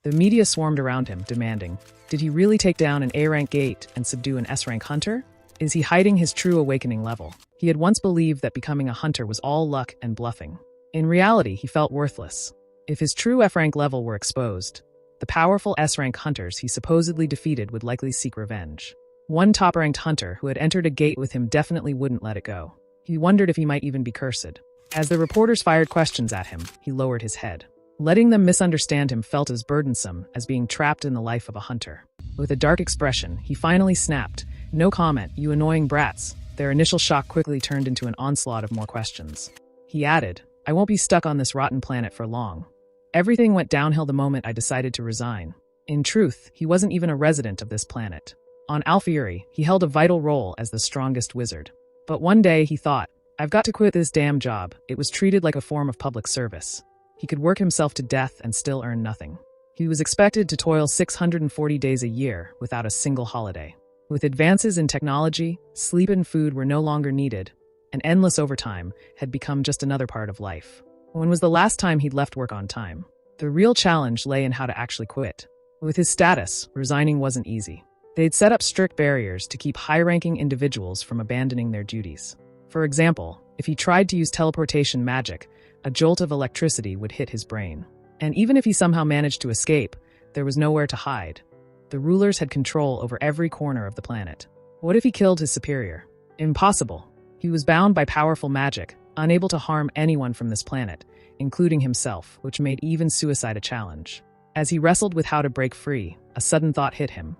The media swarmed around him, demanding, did he really take down an A-rank gate and subdue an S-rank hunter? Is he hiding his true awakening level? He had once believed that becoming a hunter was all luck and bluffing. In reality, he felt worthless. If his true F-rank level were exposed, the powerful S-rank hunters he supposedly defeated would likely seek revenge. One top-ranked hunter who had entered a gate with him definitely wouldn't let it go. He wondered if he might even be cursed. As the reporters fired questions at him, he lowered his head. Letting them misunderstand him felt as burdensome as being trapped in the life of a hunter. With a dark expression, he finally snapped, "No comment, you annoying brats." Their initial shock quickly turned into an onslaught of more questions. He added, "I won't be stuck on this rotten planet for long. Everything went downhill the moment I decided to resign." In truth, he wasn't even a resident of this planet. On Alfieri, he held a vital role as the strongest wizard. But one day he thought, I've got to quit this damn job. It was treated like a form of public service. He could work himself to death and still earn nothing. He was expected to toil 640 days a year without a single holiday. With advances in technology, sleep and food were no longer needed, and endless overtime had become just another part of life. When was the last time he'd left work on time? The real challenge lay in how to actually quit. With his status, resigning wasn't easy. They'd set up strict barriers to keep high-ranking individuals from abandoning their duties. For example, if he tried to use teleportation magic, a jolt of electricity would hit his brain. And even if he somehow managed to escape, there was nowhere to hide. The rulers had control over every corner of the planet. What if he killed his superior? Impossible. He was bound by powerful magic, unable to harm anyone from this planet, including himself, which made even suicide a challenge. As he wrestled with how to break free, a sudden thought hit him.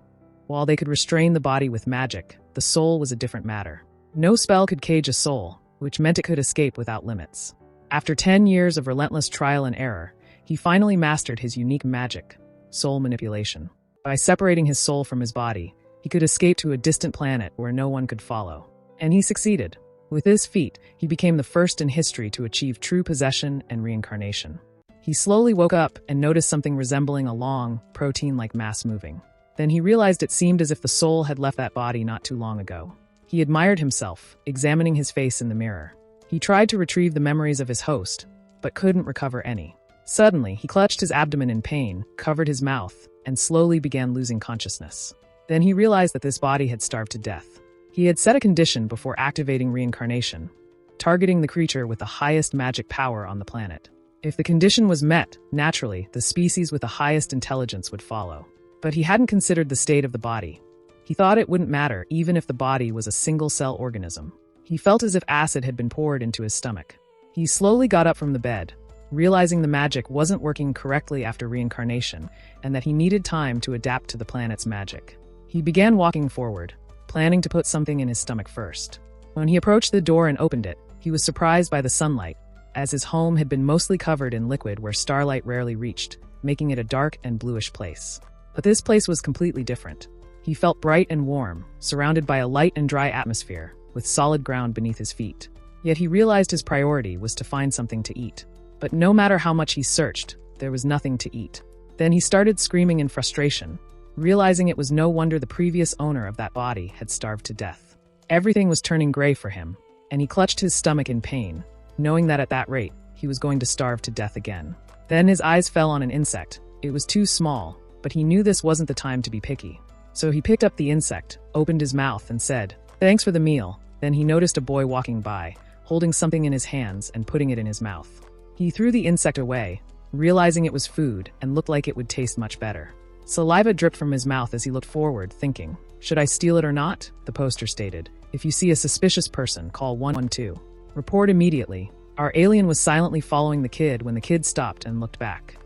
While they could restrain the body with magic, the soul was a different matter. No spell could cage a soul, which meant it could escape without limits. After 10 years of relentless trial and error, he finally mastered his unique magic, soul manipulation. By separating his soul from his body, he could escape to a distant planet where no one could follow. And he succeeded. With this feat, he became the first in history to achieve true possession and reincarnation. He slowly woke up and noticed something resembling a long, protein-like mass moving. Then he realized it seemed as if the soul had left that body not too long ago. He admired himself, examining his face in the mirror. He tried to retrieve the memories of his host, but couldn't recover any. Suddenly, he clutched his abdomen in pain, covered his mouth, and slowly began losing consciousness. Then he realized that this body had starved to death. He had set a condition before activating reincarnation, targeting the creature with the highest magic power on the planet. If the condition was met, naturally, the species with the highest intelligence would follow. But he hadn't considered the state of the body. He thought it wouldn't matter even if the body was a single-cell organism. He felt as if acid had been poured into his stomach. He slowly got up from the bed, realizing the magic wasn't working correctly after reincarnation and that he needed time to adapt to the planet's magic. He began walking forward, planning to put something in his stomach first. When he approached the door and opened it, he was surprised by the sunlight, as his home had been mostly covered in liquid where starlight rarely reached, making it a dark and bluish place. But this place was completely different. He felt bright and warm, surrounded by a light and dry atmosphere, with solid ground beneath his feet. Yet he realized his priority was to find something to eat. But no matter how much he searched, there was nothing to eat. Then he started screaming in frustration, realizing it was no wonder the previous owner of that body had starved to death. Everything was turning gray for him, and he clutched his stomach in pain, knowing that at that rate, he was going to starve to death again. Then his eyes fell on an insect. It was too small, but he knew this wasn't the time to be picky. So he picked up the insect, opened his mouth, and said, "Thanks for the meal." Then he noticed a boy walking by, holding something in his hands and putting it in his mouth. He threw the insect away, realizing it was food and looked like it would taste much better. Saliva dripped from his mouth as he looked forward, thinking, "Should I steal it or not?" The poster stated, "If you see a suspicious person, call 112. Report immediately." Our alien was silently following the kid when the kid stopped and looked back,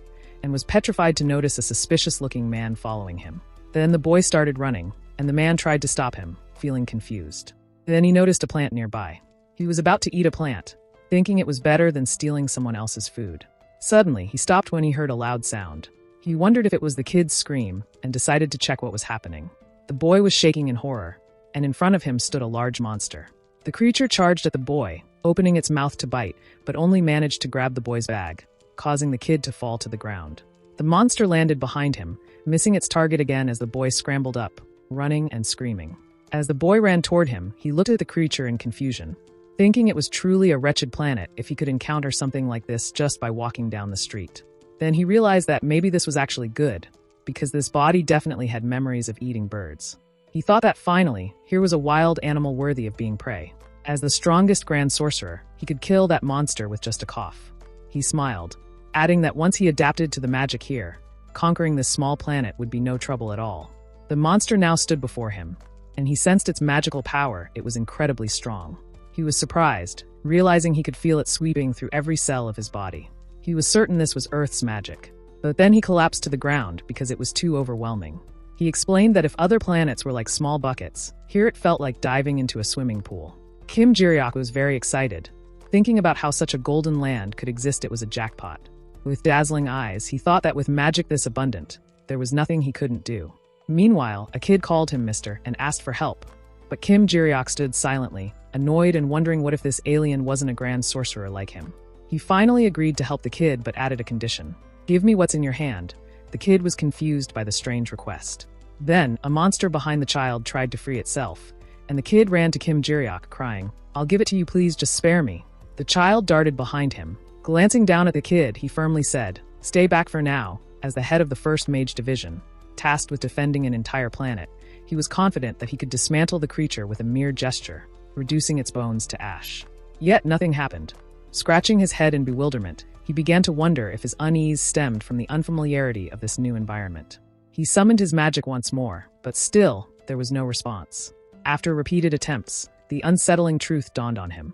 and was petrified to notice a suspicious-looking man following him. Then the boy started running, and the man tried to stop him, feeling confused. Then he noticed a plant nearby. He was about to eat a plant, thinking it was better than stealing someone else's food. Suddenly, he stopped when he heard a loud sound. He wondered if it was the kid's scream and decided to check what was happening. The boy was shaking in horror, and in front of him stood a large monster. The creature charged at the boy, opening its mouth to bite, but only managed to grab the boy's bag, causing the kid to fall to the ground. The monster landed behind him, missing its target again as the boy scrambled up, running and screaming. As the boy ran toward him, he looked at the creature in confusion, thinking it was truly a wretched planet if he could encounter something like this just by walking down the street. Then he realized that maybe this was actually good, because this body definitely had memories of eating birds. He thought that finally, here was a wild animal worthy of being prey. As the strongest Grand Sorcerer, he could kill that monster with just a cough. He smiled, adding that once he adapted to the magic here, conquering this small planet would be no trouble at all. The monster now stood before him, and he sensed its magical power. It was incredibly strong. He was surprised, realizing he could feel it sweeping through every cell of his body. He was certain this was Earth's magic, but then he collapsed to the ground because it was too overwhelming. He explained that if other planets were like small buckets, here it felt like diving into a swimming pool. Kim Ji-ryok was very excited. Thinking about how such a golden land could exist, it was a jackpot. With dazzling eyes, he thought that with magic this abundant, there was nothing he couldn't do. Meanwhile, a kid called him Mister and asked for help. But Kim Ji-ryok stood silently, annoyed and wondering what if this alien wasn't a Grand Sorcerer like him. He finally agreed to help the kid but added a condition. "Give me what's in your hand." The kid was confused by the strange request. Then, a monster behind the child tried to free itself, and the kid ran to Kim Ji-ryok, crying, "I'll give it to you, please, just spare me." The child darted behind him. Glancing down at the kid, he firmly said, "Stay back for now." As the head of the 1st Mage Division, tasked with defending an entire planet, he was confident that he could dismantle the creature with a mere gesture, reducing its bones to ash. Yet nothing happened. Scratching his head in bewilderment, he began to wonder if his unease stemmed from the unfamiliarity of this new environment. He summoned his magic once more, but still, there was no response. After repeated attempts, the unsettling truth dawned on him.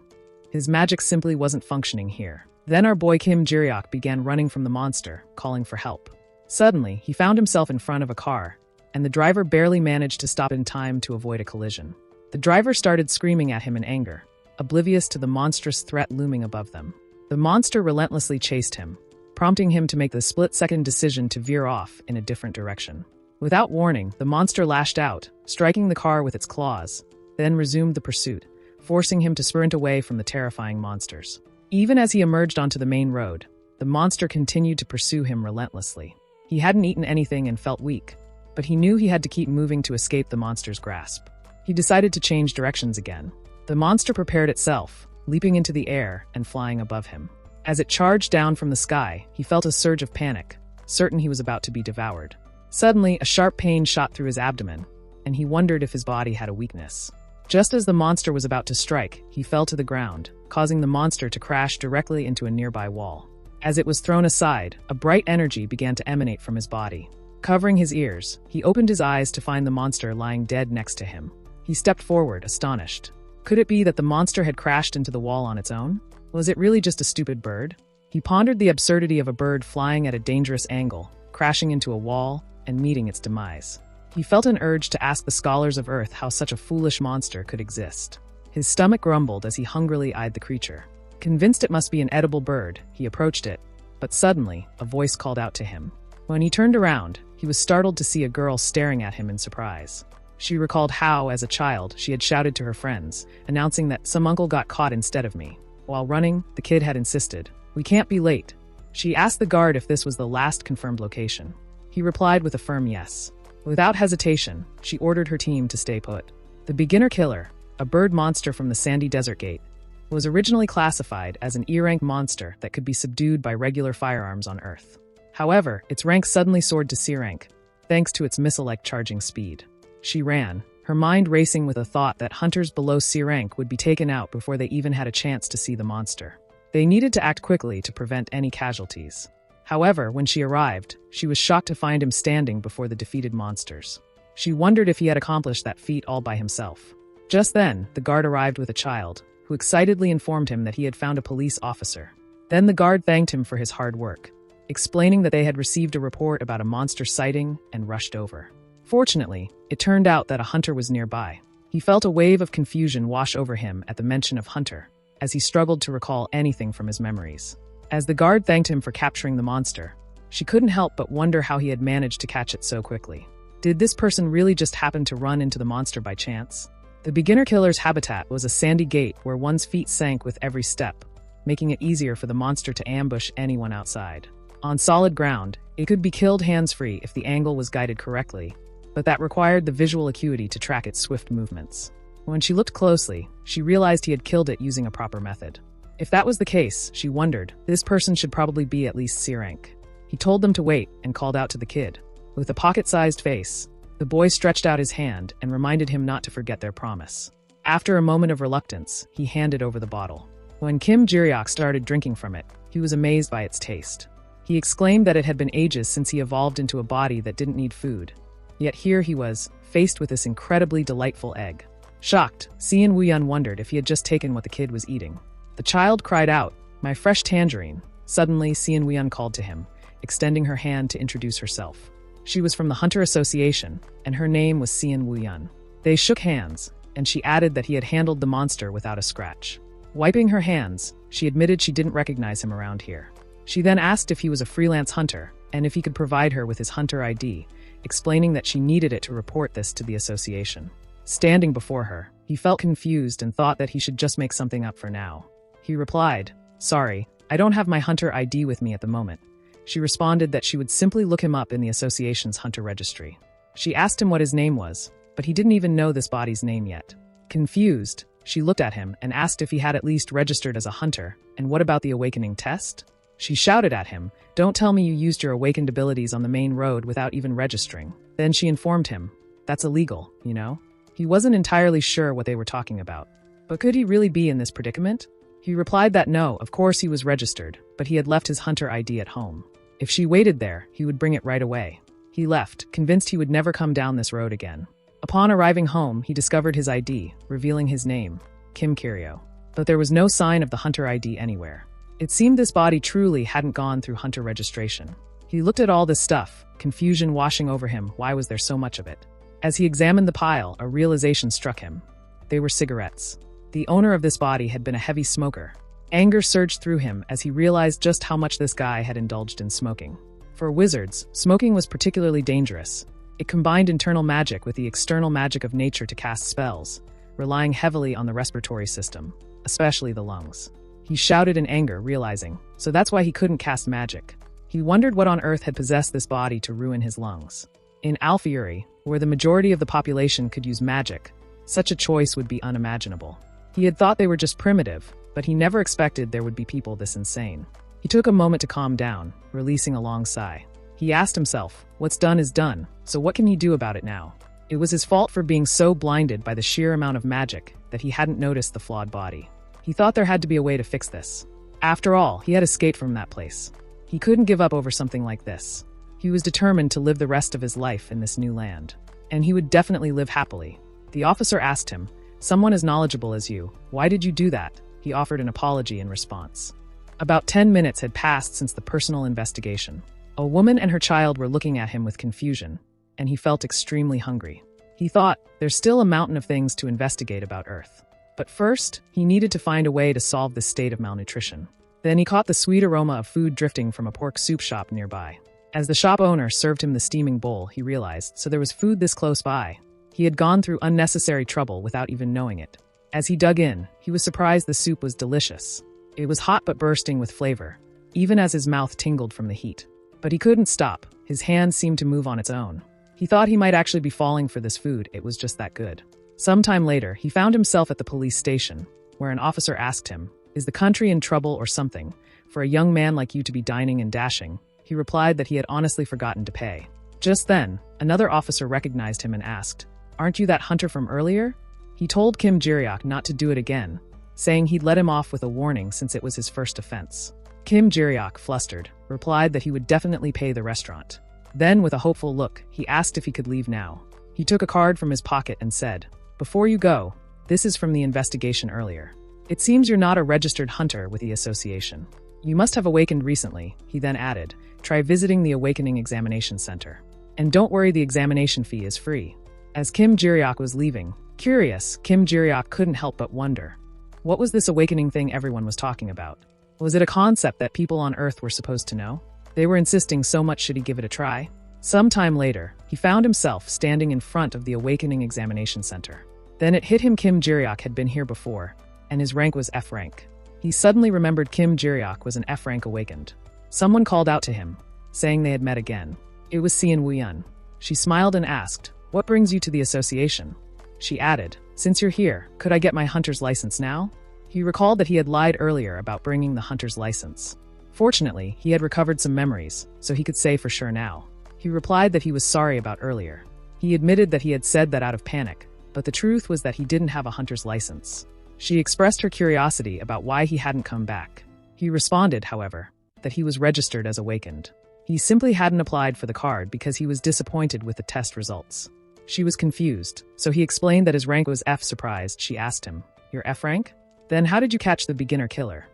His magic simply wasn't functioning here. Then our boy Kim Ji-ryok began running from the monster, calling for help. Suddenly, he found himself in front of a car, and the driver barely managed to stop in time to avoid a collision. The driver started screaming at him in anger, oblivious to the monstrous threat looming above them. The monster relentlessly chased him, prompting him to make the split-second decision to veer off in a different direction. Without warning, the monster lashed out, striking the car with its claws, then resumed the pursuit, forcing him to sprint away from the terrifying monsters. Even as he emerged onto the main road, the monster continued to pursue him relentlessly. He hadn't eaten anything and felt weak, but he knew he had to keep moving to escape the monster's grasp. He decided to change directions again. The monster prepared itself, leaping into the air and flying above him. As it charged down from the sky, he felt a surge of panic, certain he was about to be devoured. Suddenly, a sharp pain shot through his abdomen, and he wondered if his body had a weakness. Just as the monster was about to strike, he fell to the ground, causing the monster to crash directly into a nearby wall. As it was thrown aside, a bright energy began to emanate from his body. Covering his ears, he opened his eyes to find the monster lying dead next to him. He stepped forward, astonished. Could it be that the monster had crashed into the wall on its own? Was it really just a stupid bird? He pondered the absurdity of a bird flying at a dangerous angle, crashing into a wall, and meeting its demise. He felt an urge to ask the scholars of Earth how such a foolish monster could exist. His stomach grumbled as he hungrily eyed the creature. Convinced it must be an edible bird, he approached it, but suddenly, a voice called out to him. When he turned around, he was startled to see a girl staring at him in surprise. She recalled how, as a child, she had shouted to her friends, announcing that some uncle got caught instead of me. While running, the kid had insisted, "We can't be late." She asked the guard if this was the last confirmed location. He replied with a firm yes. Without hesitation, she ordered her team to stay put. The beginner killer, a bird monster from the sandy desert gate, was originally classified as an E-rank monster that could be subdued by regular firearms on Earth. However, its rank suddenly soared to C rank, thanks to its missile-like charging speed. She ran, her mind racing with the thought that hunters below C rank would be taken out before they even had a chance to see the monster. They needed to act quickly to prevent any casualties. However, when she arrived, she was shocked to find him standing before the defeated monsters. She wondered if he had accomplished that feat all by himself. Just then, the guard arrived with a child, who excitedly informed him that he had found a police officer. Then the guard thanked him for his hard work, explaining that they had received a report about a monster sighting and rushed over. Fortunately, it turned out that a hunter was nearby. He felt a wave of confusion wash over him at the mention of hunter, as he struggled to recall anything from his memories. As the guard thanked him for capturing the monster, she couldn't help but wonder how he had managed to catch it so quickly. Did this person really just happen to run into the monster by chance? The beginner killer's habitat was a sandy gate where one's feet sank with every step, making it easier for the monster to ambush anyone outside. On solid ground, it could be killed hands-free if the angle was guided correctly, but that required the visual acuity to track its swift movements. When she looked closely, she realized he had killed it using a proper method. If that was the case, she wondered, this person should probably be at least C rank. He He told them to wait and called out to the kid. With a pocket-sized face, the boy stretched out his hand and reminded him not to forget their promise. After a moment of reluctance, he handed over the bottle. When Kim Ji-ryok started drinking from it, he was amazed by its taste. He exclaimed that it had been ages since he evolved into a body that didn't need food. Yet here he was, faced with this incredibly delightful egg. Shocked, Seon Woo-yeon wondered if he had just taken what the kid was eating. The child cried out, "My fresh tangerine." Suddenly, Seon Woo-yeon called to him, extending her hand to introduce herself. She was from the Hunter Association, and her name was Seon Woo-yeon. They shook hands, and she added that he had handled the monster without a scratch. Wiping her hands, she admitted she didn't recognize him around here. She then asked if he was a freelance hunter, and if he could provide her with his hunter ID, explaining that she needed it to report this to the association. Standing before her, he felt confused and thought that he should just make something up for now. He replied, "Sorry, I don't have my hunter ID with me at the moment." She responded that she would simply look him up in the association's hunter registry. She asked him what his name was, but he didn't even know this body's name yet. Confused, she looked at him and asked if he had at least registered as a hunter, and what about the awakening test? She shouted at him, "Don't tell me you used your awakened abilities on the main road without even registering." Then she informed him, "That's illegal, you know?" He wasn't entirely sure what they were talking about. But could he really be in this predicament? He replied that no, of course he was registered, but he had left his hunter ID at home. If she waited there, he would bring it right away. He left, convinced he would never come down this road again. Upon arriving home, he discovered his ID, revealing his name, Kim Kiryo. But there was no sign of the hunter ID anywhere. It seemed this body truly hadn't gone through hunter registration. He looked at all this stuff, confusion washing over him. Why was there so much of it? As he examined the pile, a realization struck him. They were cigarettes. The owner of this body had been a heavy smoker. Anger surged through him as he realized just how much this guy had indulged in smoking. For wizards, smoking was particularly dangerous. It combined internal magic with the external magic of nature to cast spells, relying heavily on the respiratory system, especially the lungs. He shouted in anger, realizing, so that's why he couldn't cast magic. He wondered what on earth had possessed this body to ruin his lungs. In Alfieri, where the majority of the population could use magic, such a choice would be unimaginable. He had thought they were just primitive, but he never expected there would be people this insane. He took a moment to calm down, releasing a long sigh. He asked himself, what's done is done, so what can he do about it now? It was his fault for being so blinded by the sheer amount of magic that he hadn't noticed the flawed body. He thought there had to be a way to fix this. After all, he had escaped from that place. He couldn't give up over something like this. He was determined to live the rest of his life in this new land. And he would definitely live happily. The officer asked him, "Someone as knowledgeable as you, why did you do that?" He offered an apology in response. About 10 minutes had passed since the personal investigation. A woman and her child were looking at him with confusion, and he felt extremely hungry. He thought, there's still a mountain of things to investigate about Earth. But first, he needed to find a way to solve this state of malnutrition. Then he caught the sweet aroma of food drifting from a pork soup shop nearby. As the shop owner served him the steaming bowl, he realized, so there was food this close by. He had gone through unnecessary trouble without even knowing it. As he dug in, he was surprised the soup was delicious. It was hot but bursting with flavor, even as his mouth tingled from the heat. But he couldn't stop. His hand seemed to move on its own. He thought he might actually be falling for this food, it was just that good. Sometime later, he found himself at the police station, where an officer asked him, "Is the country in trouble or something? For a young man like you to be dining and dashing?" He replied that he had honestly forgotten to pay. Just then, another officer recognized him and asked, "Aren't you that hunter from earlier?" He told Kim Ji-ryok not to do it again, saying he'd let him off with a warning since it was his first offense. Kim Ji-ryok, flustered, replied that he would definitely pay the restaurant. Then, with a hopeful look, he asked if he could leave now. He took a card from his pocket and said, "Before you go, this is from the investigation earlier. It seems you're not a registered hunter with the association. You must have awakened recently," he then added. "Try visiting the Awakening Examination Center. And don't worry, the examination fee is free." As Kim Ji-ryok was leaving, curious, Kim Ji-ryok couldn't help but wonder. What was this awakening thing everyone was talking about? Was it a concept that people on Earth were supposed to know? They were insisting so much, should he give it a try? Sometime later, he found himself standing in front of the Awakening Examination Center. Then it hit him Kim Ji-ryok had been here before, and his rank was F rank. He suddenly remembered Kim Ji-ryok was an F rank awakened. Someone called out to him, saying they had met again. It was Seon Woo-yeon. She smiled and asked, "What brings you to the association?" She added, "Since you're here, could I get my hunter's license now?" He recalled that he had lied earlier about bringing the hunter's license. Fortunately, he had recovered some memories, so he could say for sure now. He replied that he was sorry about earlier. He admitted that he had said that out of panic, but the truth was that he didn't have a hunter's license. She expressed her curiosity about why he hadn't come back. He responded, however, that he was registered as awakened. He simply hadn't applied for the card because he was disappointed with the test results. She was confused, so he explained that his rank was F. Surprised, she asked him, "Your F rank? Then how did you catch the beginner killer?"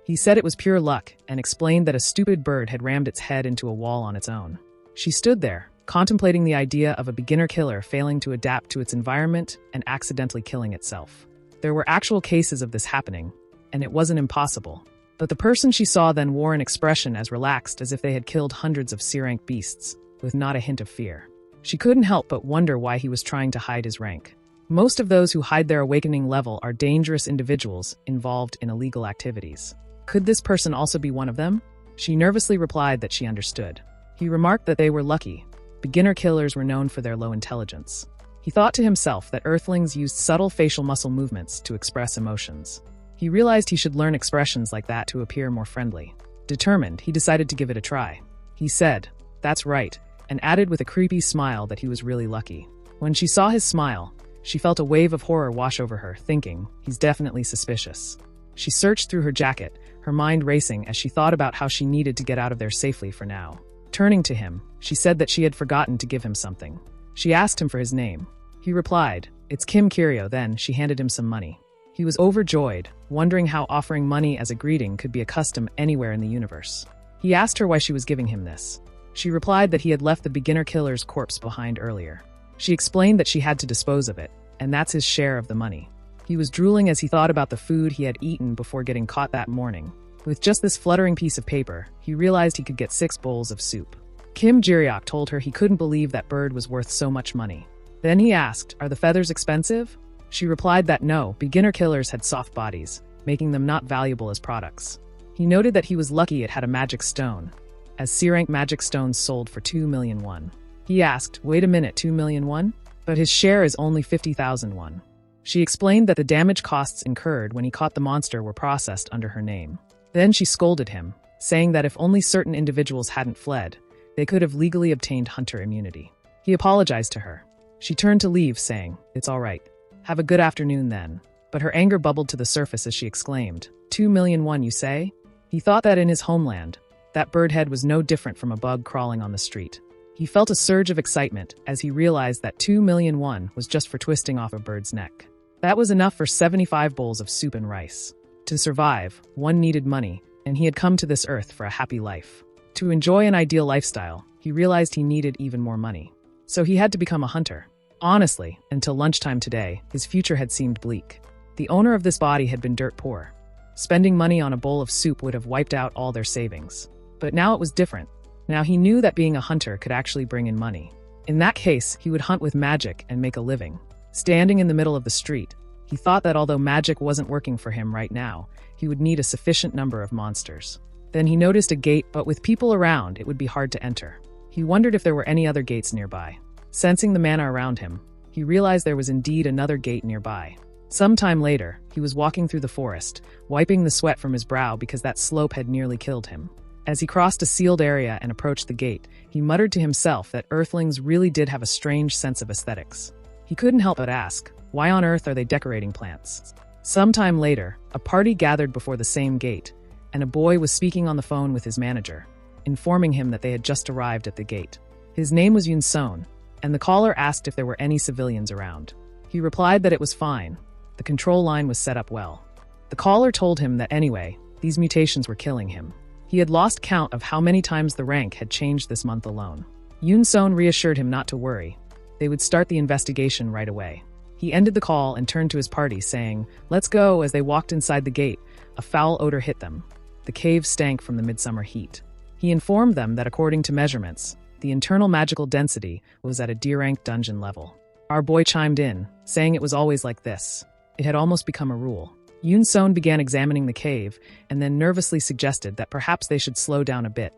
He said it was pure luck and explained that a stupid bird had rammed its head into a wall on its own. She stood there, contemplating the idea of a beginner killer failing to adapt to its environment and accidentally killing itself. There were actual cases of this happening, and it wasn't impossible. But the person she saw then wore an expression as relaxed as if they had killed hundreds of C-rank beasts, with not a hint of fear. She couldn't help but wonder why he was trying to hide his rank. Most of those who hide their awakening level are dangerous individuals involved in illegal activities. Could this person also be one of them? She nervously replied that she understood. He remarked that they were lucky. Beginner killers were known for their low intelligence. He thought to himself that Earthlings used subtle facial muscle movements to express emotions. He realized he should learn expressions like that to appear more friendly. Determined, he decided to give it a try. He said, "That's right," and added with a creepy smile that he was really lucky. When she saw his smile, she felt a wave of horror wash over her, thinking, he's definitely suspicious. She searched through her jacket, her mind racing as she thought about how she needed to get out of there safely for now. Turning to him, she said that she had forgotten to give him something. She asked him for his name. He replied, "It's Kim Kirio." Then she handed him some money. He was overjoyed, wondering how offering money as a greeting could be a custom anywhere in the universe. He asked her why she was giving him this. She replied that he had left the beginner killer's corpse behind earlier. She explained that she had to dispose of it, and that's his share of the money. He was drooling as he thought about the food he had eaten before getting caught that morning. With just this fluttering piece of paper, he realized he could get 6 bowls of soup. Kim Jiriok told her he couldn't believe that bird was worth so much money. Then he asked, "Are the feathers expensive?" She replied that no, beginner killers had soft bodies, making them not valuable as products. He noted that he was lucky it had a magic stone, as C-rank magic stones sold for 2 million won. He asked, "Wait a minute, 2 million won? But his share is only 50,000 won." She explained that the damage costs incurred when he caught the monster were processed under her name. Then she scolded him, saying that if only certain individuals hadn't fled, they could have legally obtained hunter immunity. He apologized to her. She turned to leave, saying, "It's all right. Have a good afternoon then." But her anger bubbled to the surface as she exclaimed, 2 million won, you say? He thought that in his homeland, that bird head was no different from a bug crawling on the street. He felt a surge of excitement as he realized that 2 million won was just for twisting off a bird's neck. That was enough for 75 bowls of soup and rice. To survive, one needed money, and he had come to this earth for a happy life. To enjoy an ideal lifestyle, he realized he needed even more money. So he had to become a hunter. Honestly, until lunchtime today, his future had seemed bleak. The owner of this body had been dirt poor. Spending money on a bowl of soup would have wiped out all their savings. But now it was different. Now he knew that being a hunter could actually bring in money. In that case, he would hunt with magic and make a living. Standing in the middle of the street, he thought that although magic wasn't working for him right now, he would need a sufficient number of monsters. Then he noticed a gate, but with people around, it would be hard to enter. He wondered if there were any other gates nearby. Sensing the mana around him, he realized there was indeed another gate nearby. Sometime later, he was walking through the forest, wiping the sweat from his brow because that slope had nearly killed him. As he crossed a sealed area and approached the gate, he muttered to himself that Earthlings really did have a strange sense of aesthetics. He couldn't help but ask, why on earth are they decorating plants? Sometime later, a party gathered before the same gate, and a boy was speaking on the phone with his manager, informing him that they had just arrived at the gate. His name was Yun-Son, and the caller asked if there were any civilians around. He replied that it was fine. The control line was set up well. The caller told him that anyway, these mutations were killing him. He had lost count of how many times the rank had changed this month alone. Yun-Son reassured him not to worry. They would start the investigation right away. He ended the call and turned to his party, saying, "Let's go." As they walked inside the gate, a foul odor hit them. The cave stank from the midsummer heat. He informed them that according to measurements, the internal magical density was at a D-rank dungeon level. Our boy chimed in, saying it was always like this. It had almost become a rule. Yun-Son began examining the cave and then nervously suggested that perhaps they should slow down a bit.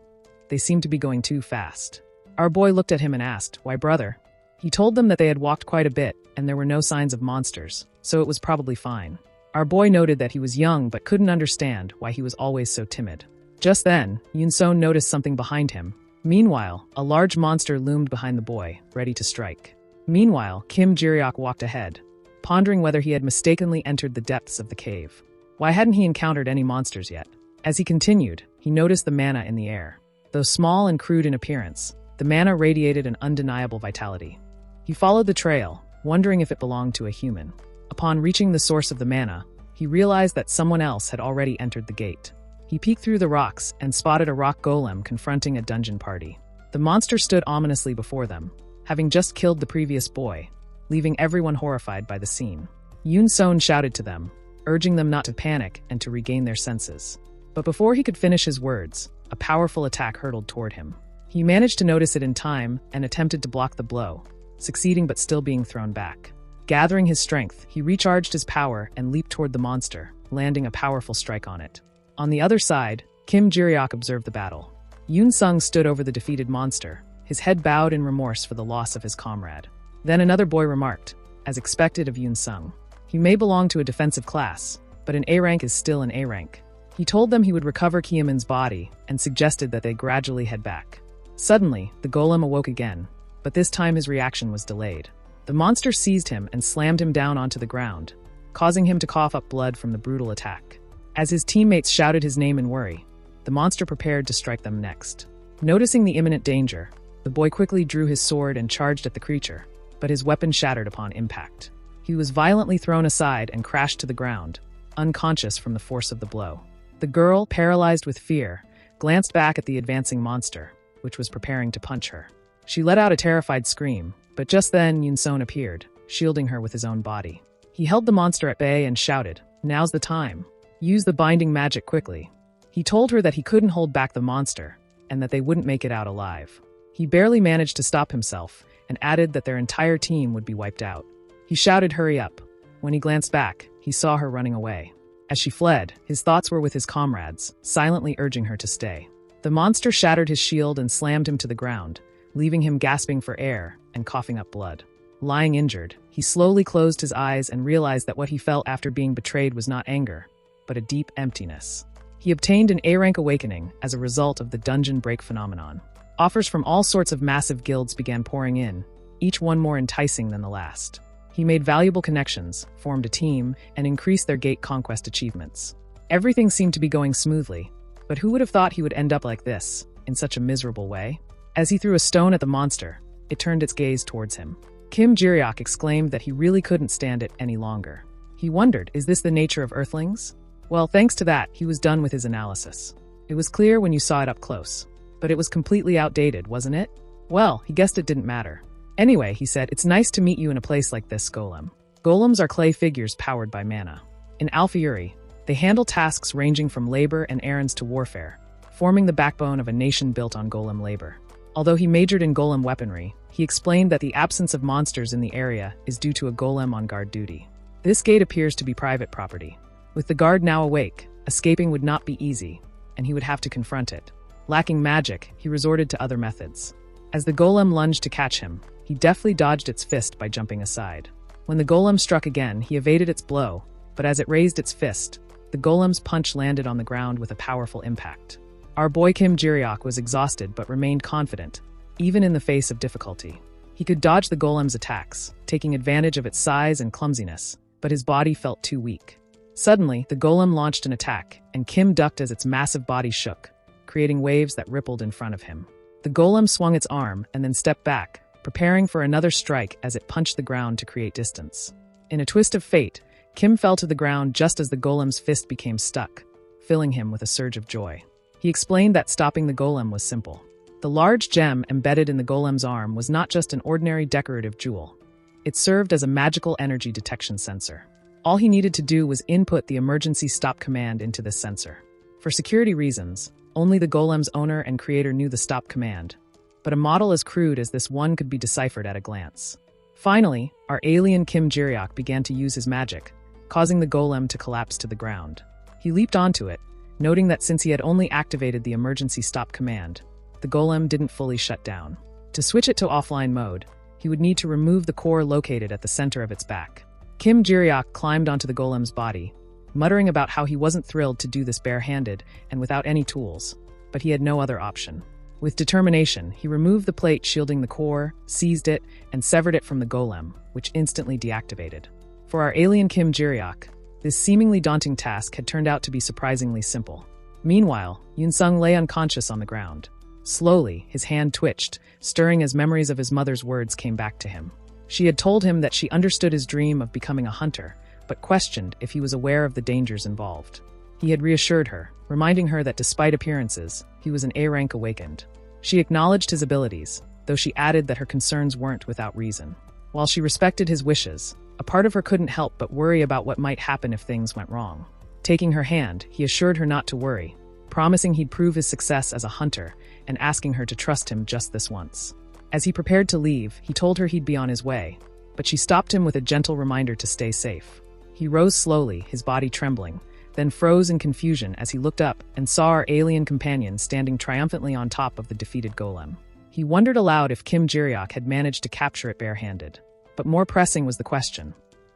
They seemed to be going too fast. Our boy looked at him and asked, "Why, brother?" He told them that they had walked quite a bit and there were no signs of monsters, so it was probably fine. Our boy noted that he was young but couldn't understand why he was always so timid. Just then, Yoon noticed something behind him. Meanwhile, a large monster loomed behind the boy, ready to strike. Meanwhile, Kim Ji-ryok walked ahead, pondering whether he had mistakenly entered the depths of the cave. Why hadn't he encountered any monsters yet? As he continued, he noticed the manna in the air. Though small and crude in appearance, the manna radiated an undeniable vitality. He followed the trail, wondering if it belonged to a human. Upon reaching the source of the manna, he realized that someone else had already entered the gate. He peeked through the rocks and spotted a rock golem confronting a dungeon party. The monster stood ominously before them, having just killed the previous boy, leaving everyone horrified by the scene. Yoon shouted to them, urging them not to panic and to regain their senses. But before he could finish his words, a powerful attack hurtled toward him. He managed to notice it in time and attempted to block the blow, succeeding but still being thrown back. Gathering his strength, he recharged his power and leaped toward the monster, landing a powerful strike on it. On the other side, Kim Ji-ryok observed the battle. Yoon stood over the defeated monster, his head bowed in remorse for the loss of his comrade. Then another boy remarked, as expected of Yoon, he may belong to a defensive class, but an A rank is still an A rank. He told them he would recover Kyeomin's body and suggested that they gradually head back. Suddenly, the golem awoke again, but this time his reaction was delayed. The monster seized him and slammed him down onto the ground, causing him to cough up blood from the brutal attack. As his teammates shouted his name in worry, the monster prepared to strike them next. Noticing the imminent danger, the boy quickly drew his sword and charged at the creature, but his weapon shattered upon impact. He was violently thrown aside and crashed to the ground, unconscious from the force of the blow. The girl, paralyzed with fear, glanced back at the advancing monster, which was preparing to punch her. She let out a terrified scream, but just then Yoon appeared, shielding her with his own body. He held the monster at bay and shouted, "Now's the time. Use the binding magic quickly." He told her that he couldn't hold back the monster, and that they wouldn't make it out alive. He barely managed to stop himself, and added that their entire team would be wiped out. He shouted, "Hurry up." When he glanced back, he saw her running away. As she fled, his thoughts were with his comrades, silently urging her to stay. The monster shattered his shield and slammed him to the ground, leaving him gasping for air and coughing up blood. Lying injured, he slowly closed his eyes and realized that what he felt after being betrayed was not anger, but a deep emptiness. He obtained an A-rank awakening as a result of the dungeon break phenomenon. Offers from all sorts of massive guilds began pouring in, each one more enticing than the last. He made valuable connections, formed a team, and increased their gate conquest achievements. Everything seemed to be going smoothly, but who would have thought he would end up like this, in such a miserable way? As he threw a stone at the monster, it turned its gaze towards him. Kim Ji-ryok exclaimed that he really couldn't stand it any longer. He wondered, is this the nature of Earthlings? Well, thanks to that, he was done with his analysis. It was clear when you saw it up close. But it was completely outdated, wasn't it? Well, he guessed it didn't matter. Anyway, he said, it's nice to meet you in a place like this, Golem. Golems are clay figures powered by mana. In Alpha-Uri, they handle tasks ranging from labor and errands to warfare, forming the backbone of a nation built on golem labor. Although he majored in golem weaponry, he explained that the absence of monsters in the area is due to a golem on guard duty. This gate appears to be private property. With the guard now awake, escaping would not be easy, and he would have to confront it. Lacking magic, he resorted to other methods. As the golem lunged to catch him, he deftly dodged its fist by jumping aside. When the golem struck again, he evaded its blow, but as it raised its fist, the golem's punch landed on the ground with a powerful impact. Our boy Kim Ji-ryok was exhausted but remained confident, even in the face of difficulty. He could dodge the golem's attacks, taking advantage of its size and clumsiness, but his body felt too weak. Suddenly, the golem launched an attack, and Kim ducked as its massive body shook, creating waves that rippled in front of him. The golem swung its arm and then stepped back, preparing for another strike as it punched the ground to create distance. In a twist of fate, Kim fell to the ground just as the golem's fist became stuck, filling him with a surge of joy. He explained that stopping the golem was simple. The large gem embedded in the golem's arm was not just an ordinary decorative jewel. It served as a magical energy detection sensor. All he needed to do was input the emergency stop command into this sensor. For security reasons, only the golem's owner and creator knew the stop command, but a model as crude as this one could be deciphered at a glance. Finally, our alien Kim Ji-ryok began to use his magic, causing the golem to collapse to the ground. He leaped onto it, noting that since he had only activated the emergency stop command, the golem didn't fully shut down. To switch it to offline mode, he would need to remove the core located at the center of its back. Kim Ji-ryok climbed onto the golem's body, muttering about how he wasn't thrilled to do this barehanded and without any tools, but he had no other option. With determination, he removed the plate shielding the core, seized it, and severed it from the golem, which instantly deactivated. For our alien Kim Ji-ryok, this seemingly daunting task had turned out to be surprisingly simple. Meanwhile, Yoon-sung lay unconscious on the ground. Slowly, his hand twitched, stirring as memories of his mother's words came back to him. She had told him that she understood his dream of becoming a hunter, but questioned if he was aware of the dangers involved. He had reassured her, reminding her that despite appearances, he was an A-rank awakened. She acknowledged his abilities, though she added that her concerns weren't without reason. While she respected his wishes, a part of her couldn't help but worry about what might happen if things went wrong. Taking her hand, he assured her not to worry, promising he'd prove his success as a hunter and asking her to trust him just this once. As he prepared to leave, he told her he'd be on his way, but she stopped him with a gentle reminder to stay safe. He rose slowly, his body trembling, then froze in confusion as he looked up and saw our alien companion standing triumphantly on top of the defeated golem. He wondered aloud if Kim Ji-ryok had managed to capture it barehanded. But more pressing was the question: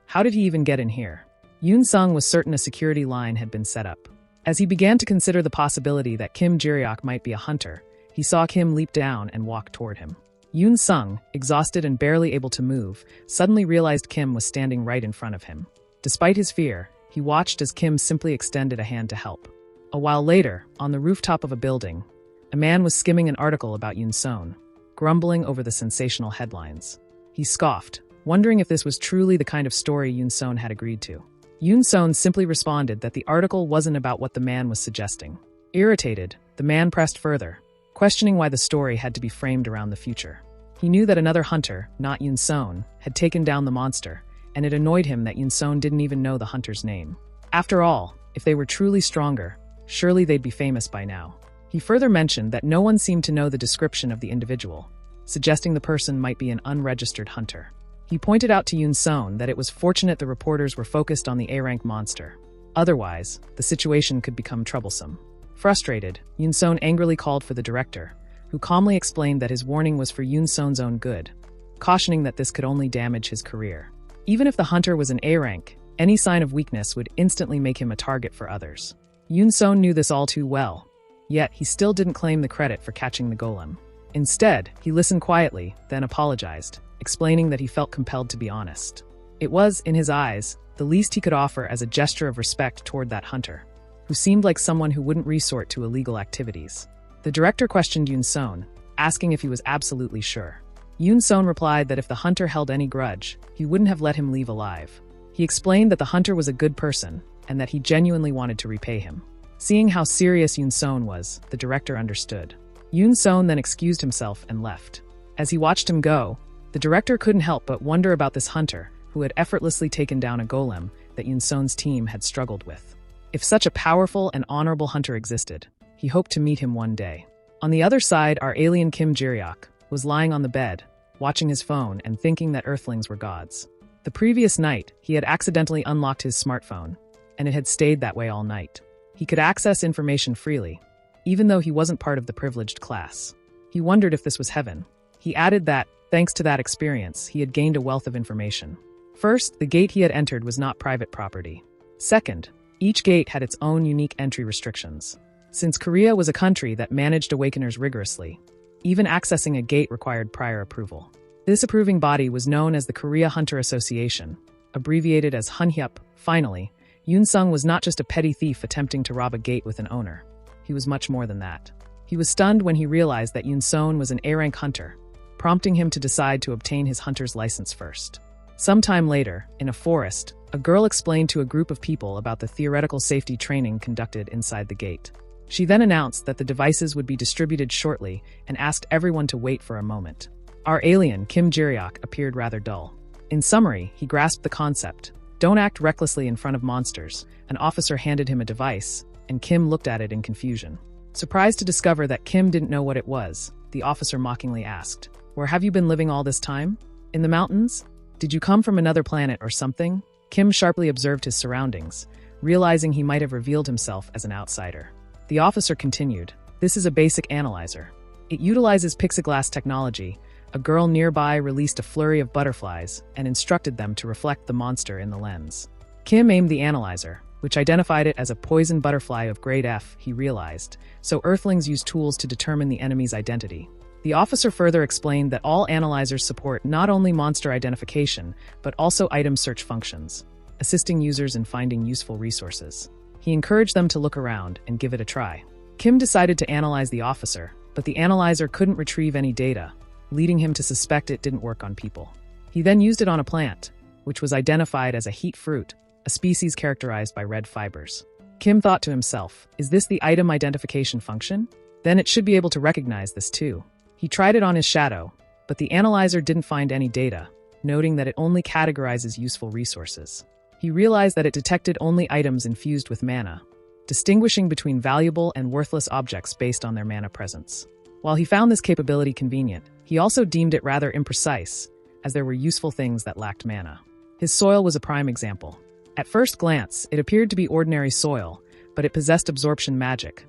how did he even get in here? Yoon-sung was certain a security line had been set up. As he began to consider the possibility that Kim Ji-ryok might be a hunter, he saw Kim leap down and walk toward him. Yoon-sung, exhausted and barely able to move, suddenly realized Kim was standing right in front of him. Despite his fear, he watched as Kim simply extended a hand to help. A while later, on the rooftop of a building, a man was skimming an article about Yoon-sung, grumbling over the sensational headlines. He scoffed, wondering if this was truly the kind of story Yoon-sung had agreed to. Yoon-sung simply responded that the article wasn't about what the man was suggesting. Irritated, the man pressed further, questioning why the story had to be framed around the future. He knew that another hunter, not Yoon-sung, had taken down the monster, and it annoyed him that Yoon-sung didn't even know the hunter's name. After all, if they were truly stronger, surely they'd be famous by now. He further mentioned that no one seemed to know the description of the individual, suggesting the person might be an unregistered hunter. He pointed out to Yoon-sung that it was fortunate the reporters were focused on the A-rank monster. Otherwise, the situation could become troublesome. Frustrated, Yoon-sung angrily called for the director, who calmly explained that his warning was for Yoon-sung's own good, cautioning that this could only damage his career. Even if the hunter was an A-rank, any sign of weakness would instantly make him a target for others. Yoon-sung knew this all too well, yet he still didn't claim the credit for catching the golem. Instead, he listened quietly, then apologized, explaining that he felt compelled to be honest. It was, in his eyes, the least he could offer as a gesture of respect toward that hunter, who seemed like someone who wouldn't resort to illegal activities. The director questioned Yoon-sung, asking if he was absolutely sure. Yoon-sung replied that if the hunter held any grudge, he wouldn't have let him leave alive. He explained that the hunter was a good person, and that he genuinely wanted to repay him. Seeing how serious Yoon-sung was, the director understood. Yoon-sung then excused himself and left. As he watched him go, the director couldn't help but wonder about this hunter, who had effortlessly taken down a golem that Yoon-sung's team had struggled with. If such a powerful and honorable hunter existed, he hoped to meet him one day. On the other side, our alien Kim Ji-ryok was lying on the bed, watching his phone and thinking that Earthlings were gods. The previous night, he had accidentally unlocked his smartphone, and it had stayed that way all night. He could access information freely, even though he wasn't part of the privileged class. He wondered if this was heaven. He added that, thanks to that experience, he had gained a wealth of information. First, the gate he had entered was not private property. Second, each gate had its own unique entry restrictions. Since Korea was a country that managed awakeners rigorously, even accessing a gate required prior approval. This approving body was known as the Korea Hunter Association, abbreviated as Hunhyup. Finally, Yoon-sung was not just a petty thief attempting to rob a gate with an owner. He was much more than that. He was stunned when he realized that Yoon-sung was an A-rank hunter, prompting him to decide to obtain his hunter's license first. Sometime later, in a forest, a girl explained to a group of people about the theoretical safety training conducted inside the gate. She then announced that the devices would be distributed shortly and asked everyone to wait for a moment. Our alien, Kim Ji-ryok, appeared rather dull. In summary, he grasped the concept. Don't act recklessly in front of monsters. An officer handed him a device, and Kim looked at it in confusion. Surprised to discover that Kim didn't know what it was, the officer mockingly asked, "Where have you been living all this time? In the mountains? Did you come from another planet or something?" Kim sharply observed his surroundings, realizing he might have revealed himself as an outsider. The officer continued, "This is a basic analyzer. It utilizes pixiglass technology." A girl nearby released a flurry of butterflies and instructed them to reflect the monster in the lens. Kim aimed the analyzer, which identified it as a poison butterfly of grade F, he realized, so Earthlings use tools to determine the enemy's identity. The officer further explained that all analyzers support not only monster identification, but also item search functions, assisting users in finding useful resources. He encouraged them to look around and give it a try. Kim decided to analyze the officer, but the analyzer couldn't retrieve any data, leading him to suspect it didn't work on people. He then used it on a plant, which was identified as a heat fruit, a species characterized by red fibers. Kim thought to himself, is this the item identification function? Then it should be able to recognize this too. He tried it on his shadow, but the analyzer didn't find any data, noting that it only categorizes useful resources. He realized that it detected only items infused with mana, distinguishing between valuable and worthless objects based on their mana presence. While he found this capability convenient, he also deemed it rather imprecise, as there were useful things that lacked mana. His soil was a prime example. At first glance, it appeared to be ordinary soil, but it possessed absorption magic,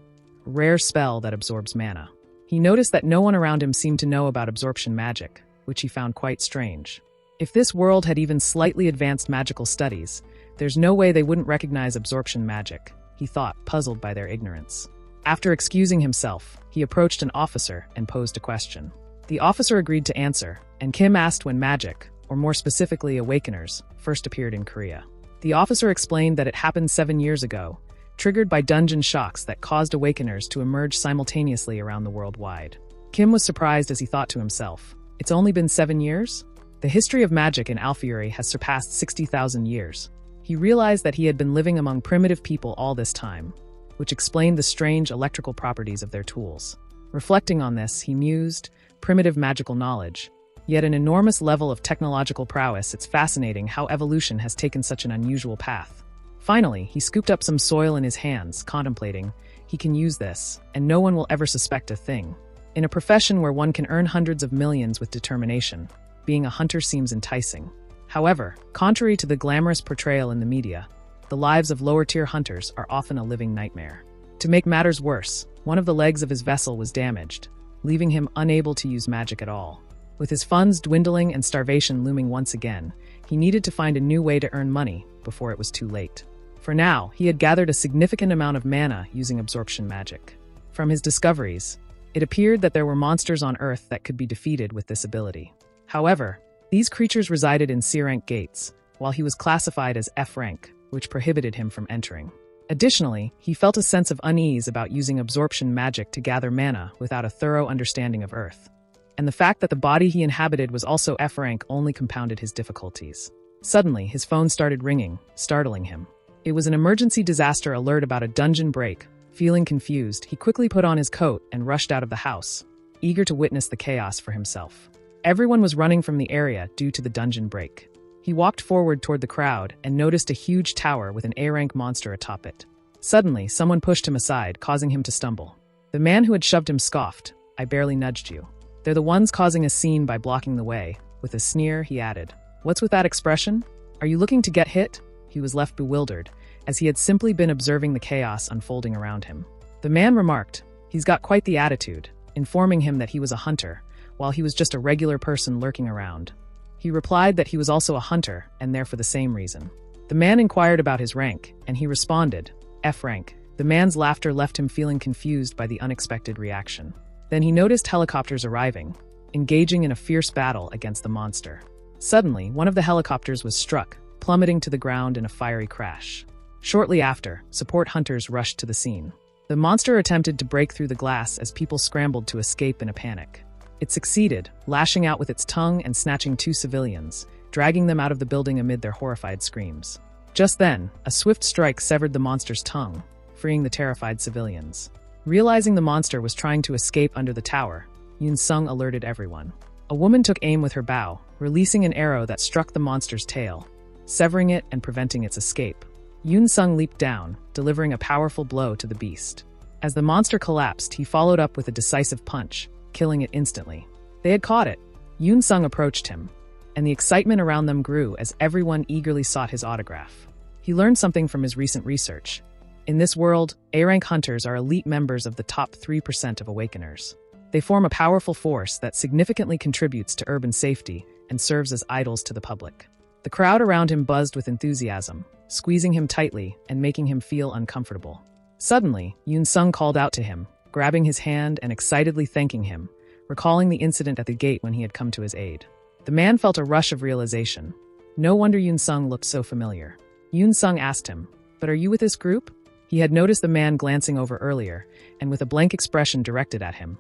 a rare spell that absorbs mana. He noticed that no one around him seemed to know about absorption magic, which he found quite strange. If this world had even slightly advanced magical studies, there's no way they wouldn't recognize absorption magic, he thought, puzzled by their ignorance. After excusing himself, he approached an officer and posed a question. The officer agreed to answer, and Kim asked when magic, or more specifically awakeners, first appeared in Korea. The officer explained that it happened 7 years ago, triggered by dungeon shocks that caused awakeners to emerge simultaneously around the world wide. Kim was surprised as he thought to himself, it's only been 7 years? The history of magic in Alfieri has surpassed 60,000 years. He realized that he had been living among primitive people all this time, which explained the strange electrical properties of their tools. Reflecting on this, he mused, primitive magical knowledge. Yet an enormous level of technological prowess, it's fascinating how evolution has taken such an unusual path. Finally, he scooped up some soil in his hands, contemplating, he can use this, and no one will ever suspect a thing. In a profession where one can earn hundreds of millions with determination, being a hunter seems enticing. However, contrary to the glamorous portrayal in the media, the lives of lower-tier hunters are often a living nightmare. To make matters worse, one of the legs of his vessel was damaged, leaving him unable to use magic at all. With his funds dwindling and starvation looming once again, he needed to find a new way to earn money before it was too late. For now, he had gathered a significant amount of mana using absorption magic. From his discoveries, it appeared that there were monsters on Earth that could be defeated with this ability. However, these creatures resided in C-rank gates, while he was classified as F-rank, which prohibited him from entering. Additionally, he felt a sense of unease about using absorption magic to gather mana without a thorough understanding of Earth. And the fact that the body he inhabited was also F-rank only compounded his difficulties. Suddenly, his phone started ringing, startling him. It was an emergency disaster alert about a dungeon break. Feeling confused, he quickly put on his coat and rushed out of the house, eager to witness the chaos for himself. Everyone was running from the area due to the dungeon break. He walked forward toward the crowd and noticed a huge tower with an A-rank monster atop it. Suddenly, someone pushed him aside, causing him to stumble. The man who had shoved him scoffed, "I barely nudged you." "They're the ones causing a scene by blocking the way." With a sneer, he added, "What's with that expression? Are you looking to get hit?" He was left bewildered, as he had simply been observing the chaos unfolding around him. The man remarked, "He's got quite the attitude," informing him that he was a hunter, while he was just a regular person lurking around. He replied that he was also a hunter, and there for the same reason. The man inquired about his rank, and he responded, F rank. The man's laughter left him feeling confused by the unexpected reaction. Then he noticed helicopters arriving, engaging in a fierce battle against the monster. Suddenly, one of the helicopters was struck, plummeting to the ground in a fiery crash. Shortly after, support hunters rushed to the scene. The monster attempted to break through the glass as people scrambled to escape in a panic. It succeeded, lashing out with its tongue and snatching 2 civilians, dragging them out of the building amid their horrified screams. Just then, a swift strike severed the monster's tongue, freeing the terrified civilians. Realizing the monster was trying to escape under the tower, Yoon Sung alerted everyone. A woman took aim with her bow, releasing an arrow that struck the monster's tail, severing it and preventing its escape. Yoon Sung leaped down, delivering a powerful blow to the beast. As the monster collapsed, he followed up with a decisive punch, killing it instantly. They had caught it. Yoon Sung approached him, and the excitement around them grew as everyone eagerly sought his autograph. He learned something from his recent research. In this world, A-rank hunters are elite members of the top 3% of awakeners. They form a powerful force that significantly contributes to urban safety and serves as idols to the public. The crowd around him buzzed with enthusiasm, squeezing him tightly and making him feel uncomfortable. Suddenly, Yoon Sung called out to him, grabbing his hand and excitedly thanking him, recalling the incident at the gate when he had come to his aid. The man felt a rush of realization. No wonder Yoon Sung looked so familiar. Yoon Sung asked him, "But are you with this group?" He had noticed the man glancing over earlier, and with a blank expression directed at him.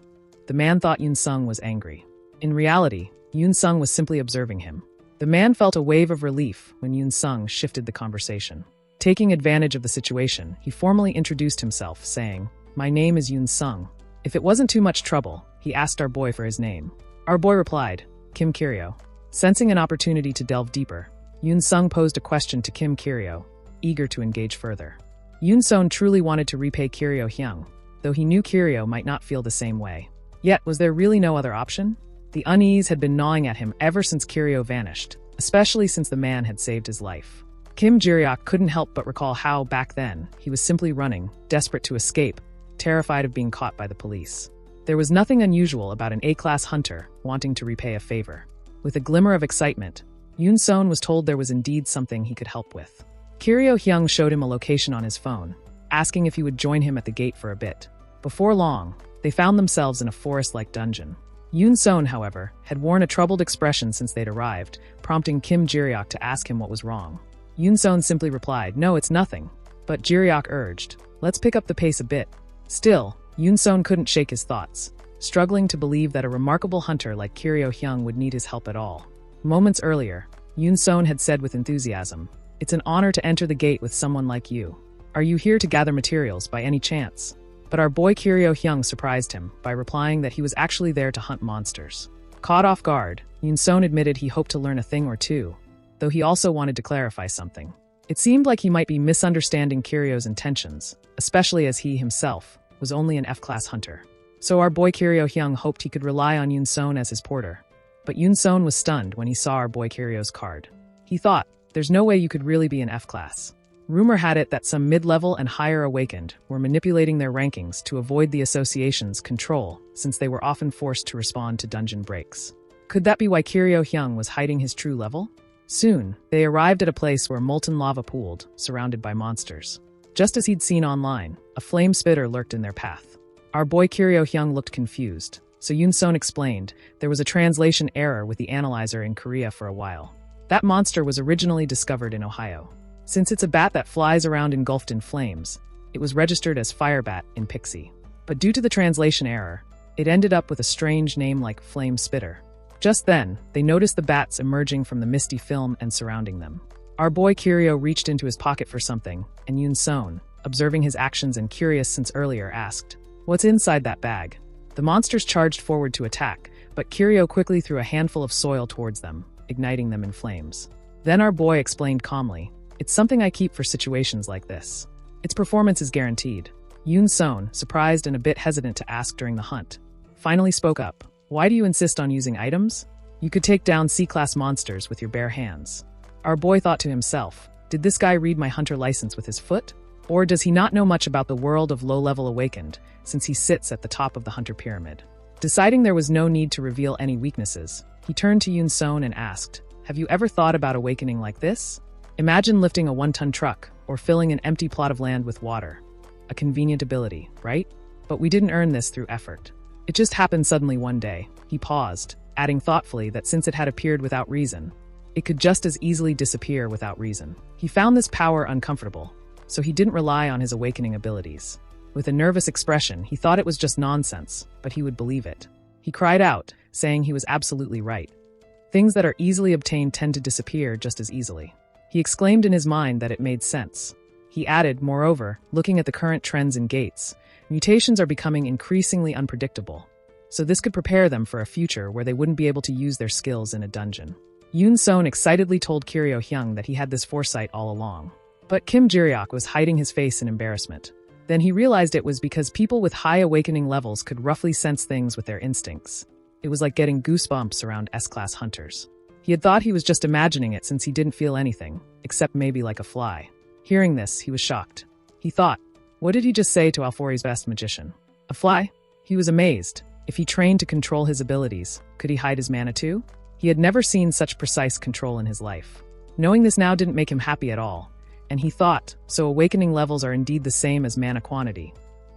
The man thought Yoon Sung was angry. In reality, Yoon Sung was simply observing him. The man felt a wave of relief when Yoon Sung shifted the conversation. Taking advantage of the situation, he formally introduced himself, saying, "My name is Yoon Sung." If it wasn't too much trouble, he asked our boy for his name. Our boy replied, "Kim Kiryo." Sensing an opportunity to delve deeper, Yoon Sung posed a question to Kim Kiryo, eager to engage further. Yoon Sung truly wanted to repay Kiryo Hyung, though he knew Kiryo might not feel the same way. Yet, was there really no other option? The unease had been gnawing at him ever since Kiryo vanished, especially since the man had saved his life. Kim Jiryok couldn't help but recall how, back then, he was simply running, desperate to escape, terrified of being caught by the police. There was nothing unusual about an A-class hunter wanting to repay a favor. With a glimmer of excitement, Yoon Sung was told there was indeed something he could help with. Kiryo Hyung showed him a location on his phone, asking if he would join him at the gate for a bit. Before long, they found themselves in a forest-like dungeon. Yoon Sung, however, had worn a troubled expression since they'd arrived, prompting Kim Jiryok to ask him what was wrong. Yoon Sung simply replied, "No, it's nothing." But Jiryok urged, "Let's pick up the pace a bit." Still, Yoon Sung couldn't shake his thoughts, struggling to believe that a remarkable hunter like Kiryo Hyung would need his help at all. Moments earlier, Yoon Sung had said with enthusiasm, "It's an honor to enter the gate with someone like you. Are you here to gather materials by any chance?" But our boy Kiryo Hyung surprised him by replying that he was actually there to hunt monsters. Caught off guard, Yoon Sung admitted he hoped to learn a thing or two, though he also wanted to clarify something. It seemed like he might be misunderstanding Kiryo's intentions, especially as he himself was only an F-class hunter. So our boy Kiryo Hyung hoped he could rely on Yoon Sung as his porter. But Yoon Sung was stunned when he saw our boy Kiryo's card. He thought, "There's no way you could really be an F-class." Rumor had it that some mid-level and higher awakened were manipulating their rankings to avoid the association's control, since they were often forced to respond to dungeon breaks. Could that be why Kiryo Hyung was hiding his true level? Soon, they arrived at a place where molten lava pooled, surrounded by monsters. Just as he'd seen online, a flame spitter lurked in their path. Our boy Kiryo Hyung looked confused, so Yoon Sung explained there was a translation error with the analyzer in Korea for a while. That monster was originally discovered in Ohio. Since it's a bat that flies around engulfed in flames, it was registered as Firebat in Pixie. But due to the translation error, it ended up with a strange name like Flame Spitter. Just then, they noticed the bats emerging from the misty film and surrounding them. Our boy Kiryo reached into his pocket for something, and Yoon Sung, observing his actions and curious since earlier, asked, "What's inside that bag?" The monsters charged forward to attack, but Kiryo quickly threw a handful of soil towards them, igniting them in flames. Then our boy explained calmly, "It's something I keep for situations like this. Its performance is guaranteed." Yoon Sung, surprised and a bit hesitant to ask during the hunt, finally spoke up, "Why do you insist on using items? You could take down C-class monsters with your bare hands." Our boy thought to himself, did this guy read my hunter license with his foot? Or does he not know much about the world of low-level awakened, since he sits at the top of the hunter pyramid? Deciding there was no need to reveal any weaknesses, he turned to Yoon Sung and asked, "Have you ever thought about awakening like this? Imagine lifting a 1-ton truck, or filling an empty plot of land with water. A convenient ability, right? But we didn't earn this through effort. It just happened suddenly one day." He paused, adding thoughtfully that since it had appeared without reason, it could just as easily disappear without reason. He found this power uncomfortable, so he didn't rely on his awakening abilities. With a nervous expression, he thought it was just nonsense, but he would believe it. He cried out, saying he was absolutely right. Things that are easily obtained tend to disappear just as easily. He exclaimed in his mind that it made sense. He added, moreover, looking at the current trends in gates, mutations are becoming increasingly unpredictable, so this could prepare them for a future where they wouldn't be able to use their skills in a dungeon. Yoon Sung excitedly told Kiryo Hyung that he had this foresight all along. But Kim Jiryok was hiding his face in embarrassment. Then he realized it was because people with high awakening levels could roughly sense things with their instincts. It was like getting goosebumps around S-class hunters. He had thought he was just imagining it since he didn't feel anything, except maybe like a fly. Hearing this, he was shocked. He thought, what did he just say to Alfori's best magician? A fly? He was amazed. If he trained to control his abilities, could he hide his mana too? He had never seen such precise control in his life. Knowing this now didn't make him happy at all, and he thought, so awakening levels are indeed the same as mana quantity.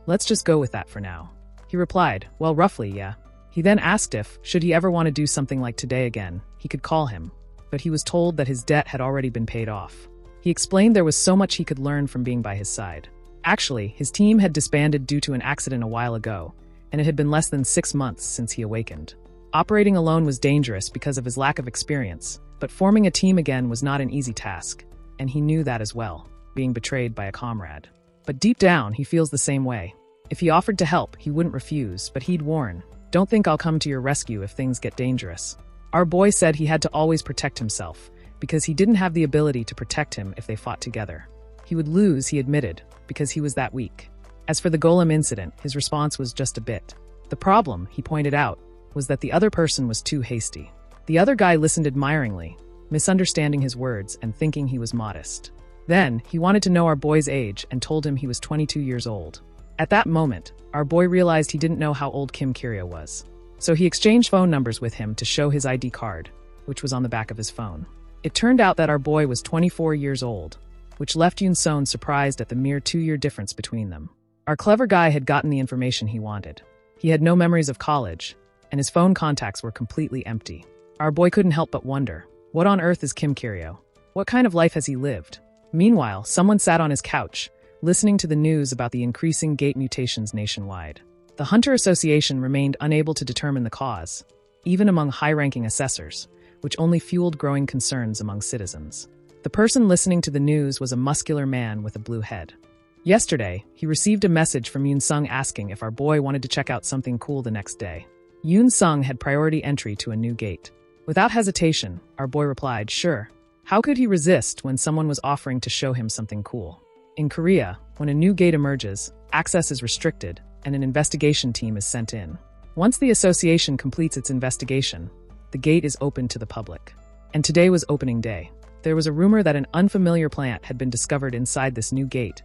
Let's just go with that for now. He replied, well, roughly, yeah. He then asked if, should he ever want to do something like today again, he could call him, but he was told that his debt had already been paid off. He explained there was so much he could learn from being by his side. Actually, his team had disbanded due to an accident a while ago, and it had been less than 6 months since he awakened. Operating alone was dangerous because of his lack of experience, but forming a team again was not an easy task, and he knew that as well, being betrayed by a comrade. But deep down, he feels the same way. If he offered to help, he wouldn't refuse, but he'd warn, don't think I'll come to your rescue if things get dangerous. Our boy said he had to always protect himself, because he didn't have the ability to protect him if they fought together. He would lose, he admitted, because he was that weak. As for the golem incident, his response was just a bit. The problem, he pointed out, was that the other person was too hasty. The other guy listened admiringly, misunderstanding his words and thinking he was modest. Then, he wanted to know our boy's age and told him he was 22 years old. At that moment, our boy realized he didn't know how old Kim Kiryo was. So he exchanged phone numbers with him to show his ID card, which was on the back of his phone. It turned out that our boy was 24 years old, which left Yoon-seon surprised at the mere 2-year difference between them. Our clever guy had gotten the information he wanted. He had no memories of college, and his phone contacts were completely empty. Our boy couldn't help but wonder, what on earth is Kim Kiryo? What kind of life has he lived? Meanwhile, someone sat on his couch, listening to the news about the increasing gate mutations nationwide. The Hunter Association remained unable to determine the cause, even among high-ranking assessors, which only fueled growing concerns among citizens. The person listening to the news was a muscular man with a blue head. Yesterday, he received a message from Yoon-sung asking if our boy wanted to check out something cool the next day. Yoon-sung had priority entry to a new gate. Without hesitation, our boy replied, sure. How could he resist when someone was offering to show him something cool? In Korea, when a new gate emerges, access is restricted, and an investigation team is sent in. Once the association completes its investigation, the gate is open to the public. And today was opening day. There was a rumor that an unfamiliar plant had been discovered inside this new gate,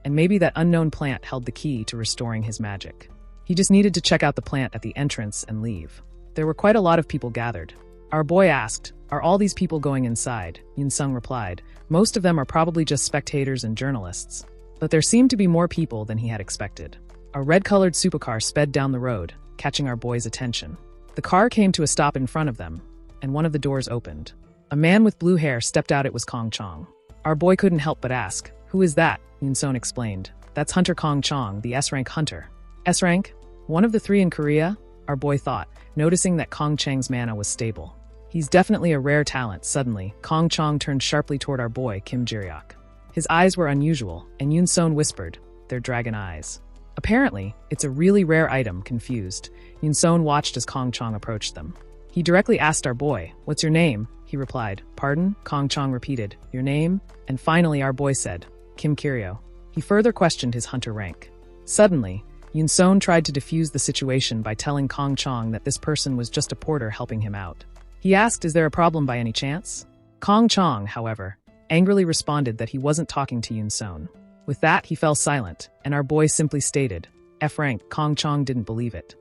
and maybe that unknown plant held the key to restoring his magic. He just needed to check out the plant at the entrance and leave. There were quite a lot of people gathered. Our boy asked, are all these people going inside? Yoon-sung replied, most of them are probably just spectators and journalists. But there seemed to be more people than he had expected. A red-colored supercar sped down the road, catching our boy's attention. The car came to a stop in front of them, and one of the doors opened. A man with blue hair stepped out. It was Kong Chong. Our boy couldn't help but ask, who is that? Yoon-seon explained. That's Hunter Kong Chong, the S-rank hunter. S-rank? One of the 3 in Korea? Our boy thought, noticing that Kong Chang's mana was stable. He's definitely a rare talent. Suddenly, Kong Chong turned sharply toward our boy, Kim Jiryok. His eyes were unusual, and Yoon-seon whispered, they're dragon eyes. Apparently, it's a really rare item. Confused, Yoon-seon watched as Kong Chong approached them. He directly asked our boy, what's your name? He replied, pardon? Kong Chong repeated, your name? And finally our boy said, Kim Kiryo. He further questioned his hunter rank. Suddenly, Yoon-seon tried to defuse the situation by telling Kong Chong that this person was just a porter helping him out. He asked, is there a problem by any chance? Kong Chong, however, angrily responded that he wasn't talking to Yoon-seon. With that, he fell silent, and our boy simply stated, F-rank. Kong Chong didn't believe it.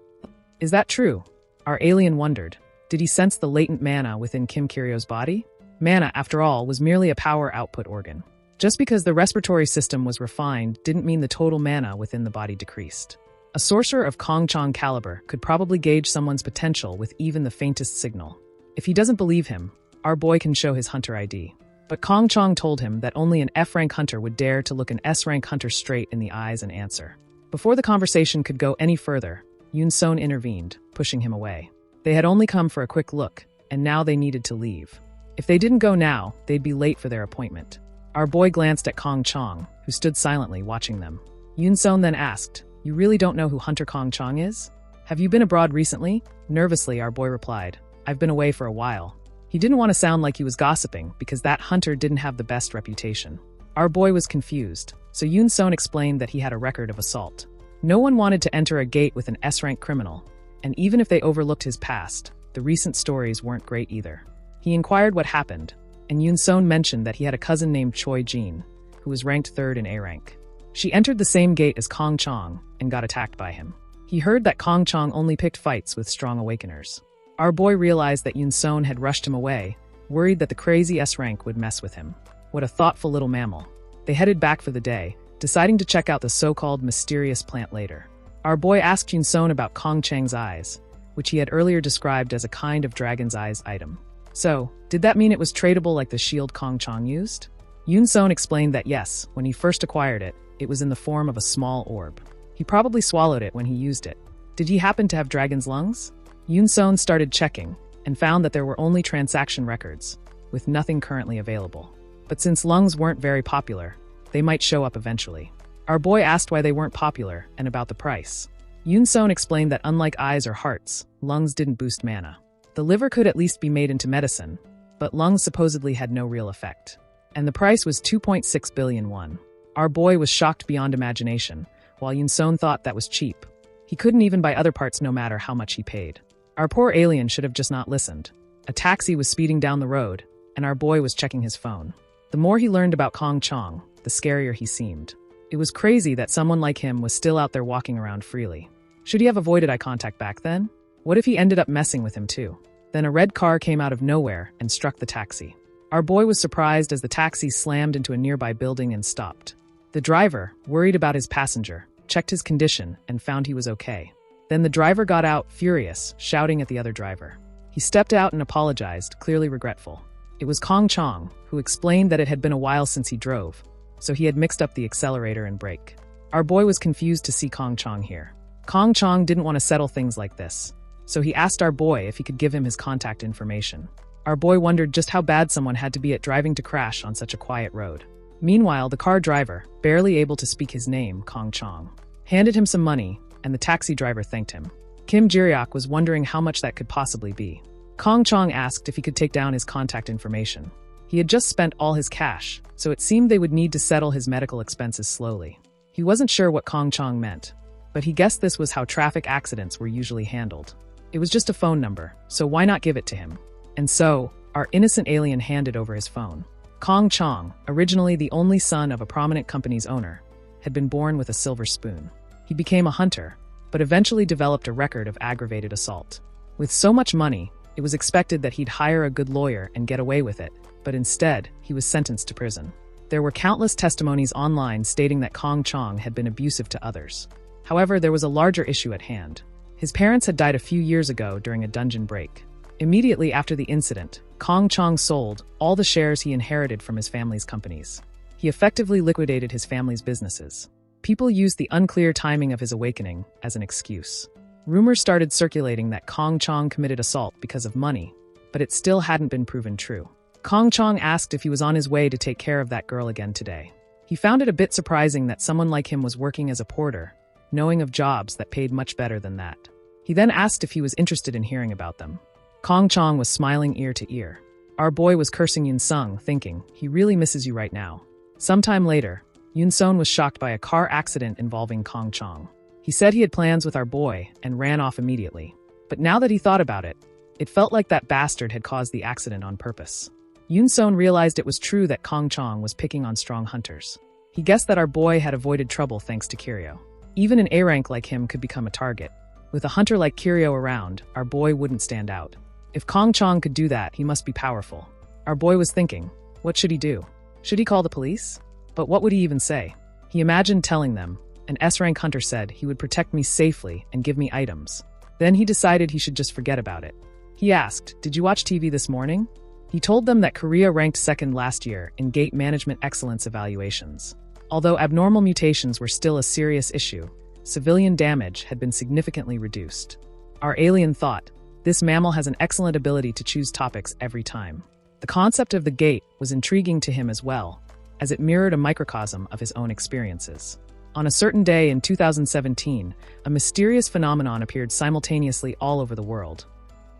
Is that true? Our alien wondered. Did he sense the latent mana within Kim Kiryo's body? Mana, after all, was merely a power output organ. Just because the respiratory system was refined didn't mean the total mana within the body decreased. A sorcerer of Kong Chong caliber could probably gauge someone's potential with even the faintest signal. If he doesn't believe him, our boy can show his hunter ID. But Kong Chong told him that only an F-rank hunter would dare to look an S-rank hunter straight in the eyes and answer. Before the conversation could go any further, Yoon-seon intervened, pushing him away. They had only come for a quick look, and now they needed to leave. If they didn't go now, they'd be late for their appointment. Our boy glanced at Kong Chong, who stood silently watching them. Yoon-seon then asked, you really don't know who Hunter Kong Chong is? Have you been abroad recently? Nervously, our boy replied, I've been away for a while. He didn't want to sound like he was gossiping because that hunter didn't have the best reputation. Our boy was confused, so Yoon-seon explained that he had a record of assault. No one wanted to enter a gate with an S-rank criminal, and even if they overlooked his past, the recent stories weren't great either. He inquired what happened, and Yoon-seon mentioned that he had a cousin named Choi Jin, who was ranked 3rd in A rank. She entered the same gate as Kong Chong and got attacked by him. He heard that Kong Chong only picked fights with strong awakeners. Our boy realized that Yoon-seon had rushed him away worried that the crazy S rank would mess with him. What a thoughtful little mammal. They headed back for the day, deciding to check out the so-called mysterious plant later. Our boy asked Yun-Son about Kong Chang's eyes, which he had earlier described as a kind of dragon's eyes item. So, did that mean it was tradable like the shield Kong Chang used? Yun-Son explained that yes, when he first acquired it, it was in the form of a small orb. He probably swallowed it when he used it. Did he happen to have dragon's lungs? Yun-Son started checking, and found that there were only transaction records, with nothing currently available. But since lungs weren't very popular, they might show up eventually. Our boy asked why they weren't popular, and about the price. Yun-Son explained that unlike eyes or hearts, lungs didn't boost mana. The liver could at least be made into medicine, but lungs supposedly had no real effect. And the price was 2.6 billion won. Our boy was shocked beyond imagination, while Yun-Son thought that was cheap. He couldn't even buy other parts no matter how much he paid. Our poor alien should have just not listened. A taxi was speeding down the road, and our boy was checking his phone. The more he learned about Kong Chang, the scarier he seemed. It was crazy that someone like him was still out there walking around freely. Should he have avoided eye contact back then? What if he ended up messing with him too? Then a red car came out of nowhere and struck the taxi. Our boy was surprised as the taxi slammed into a nearby building and stopped. The driver, worried about his passenger, checked his condition and found he was okay. Then the driver got out, furious, shouting at the other driver. He stepped out and apologized, clearly regretful. It was Kong Chang, who explained that it had been a while since he drove, so he had mixed up the accelerator and brake. Our boy was confused to see Kong Chang here. Kong Chang didn't want to settle things like this, so he asked our boy if he could give him his contact information. Our boy wondered just how bad someone had to be at driving to crash on such a quiet road. Meanwhile, the car driver, barely able to speak his name, Kong Chang, handed him some money, and the taxi driver thanked him. Kim Jiriok was wondering how much that could possibly be. Kong Chang asked if he could take down his contact information. He had just spent all his cash, so it seemed they would need to settle his medical expenses slowly. He wasn't sure what Kong Chang meant, but he guessed this was how traffic accidents were usually handled. It was just a phone number, so why not give it to him? And so, our innocent alien handed over his phone. Kong Chang, originally the only son of a prominent company's owner, had been born with a silver spoon. He became a hunter, but eventually developed a record of aggravated assault. With so much money, it was expected that he'd hire a good lawyer and get away with it, but instead, he was sentenced to prison. There were countless testimonies online stating that Kong Chang had been abusive to others. However, there was a larger issue at hand. His parents had died a few years ago during a dungeon break. Immediately after the incident, Kong Chang sold all the shares he inherited from his family's companies. He effectively liquidated his family's businesses. People used the unclear timing of his awakening as an excuse. Rumors started circulating that Kong Chang committed assault because of money, but it still hadn't been proven true. Kong Chang asked if he was on his way to take care of that girl again today. He found it a bit surprising that someone like him was working as a porter, knowing of jobs that paid much better than that. He then asked if he was interested in hearing about them. Kong Chang was smiling ear to ear. Our boy was cursing Yun-Sung, thinking, he really misses you right now. Sometime later, Yun-Son was shocked by a car accident involving Kong Chang. He said he had plans with our boy and ran off immediately. But now that he thought about it, it felt like that bastard had caused the accident on purpose. Yun-Son realized it was true that Kong Chang was picking on strong hunters. He guessed that our boy had avoided trouble thanks to Kiryu. Even an A-rank like him could become a target. With a hunter like Kiryu around, our boy wouldn't stand out. If Kong Chang could do that, he must be powerful. Our boy was thinking, what should he do? Should he call the police? But what would he even say? He imagined telling them, an S-rank hunter said he would protect me safely and give me items. Then he decided he should just forget about it. He asked, did you watch TV this morning? He told them that Korea ranked second last year in gate management excellence evaluations. Although abnormal mutations were still a serious issue, civilian damage had been significantly reduced. Our alien thought, this mammal has an excellent ability to choose topics every time. The concept of the gate was intriguing to him as well, as it mirrored a microcosm of his own experiences. On a certain day in 2017, a mysterious phenomenon appeared simultaneously all over the world.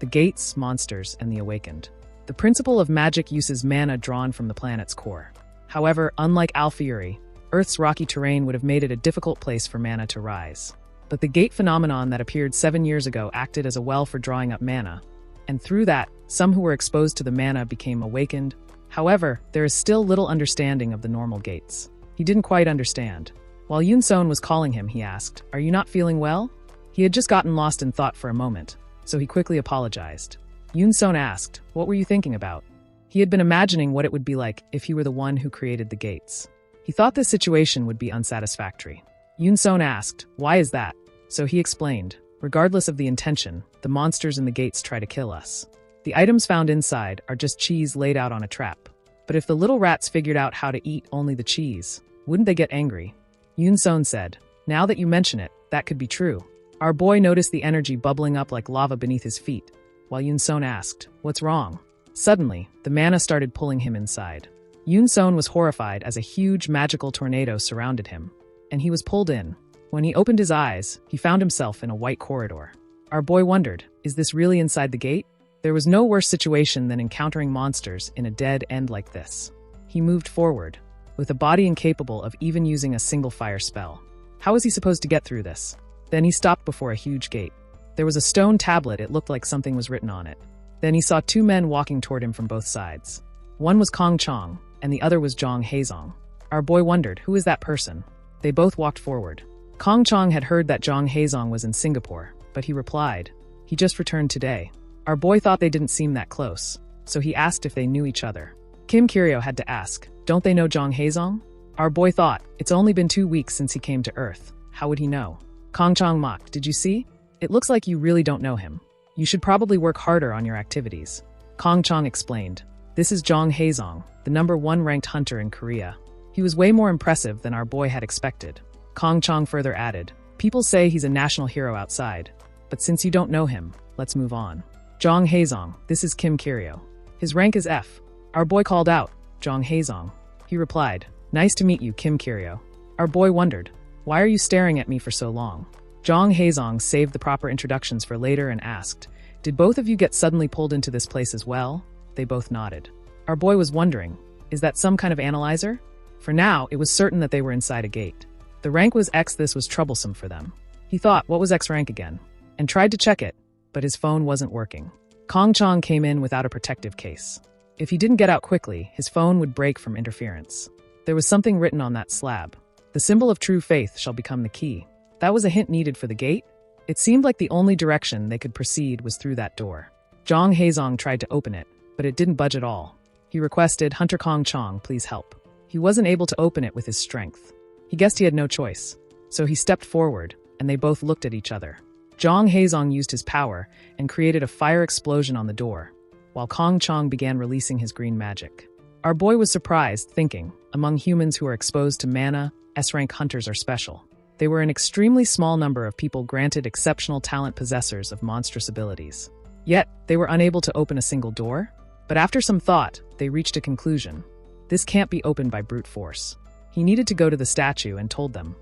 The gates, monsters, and the awakened. The principle of magic uses mana drawn from the planet's core. However, unlike Alfieri, Earth's rocky terrain would have made it a difficult place for mana to rise. But the gate phenomenon that appeared 7 years ago acted as a well for drawing up mana, and through that, some who were exposed to the mana became awakened. However, there is still little understanding of the normal gates. He didn't quite understand. While Yun-Son was calling him, he asked, are you not feeling well? He had just gotten lost in thought for a moment, so he quickly apologized. Yun-Son asked, what were you thinking about? He had been imagining what it would be like if he were the one who created the gates. He thought this situation would be unsatisfactory. Yoon-son asked, "Why is that?" So he explained, "Regardless of the intention, the monsters in the gates try to kill us. The items found inside are just cheese laid out on a trap. But if the little rats figured out how to eat only the cheese, wouldn't they get angry?" Yoon-son said, "Now that you mention it, that could be true." Our boy noticed the energy bubbling up like lava beneath his feet, while Yoon-son asked, "What's wrong?" Suddenly, the mana started pulling him inside. Yoon-son was horrified as a huge magical tornado surrounded him, and he was pulled in. When he opened his eyes, he found himself in a white corridor. Our boy wondered, is this really inside the gate? There was no worse situation than encountering monsters in a dead end like this. He moved forward, with a body incapable of even using a single fire spell. How was he supposed to get through this? Then he stopped before a huge gate. There was a stone tablet. It looked like something was written on it. Then he saw two men walking toward him from both sides. One was Kong Chong, and the other was Jong Haezong. Our boy wondered, who is that person? They both walked forward. Kong Chong had heard that Jong Haezong was in Singapore, but he replied, "He just returned today." Our boy thought they didn't seem that close, so he asked if they knew each other. Kim Kiryo had to ask, "Don't they know Jong Haezong?" Our boy thought, it's only been 2 weeks since he came to Earth. How would he know? Kong Chong mocked, "Did you see? It looks like you really don't know him. You should probably work harder on your activities." Kong Chong explained, "This is Jong Haezong, the #1 ranked hunter in Korea. He was way more impressive than our boy had expected." Kong Chong further added, "People say he's a national hero outside, but since you don't know him, let's move on." Jong Haezong, this is Kim Kiryo. His rank is F. Our boy called out, "Jong Haezong." He replied, "Nice to meet you, Kim Kiryo." Our boy wondered, "Why are you staring at me for so long?" Jong Haezong saved the proper introductions for later and asked, "Did both of you get suddenly pulled into this place as well?" They both nodded. Our boy was wondering, is that some kind of analyzer? For now, it was certain that they were inside a gate. The rank was X. This was troublesome for them. He thought, what was X rank again? And tried to check it, but his phone wasn't working. Kong Chong came in without a protective case. If he didn't get out quickly, his phone would break from interference. There was something written on that slab. "The symbol of true faith shall become the key." That was a hint needed for the gate. It seemed like the only direction they could proceed was through that door. Jong Haezong tried to open it, but it didn't budge at all. He requested, "Hunter Kong Chong, please help." He wasn't able to open it with his strength. He guessed he had no choice, so he stepped forward, and they both looked at each other. Jong Haezong used his power and created a fire explosion on the door, while Kong Chong began releasing his green magic. Our boy was surprised, thinking, among humans who are exposed to mana, S-rank hunters are special. They were an extremely small number of people granted exceptional talent possessors of monstrous abilities. Yet, they were unable to open a single door. But after some thought, they reached a conclusion. This can't be opened by brute force. He needed to go to the statue and told them.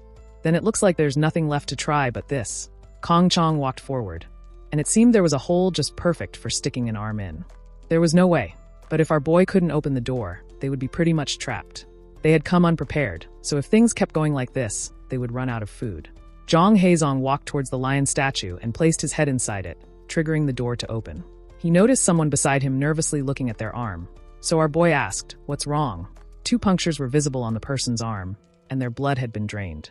Then it looks like there's nothing left to try but this. Kong Chong walked forward, and it seemed there was a hole just perfect for sticking an arm in. There was no way, but if our boy couldn't open the door, they would be pretty much trapped. They had come unprepared, so if things kept going like this, they would run out of food. Jong Haezong walked towards the lion statue and placed his head inside it, triggering the door to open. He noticed someone beside him nervously looking at their arm. So our boy asked, "What's wrong?" 2 punctures were visible on the person's arm, and their blood had been drained.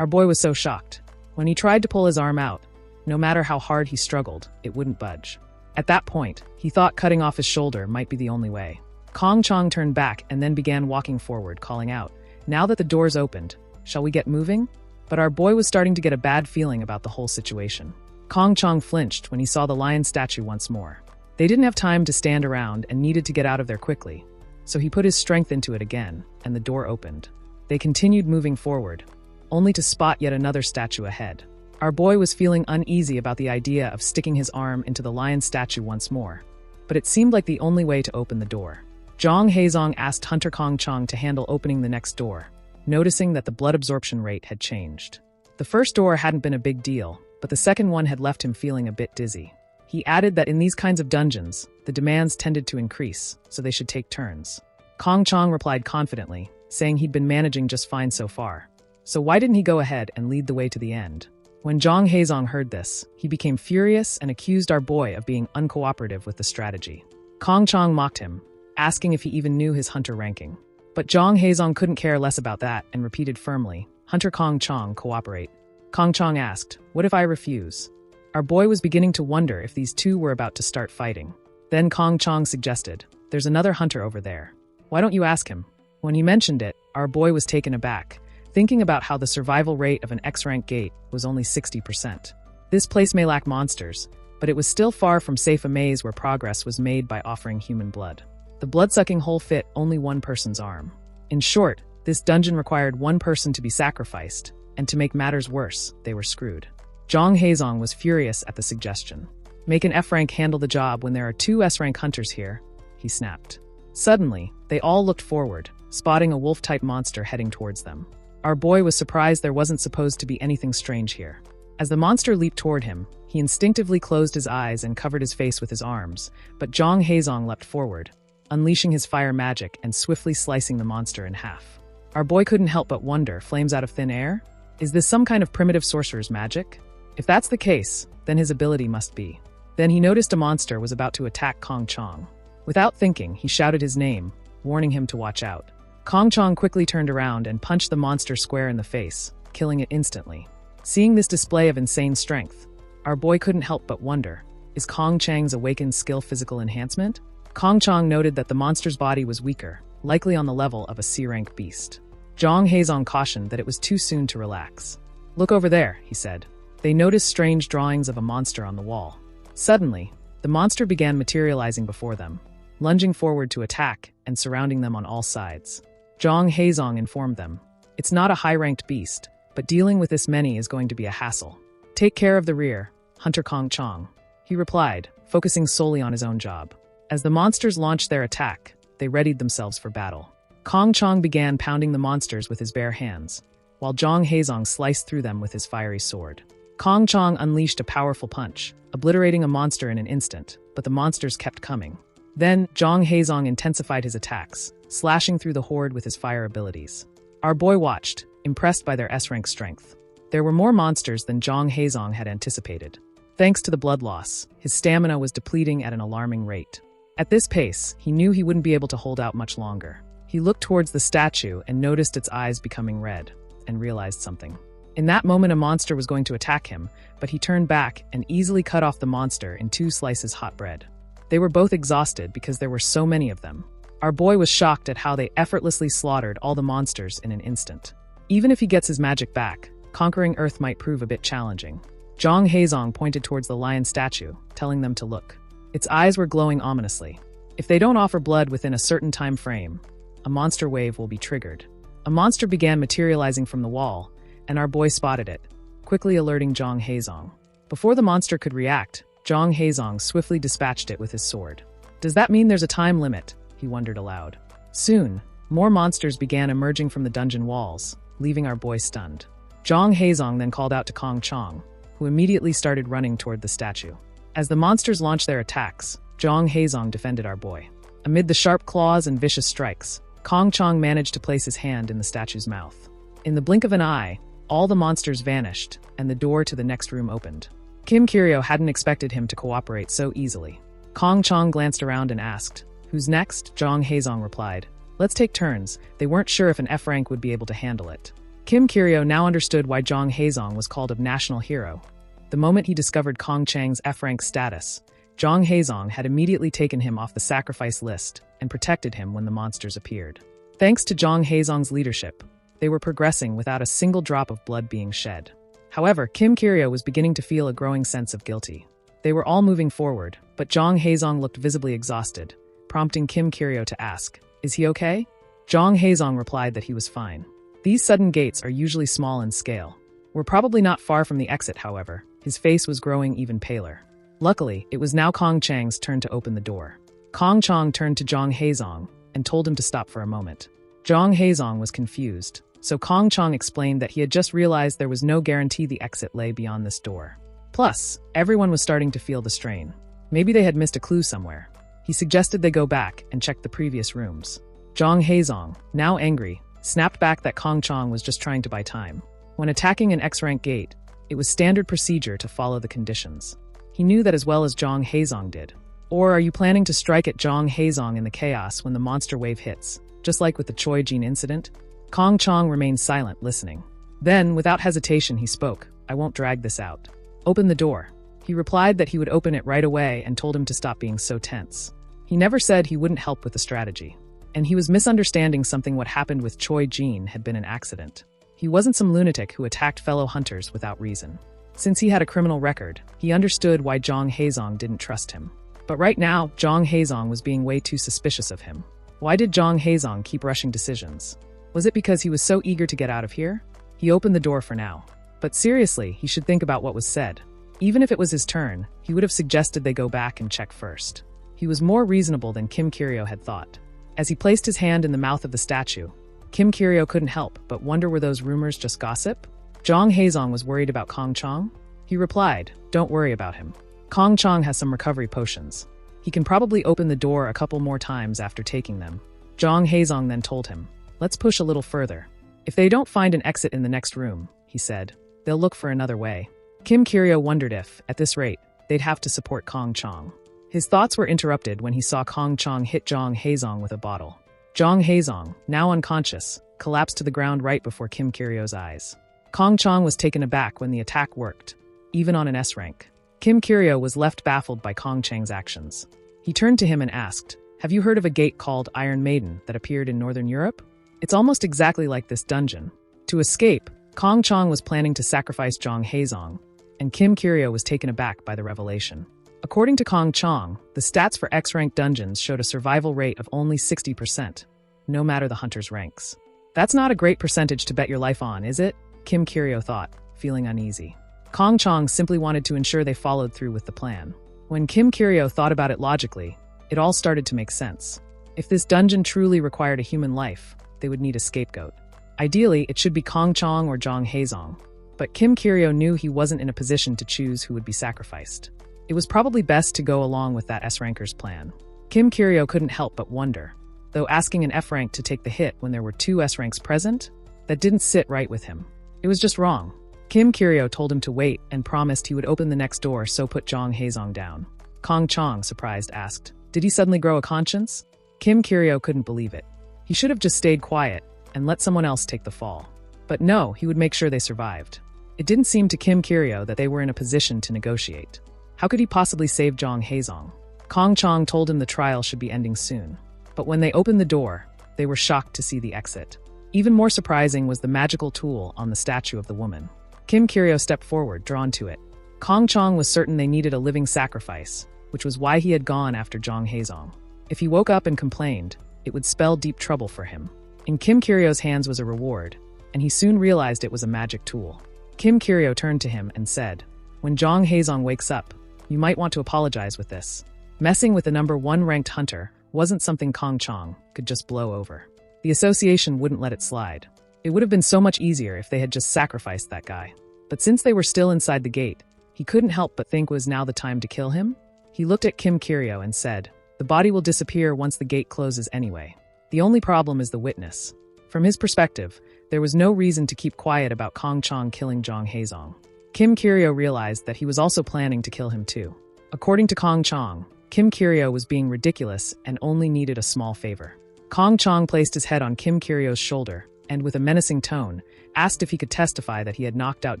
Our boy was so shocked. When he tried to pull his arm out, no matter how hard he struggled, it wouldn't budge. At that point, he thought cutting off his shoulder might be the only way. Kong Chong turned back and then began walking forward, calling out, "Now that the door's opened, shall we get moving?" But our boy was starting to get a bad feeling about the whole situation. Kong Chong flinched when he saw the lion statue once more. They didn't have time to stand around and needed to get out of there quickly, so he put his strength into it again, and the door opened. They continued moving forward, only to spot yet another statue ahead. Our boy was feeling uneasy about the idea of sticking his arm into the lion statue once more, but it seemed like the only way to open the door. Jong Haezong asked Hunter Kong Chong to handle opening the next door, noticing that the blood absorption rate had changed. The first door hadn't been a big deal, but the second one had left him feeling a bit dizzy. He added that in these kinds of dungeons, the demands tended to increase, so they should take turns. Kong Chong replied confidently, saying he'd been managing just fine so far. So why didn't he go ahead and lead the way to the end? When Jong Haezong heard this, he became furious and accused our boy of being uncooperative with the strategy. Kong Chong mocked him, asking if he even knew his hunter ranking. But Jong Haezong couldn't care less about that and repeated firmly, "Hunter Kong Chong, cooperate." Kong Chong asked, "What if I refuse?" Our boy was beginning to wonder if these two were about to start fighting. Then Kong Chong suggested, there's another hunter over there. Why don't you ask him? When he mentioned it, our boy was taken aback, thinking about how the survival rate of an X-rank gate was only 60%. This place may lack monsters, but it was still far from safe a maze where progress was made by offering human blood. The blood-sucking hole fit only one person's arm. In short, this dungeon required one person to be sacrificed, and to make matters worse, they were screwed. Zhang Heizong was furious at the suggestion. Make an F-rank handle the job when there are 2 S-rank hunters here, he snapped. Suddenly, they all looked forward, spotting a wolf-type monster heading towards them. Our boy was surprised there wasn't supposed to be anything strange here. As the monster leaped toward him, he instinctively closed his eyes and covered his face with his arms, but Zhang Heizong leapt forward, unleashing his fire magic and swiftly slicing the monster in half. Our boy couldn't help but wonder, flames out of thin air? Is this some kind of primitive sorcerer's magic? If that's the case, then his ability must be. Then he noticed a monster was about to attack Kong Chong. Without thinking, he shouted his name, warning him to watch out. Kong Chong quickly turned around and punched the monster square in the face, killing it instantly. Seeing this display of insane strength, our boy couldn't help but wonder, is Kong Chang's awakened skill physical enhancement? Kong Chong noted that the monster's body was weaker, likely on the level of a C-rank beast. Zhang Heizong cautioned that it was too soon to relax. Look over there, he said. They noticed strange drawings of a monster on the wall. Suddenly, the monster began materializing before them, lunging forward to attack and surrounding them on all sides. Zhang Heizong informed them, it's not a high-ranked beast, but dealing with this many is going to be a hassle. Take care of the rear, Hunter Kong Chong, he replied, focusing solely on his own job. As the monsters launched their attack, they readied themselves for battle. Kong Chong began pounding the monsters with his bare hands, while Zhang Heizong sliced through them with his fiery sword. Kong Chong unleashed a powerful punch, obliterating a monster in an instant, but the monsters kept coming. Then, Zhang Heizong intensified his attacks, slashing through the horde with his fire abilities. Our boy watched, impressed by their S-rank strength. There were more monsters than Zhang Heizong had anticipated. Thanks to the blood loss, his stamina was depleting at an alarming rate. At this pace, he knew he wouldn't be able to hold out much longer. He looked towards the statue and noticed its eyes becoming red, and realized something. In that moment, a monster was going to attack him, but he turned back and easily cut off the monster in 2 slices hot bread. They were both exhausted because there were so many of them. Our boy was shocked at how they effortlessly slaughtered all the monsters in an instant. Even if he gets his magic back, conquering Earth might prove a bit challenging. Zhang Heizong pointed towards the lion statue, telling them to look. Its eyes were glowing ominously. If they don't offer blood within a certain time frame, a monster wave will be triggered. A monster began materializing from the wall, and our boy spotted it, quickly alerting Zhang Heizong. Before the monster could react, Zhang Heizong swiftly dispatched it with his sword. Does that mean there's a time limit? He wondered aloud. Soon, more monsters began emerging from the dungeon walls, leaving our boy stunned. Zhang Heizong then called out to Kong Chong, who immediately started running toward the statue. As the monsters launched their attacks, Zhang Heizong defended our boy. Amid the sharp claws and vicious strikes, Kong Chong managed to place his hand in the statue's mouth. In the blink of an eye, all the monsters vanished, and the door to the next room opened. Kim Kiryo hadn't expected him to cooperate so easily. Kong Chong glanced around and asked, "Who's next?" Zhang Heizong replied, "Let's take turns." They weren't sure if an F-rank would be able to handle it. Kim Kiryo now understood why Zhang Heizong was called a national hero. The moment he discovered Kong Chang's F-rank status, Zhang Heizong had immediately taken him off the sacrifice list and protected him when the monsters appeared. Thanks to Zhang Heizong's leadership, they were progressing without a single drop of blood being shed. However, Kim Kiryo was beginning to feel a growing sense of guilty. They were all moving forward, but Zhang Heizong looked visibly exhausted, prompting Kim Kiryo to ask, "Is he okay?" Zhang Heizong replied that he was fine. These sudden gates are usually small in scale. We're probably not far from the exit, however. His face was growing even paler. Luckily, it was now Kong Chang's turn to open the door. Kong Chong turned to Zhang Heizong and told him to stop for a moment. Zhang Heizong was confused, so Kong Chong explained that he had just realized there was no guarantee the exit lay beyond this door. Plus, everyone was starting to feel the strain. Maybe they had missed a clue somewhere. He suggested they go back and check the previous rooms. Zhang Heizong, now angry, snapped back that Kong Chong was just trying to buy time. When attacking an X-rank gate, it was standard procedure to follow the conditions. He knew that as well as Zhang Heizong did. Or are you planning to strike at Zhang Heizong in the chaos when the monster wave hits, just like with the Choi Jin incident? Kong Chong remained silent, listening. Then, without hesitation, he spoke, "I won't drag this out. Open the door." He replied that he would open it right away and told him to stop being so tense. He He never said he wouldn't help with the strategy. And he was misunderstanding something. What happened with Choi Jin had been an accident. He wasn't some lunatic who attacked fellow hunters without reason. Since he had a criminal record, he understood why Jong Haezong didn't trust him. But right now, Jong Haezong was being way too suspicious of him. Why did Jong Haezong keep rushing decisions? Was it because he was so eager to get out of here? He opened the door for now. But seriously, he should think about what was said. Even if it was his turn, he would have suggested they go back and check first. He was more reasonable than Kim Kye-ryo had thought. As he placed his hand in the mouth of the statue, Kim Kye-ryo couldn't help but wonder, were those rumors just gossip? Jong Haezong was worried about Kong Chong? He replied, "Don't worry about him. Kong Chong has some recovery potions. He can probably open the door a couple more times after taking them." Jong Haezong then told him, "Let's push a little further. If they don't find an exit in the next room," he said, "they'll look for another way." Kim Kye-ryo wondered if, at this rate, they'd have to support Kong Chong. His thoughts were interrupted when he saw Kong Chong hit Jong Haezong with a bottle. Jong Haezong, now unconscious, collapsed to the ground right before Kim Kye-ryo's eyes. Kong Chong was taken aback when the attack worked, even on an S rank. Kim Kye-ryo was left baffled by Kong Chang's actions. He turned to him and asked, "Have you heard of a gate called Iron Maiden that appeared in Northern Europe? It's almost exactly like this dungeon." To escape, Kong Chong was planning to sacrifice Jong Haezong, and Kim Kye-ryo was taken aback by the revelation. According to Kong Chong, the stats for X-rank dungeons showed a survival rate of only 60%, no matter the hunter's ranks. That's not a great percentage to bet your life on, is it? Kim Kye-ryo thought, feeling uneasy. Kong Chong simply wanted to ensure they followed through with the plan. When Kim Kye-ryo thought about it logically, it all started to make sense. If this dungeon truly required a human life, they would need a scapegoat. Ideally, it should be Kong Chong or Jong Haezong. But Kim Kye-ryo knew he wasn't in a position to choose who would be sacrificed. It was probably best to go along with that S-ranker's plan. Kim Kye-ryo couldn't help but wonder, though asking an F-rank to take the hit when there were 2 S-ranks present, that didn't sit right with him. It was just wrong. Kim Kye-ryo told him to wait and promised he would open the next door, so put Jong Haezong down. Kong Chong, surprised, asked, "Did he suddenly grow a conscience?" Kim Kye-ryo couldn't believe it. He should have just stayed quiet and let someone else take the fall. But no, he would make sure they survived. It didn't seem to Kim Kye-ryo that they were in a position to negotiate. How could he possibly save Jong Haezong? Kong Chong told him the trial should be ending soon. But when they opened the door, they were shocked to see the exit. Even more surprising was the magical tool on the statue of the woman. Kim Kye-ryo stepped forward, drawn to it. Kong Chong was certain they needed a living sacrifice, which was why he had gone after Jong Haezong. If he woke up and complained, it would spell deep trouble for him. In Kim Kye-ryo's hands was a reward, and he soon realized it was a magic tool. Kim Kye-ryo turned to him and said, "When Jong Haezong wakes up, you might want to apologize with this." Messing with the number 1 ranked hunter wasn't something Kong Chong could just blow over. The association wouldn't let it slide. It would have been so much easier if they had just sacrificed that guy. But since they were still inside the gate, he couldn't help but think, was now the time to kill him? He looked at Kim Kye-ryo and said, "The body will disappear once the gate closes anyway. The only problem is the witness." From his perspective, there was no reason to keep quiet about Kong Chong killing Jong Haezong. Kim Kye-ryo realized that he was also planning to kill him too. According to Kong Chong, Kim Kye-ryo was being ridiculous and only needed a small favor. Kong Chong placed his head on Kim Kye-ryo's shoulder and, with a menacing tone, asked if he could testify that he had knocked out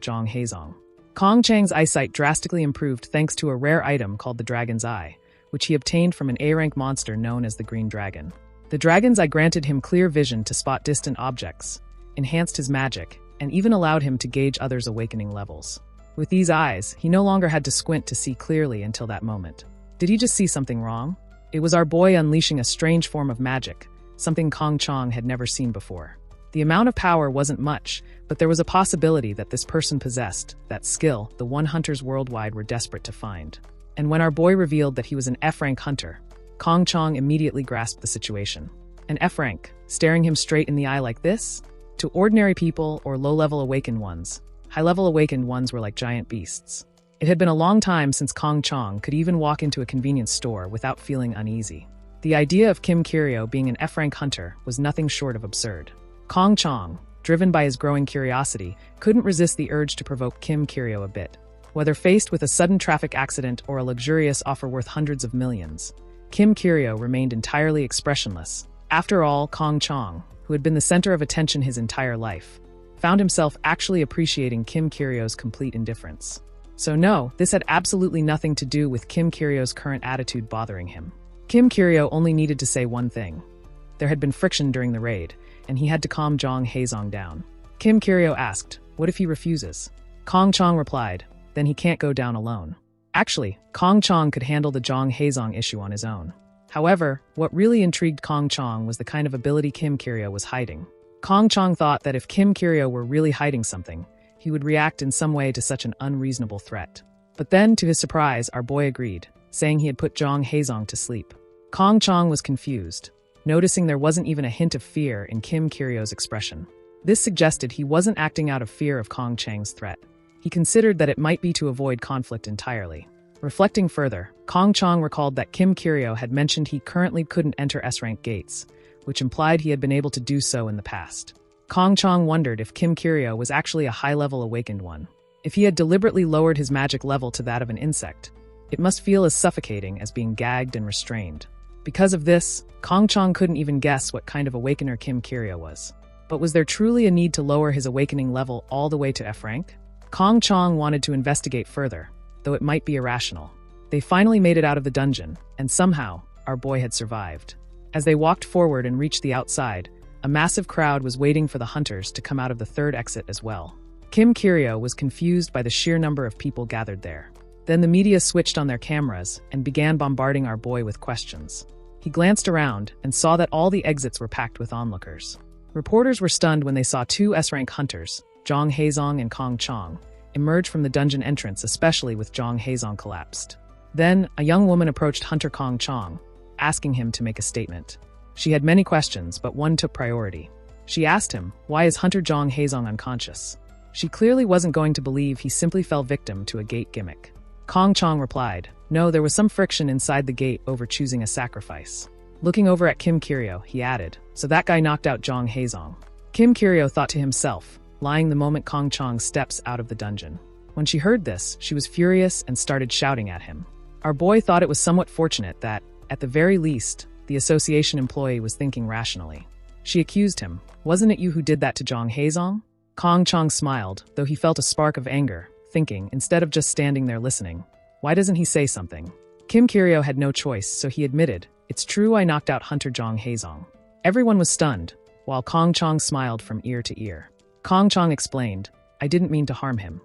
Jong Haezong. Kong Chang's eyesight drastically improved thanks to a rare item called the Dragon's Eye, which he obtained from an A-rank monster known as the Green Dragon. The Dragon's Eye granted him clear vision to spot distant objects, enhanced his magic, and even allowed him to gauge others' awakening levels. With these eyes, he no longer had to squint to see clearly until that moment. Did he just see something wrong? It was our boy unleashing a strange form of magic, something Kong Chong had never seen before. The amount of power wasn't much, but there was a possibility that this person possessed that skill the one hunters worldwide were desperate to find. And when our boy revealed that he was an F-rank hunter, Kong Chong immediately grasped the situation. An F-rank, staring him straight in the eye like this? To ordinary people or low-level awakened ones, high-level awakened ones were like giant beasts. It had been a long time since Kong Chong could even walk into a convenience store without feeling uneasy. The idea of Kim Kye-ryo being an F-rank hunter was nothing short of absurd. Kong Chong, driven by his growing curiosity, couldn't resist the urge to provoke Kim Kye-ryo a bit. Whether faced with a sudden traffic accident or a luxurious offer worth hundreds of millions, Kim Kye-ryo remained entirely expressionless. After all, Kong Chong, who had been the center of attention his entire life, found himself actually appreciating Kim Kye-ryo's complete indifference. So no, this had absolutely nothing to do with Kim Kye-ryo's current attitude bothering him. Kim Kyoryo only needed to say one thing. There had been friction during the raid, and he had to calm Jong Haesong down. Kim Kyoryo asked, "What if he refuses?" Kong Chong replied, "Then he can't go down alone." Actually, Kong Chong could handle the Jong Haesong issue on his own. However, what really intrigued Kong Chong was the kind of ability Kim Kyoryo was hiding. Kong Chong thought that if Kim Kyoryo were really hiding something, he would react in some way to such an unreasonable threat. But then, to his surprise, our boy agreed, saying he had put Jong Haesong to sleep. Kong Chong was confused, noticing there wasn't even a hint of fear in Kim Kyoryo's expression. This suggested he wasn't acting out of fear of Kong Chang's threat. He considered that it might be to avoid conflict entirely. Reflecting further, Kong Chong recalled that Kim Kyoryo had mentioned he currently couldn't enter S-rank gates, which implied he had been able to do so in the past. Kong Chong wondered if Kim Kyoryo was actually a high-level awakened one. If he had deliberately lowered his magic level to that of an insect, it must feel as suffocating as being gagged and restrained. Because of this, Kong Chong couldn't even guess what kind of awakener Kim Kyoryo was. But was there truly a need to lower his awakening level all the way to F rank? Kong Chong wanted to investigate further, though it might be irrational. They finally made it out of the dungeon, and somehow, our boy had survived. As they walked forward and reached the outside, a massive crowd was waiting for the hunters to come out of the third exit as well. Kim Kyoryo was confused by the sheer number of people gathered there. Then the media switched on their cameras and began bombarding our boy with questions. He glanced around and saw that all the exits were packed with onlookers. Reporters were stunned when they saw two S-rank hunters, Jong Haesong and Kong Chong, emerge from the dungeon entrance, especially with Jong Haesong collapsed. Then, a young woman approached Hunter Kong Chong, asking him to make a statement. She had many questions, but one took priority. She asked him, "Why is Hunter Jong Haesong unconscious?" She clearly wasn't going to believe he simply fell victim to a gate gimmick. Kong Chong replied, "No, there was some friction inside the gate over choosing a sacrifice." Looking over at Kim Kyoryo, he added, "So that guy knocked out Jong Haesong." Kim Kyoryo thought to himself, lying the moment Kong Chong steps out of the dungeon. When she heard this, she was furious and started shouting at him. Our boy thought it was somewhat fortunate that, at the very least, the association employee was thinking rationally. She accused him, "Wasn't it you who did that to Jong Haesong?" Kong Chong smiled, though he felt a spark of anger, thinking, instead of just standing there listening, why doesn't he say something? Kim Kyoryo had no choice, so he admitted, "It's true I knocked out Hunter Jong Haesong." Everyone was stunned, while Kong Chong smiled from ear to ear. Kong Chong explained, "I didn't mean to harm him."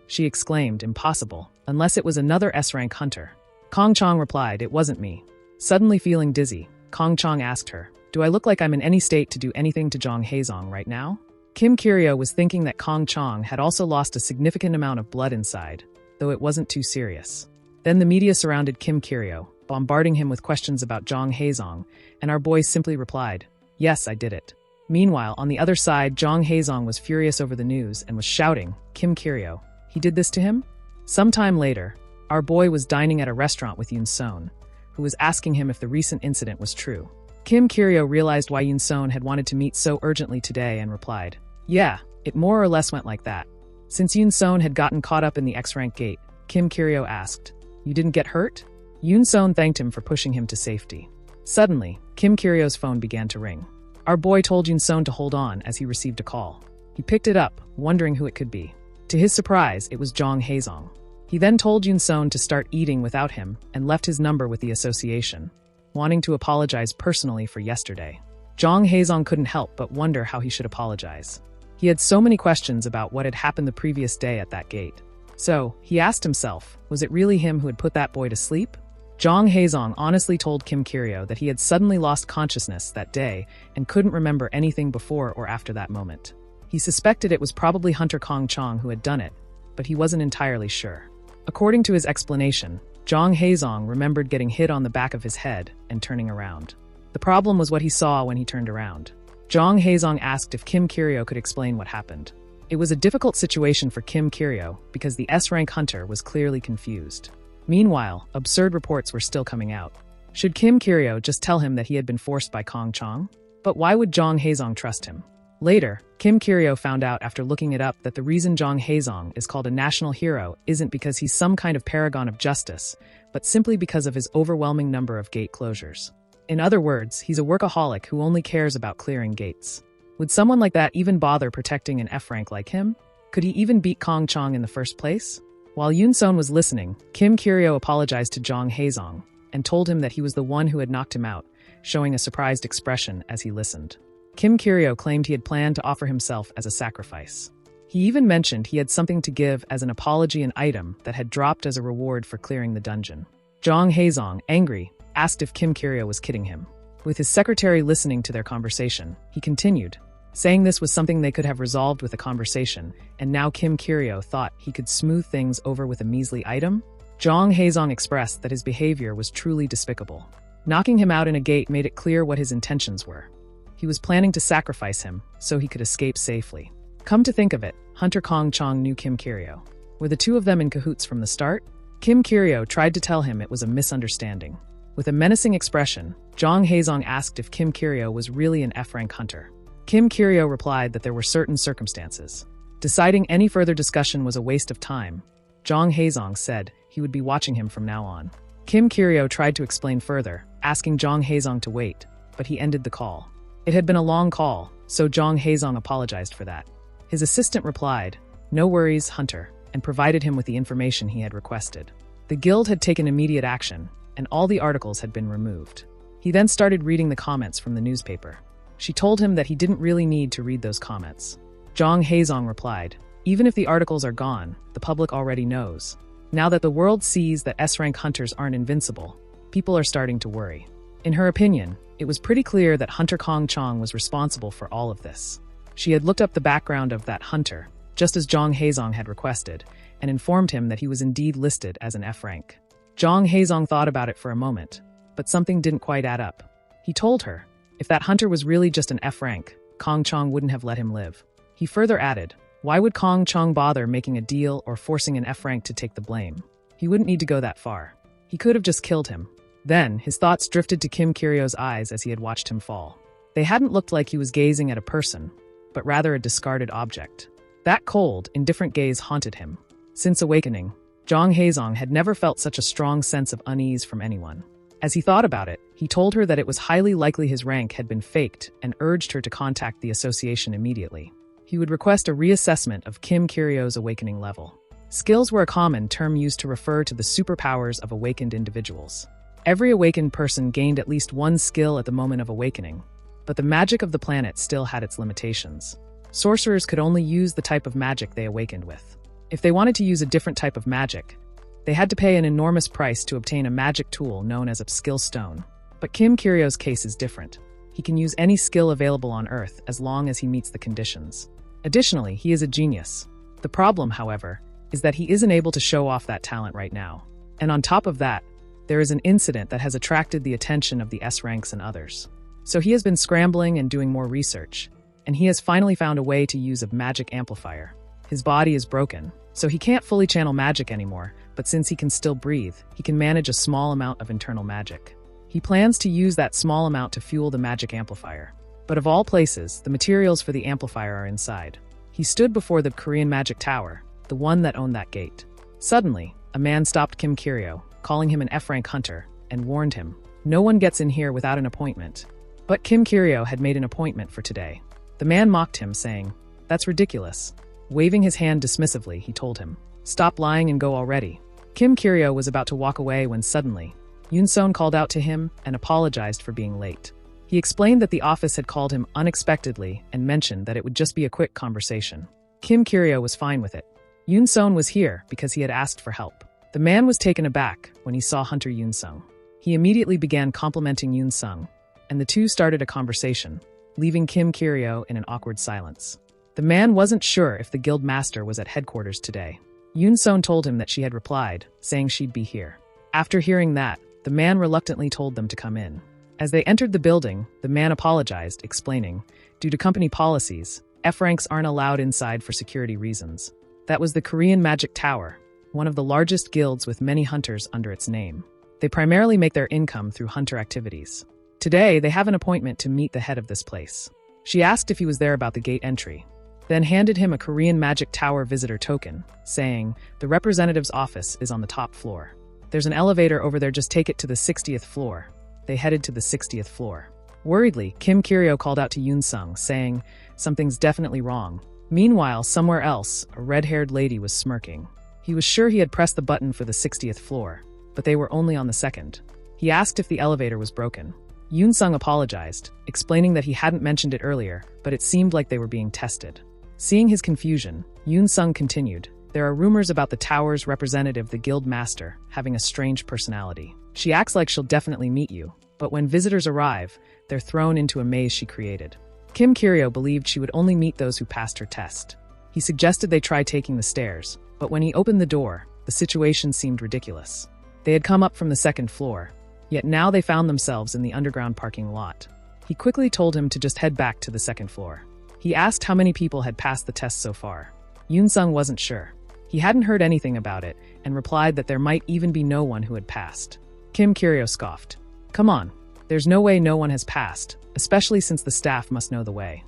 She exclaimed, "Impossible, unless it was another S-rank hunter." Kong Chong replied, "It wasn't me." Suddenly feeling dizzy, Kong Chong asked her, "Do I look like I'm in any state to do anything to Jong Haesong right now?" Kim Kyoryo was thinking that Kong Chong had also lost a significant amount of blood inside, though it wasn't too serious. Then the media surrounded Kim Kyoryo, bombarding him with questions about Jong Haesong, and our boy simply replied, "Yes, I did it." Meanwhile, on the other side, Jong Haesong was furious over the news and was shouting, "Kim Kyoryo, he did this to him?" Sometime later, our boy was dining at a restaurant with Yoon Son, who was asking him if the recent incident was true. Kim Kyoryo realized why Yoon Son had wanted to meet so urgently today and replied, "Yeah, it more or less went like that." Since Yoon Son had gotten caught up in the X-rank gate, Kim Kyoryo asked, "You didn't get hurt?" Yoon Son thanked him for pushing him to safety. Suddenly, Kim Kyoryo's phone began to ring. Our boy told Yoon Son to hold on as he received a call. He picked it up, wondering who it could be. To his surprise, it was Jong Haesong. He then told Yoon Son to start eating without him and left his number with the association, wanting to apologize personally for yesterday. Jong Haesong couldn't help but wonder how he should apologize. He had so many questions about what had happened the previous day at that gate. So, he asked himself, was it really him who had put that boy to sleep? Jong Haesong honestly told Kim Kyoryo that he had suddenly lost consciousness that day and couldn't remember anything before or after that moment. He suspected it was probably Hunter Kong Chong who had done it, but he wasn't entirely sure. According to his explanation, Jong Haesong remembered getting hit on the back of his head and turning around. The problem was what he saw when he turned around. Jong Haesong asked if Kim Kyoryo could explain what happened. It was a difficult situation for Kim Kyoryo because the S-rank hunter was clearly confused. Meanwhile, absurd reports were still coming out. Should Kim Kyoryo just tell him that he had been forced by Kong Chong? But why would Jong Haesong trust him? Later, Kim Kyoryo found out after looking it up that the reason Jong Haesong is called a national hero isn't because he's some kind of paragon of justice, but simply because of his overwhelming number of gate closures. In other words, he's a workaholic who only cares about clearing gates. Would someone like that even bother protecting an F-rank like him? Could he even beat Kong Chong in the first place? While Yoon Son was listening, Kim Kyoryo apologized to Jong Haesong, and told him that he was the one who had knocked him out, showing a surprised expression as he listened. Kim Kiryo claimed he had planned to offer himself as a sacrifice. He even mentioned he had something to give as an apology, an item that had dropped as a reward for clearing the dungeon. Jong Haezong, angry, asked if Kim Kiryo was kidding him. With his secretary listening to their conversation, he continued, saying this was something they could have resolved with a conversation, and now Kim Kiryo thought he could smooth things over with a measly item? Jong Haezong expressed that his behavior was truly despicable. Knocking him out in a gate made it clear what his intentions were. He was planning to sacrifice him so he could escape safely. Come to think of it, Hunter Kong Chong knew Kim Kiryo. Were the two of them in cahoots from the start? Kim Kiryo tried to tell him it was a misunderstanding. With a menacing expression, Jong Haezong asked if Kim Kiryo was really an F-rank hunter. Kim Kiryo replied that there were certain circumstances. Deciding any further discussion was a waste of time, Jong Haezong said he would be watching him from now on. Kim Kiryo tried to explain further, asking Jong Haezong to wait, but he ended the call. It had been a long call, so Jong Haezong apologized for that. His assistant replied, "No worries, Hunter," and provided him with the information he had requested. The guild had taken immediate action, and all the articles had been removed. He then started reading the comments from the newspaper. She told him that he didn't really need to read those comments. Jong Haezong replied, "Even if the articles are gone, the public already knows. Now that the world sees that S-rank hunters aren't invincible, people are starting to worry." In her opinion, it was pretty clear that Hunter Kong Chong was responsible for all of this. She had looked up the background of that hunter, just as Jong Haezong had requested, and informed him that he was indeed listed as an F-rank. Jong Haezong thought about it for a moment, but something didn't quite add up. He told her, if that hunter was really just an F-rank, Kong Chong wouldn't have let him live. He further added, why would Kong Chong bother making a deal or forcing an F-rank to take the blame? He wouldn't need to go that far. He could have just killed him. Then, his thoughts drifted to Kim Kiryo's eyes as he had watched him fall. They hadn't looked like he was gazing at a person, but rather a discarded object. That cold, indifferent gaze haunted him. Since awakening, Jong Haezong had never felt such a strong sense of unease from anyone. As he thought about it, he told her that it was highly likely his rank had been faked and urged her to contact the association immediately. He would request a reassessment of Kim Kiryo's awakening level. Skills were a common term used to refer to the superpowers of awakened individuals. Every awakened person gained at least one skill at the moment of awakening, but the magic of the planet still had its limitations. Sorcerers could only use the type of magic they awakened with. If they wanted to use a different type of magic, they had to pay an enormous price to obtain a magic tool known as a skill stone. But Kim Kiryo's case is different. He can use any skill available on Earth as long as he meets the conditions. Additionally, he is a genius. The problem, however, is that he isn't able to show off that talent right now. And on top of that, there is an incident that has attracted the attention of the S-ranks and others. So he has been scrambling and doing more research, and he has finally found a way to use a magic amplifier. His body is broken, so he can't fully channel magic anymore, but since he can still breathe, he can manage a small amount of internal magic. He plans to use that small amount to fuel the magic amplifier. But of all places, the materials for the amplifier are inside. He stood before the Korean magic tower, the one that owned that gate. Suddenly, a man stopped Kim Kiryo, calling him an F-rank hunter, and warned him, "No one gets in here without an appointment." But Kim Kiryo had made an appointment for today. The man mocked him, saying, "That's ridiculous." Waving his hand dismissively, he told him, "Stop lying and go already." Kim Kiryo was about to walk away when suddenly, Yoon-son called out to him and apologized for being late. He explained that the office had called him unexpectedly and mentioned that it would just be a quick conversation. Kim Kiryo was fine with it. Yoon-son was here because he had asked for help. The man was taken aback when he saw Hunter Yoon-sung. He immediately began complimenting Yoon-sung, and the two started a conversation, leaving Kim Kiryo in an awkward silence. The man wasn't sure if the guild master was at headquarters today. Yoon-son told him that she had replied, saying she'd be here. After hearing that, the man reluctantly told them to come in. As they entered the building, the man apologized, explaining, due to company policies, F-ranks aren't allowed inside for security reasons. That was the Korean Magic Tower, one of the largest guilds with many hunters under its name. They primarily make their income through hunter activities. Today, they have an appointment to meet the head of this place. She asked if he was there about the gate entry, then handed him a Korean Magic Tower visitor token, saying, "The representative's office is on the top floor. There's an elevator over there, just take it to the 60th floor." They headed to the 60th floor. Worriedly, Kim Kiryo called out to Yoon-sung, saying, "Something's definitely wrong." Meanwhile, somewhere else, a red-haired lady was smirking. He was sure he had pressed the button for the 60th floor, but they were only on the second. He asked if the elevator was broken. Yoon-sung apologized, explaining that he hadn't mentioned it earlier, but it seemed like they were being tested. Seeing his confusion, Yoon-sung continued, "There are rumors about the tower's representative, the guild master, having a strange personality. She acts like she'll definitely meet you, but when visitors arrive, they're thrown into a maze she created." Kim Kiryo believed she would only meet those who passed her test. He suggested they try taking the stairs, but when he opened the door, the situation seemed ridiculous. They had come up from the second floor, yet now they found themselves in the underground parking lot. He quickly told him to just head back to the second floor. He asked how many people had passed the test so far. Yoon-sung wasn't sure. He hadn't heard anything about it and replied that there might even be no one who had passed. Kim Kiryo scoffed. "Come on, there's no way no one has passed, especially since the staff must know the way."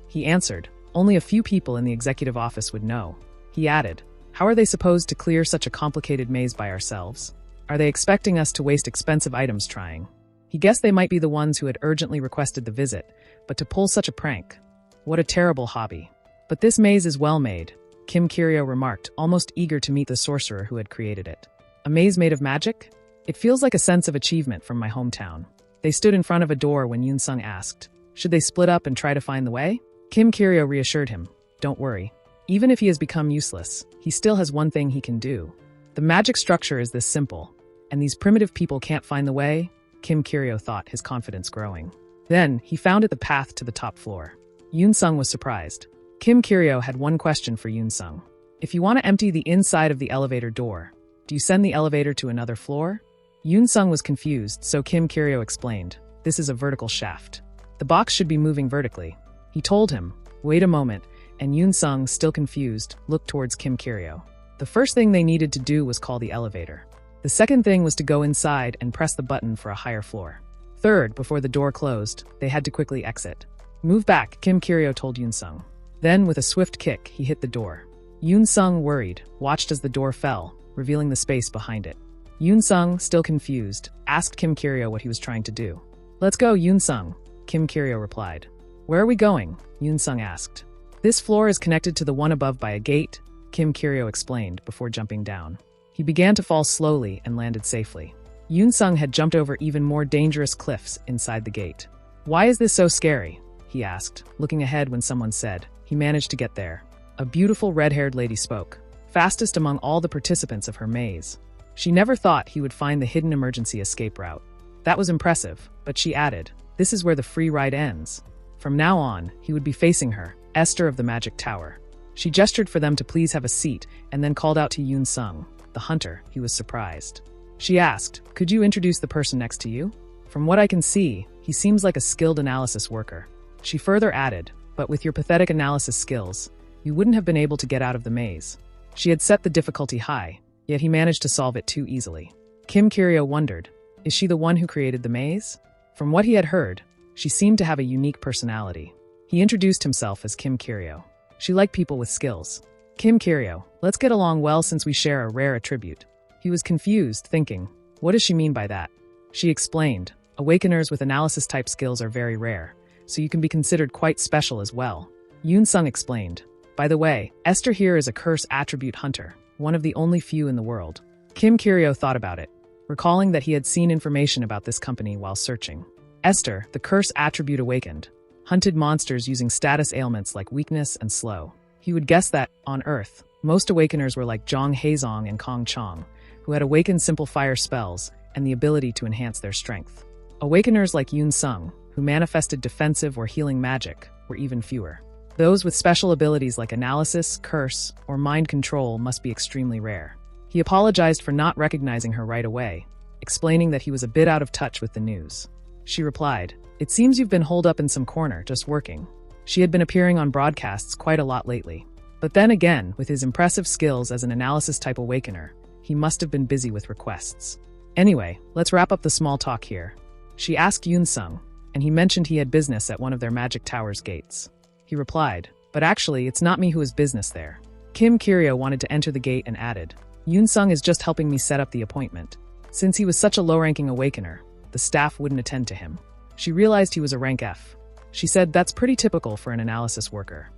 He answered, "Only a few people in the executive office would know." He added, "How are they supposed to clear such a complicated maze by ourselves? Are they expecting us to waste expensive items trying?" He guessed they might be the ones who had urgently requested the visit, but to pull such a prank. What a terrible hobby. "But this maze is well made," Kim Kiryo remarked, almost eager to meet the sorcerer who had created it. "A maze made of magic? It feels like a sense of achievement from my hometown." They stood in front of a door when Yoon-sung asked, should they split up and try to find the way? Kim Kiryo reassured him, "Don't worry. Even if he has become useless, he still has one thing he can do. The magic structure is this simple, and these primitive people can't find the way." Kim Kiryo thought, his confidence growing. Then, he found the path to the top floor. Yoon-sung was surprised. Kim Kiryo had one question for Yoon-sung. "If you want to empty the inside of the elevator door, do you send the elevator to another floor?" Yoon-sung was confused, so Kim Kiryo explained, "This is a vertical shaft. The box should be moving vertically." He told him, "Wait a moment," and Yoon-sung, still confused, looked towards Kim Kiryo. The first thing they needed to do was call the elevator. The second thing was to go inside and press the button for a higher floor. Third, before the door closed, they had to quickly exit. "Move back," Kim Kiryo told Yoon-sung. Then, with a swift kick, he hit the door. Yoon-sung, worried, watched as the door fell, revealing the space behind it. Yoon-sung, still confused, asked Kim Kiryo what he was trying to do. "Let's go, Yoon-sung," Kim Kiryo replied. "Where are we going?" Yoon-sung asked. "This floor is connected to the one above by a gate," Kim Kiryo explained before jumping down. He began to fall slowly and landed safely. Yoon-sung had jumped over even more dangerous cliffs inside the gate. "Why is this so scary?" he asked, looking ahead when someone said, "He managed to get there." A beautiful red-haired lady spoke, fastest among all the participants of her maze. She never thought he would find the hidden emergency escape route. That was impressive, but she added, "This is where the free ride ends." From now on, he would be facing her, Esther of the Magic Tower. She gestured for them to please have a seat and then called out to Yoon-sung, the hunter. He was surprised. She asked, "Could you introduce the person next to you? From what I can see, he seems like a skilled analysis worker." She further added, "But with your pathetic analysis skills, you wouldn't have been able to get out of the maze." She had set the difficulty high, yet he managed to solve it too easily. Kim Kiryo wondered, is she the one who created the maze? From what he had heard, she seemed to have a unique personality. He introduced himself as Kim Kiryo. She liked people with skills. "Kim Kiryo, let's get along well since we share a rare attribute." He was confused, thinking, what does she mean by that? She explained, "Awakeners with analysis-type skills are very rare, so you can be considered quite special as well." Yoon-sung explained, "By the way, Esther here is a curse attribute hunter, one of the only few in the world." Kim Kiryo thought about it, recalling that he had seen information about this company while searching. Esther, the curse attribute awakened, hunted monsters using status ailments like weakness and slow. He would guess that, on Earth, most awakeners were like Jong Haezong and Kong Chong, who had awakened simple fire spells and the ability to enhance their strength. Awakeners like Yoon-sung, who manifested defensive or healing magic, were even fewer. Those with special abilities like analysis, curse, or mind control must be extremely rare. He apologized for not recognizing her right away, explaining that he was a bit out of touch with the news. She replied, "It seems you've been holed up in some corner, just working." She had been appearing on broadcasts quite a lot lately. But then again, with his impressive skills as an analysis-type awakener, he must have been busy with requests. "Anyway, let's wrap up the small talk here." She asked Yoon-sung, and he mentioned he had business at one of their magic tower's gates. He replied, "But actually, it's not me who has business there." Kim Kiryo wanted to enter the gate and added, "Yoon-sung is just helping me set up the appointment." Since he was such a low-ranking awakener, the staff wouldn't attend to him. She realized he was a rank F. She said, "That's pretty typical for an analysis worker.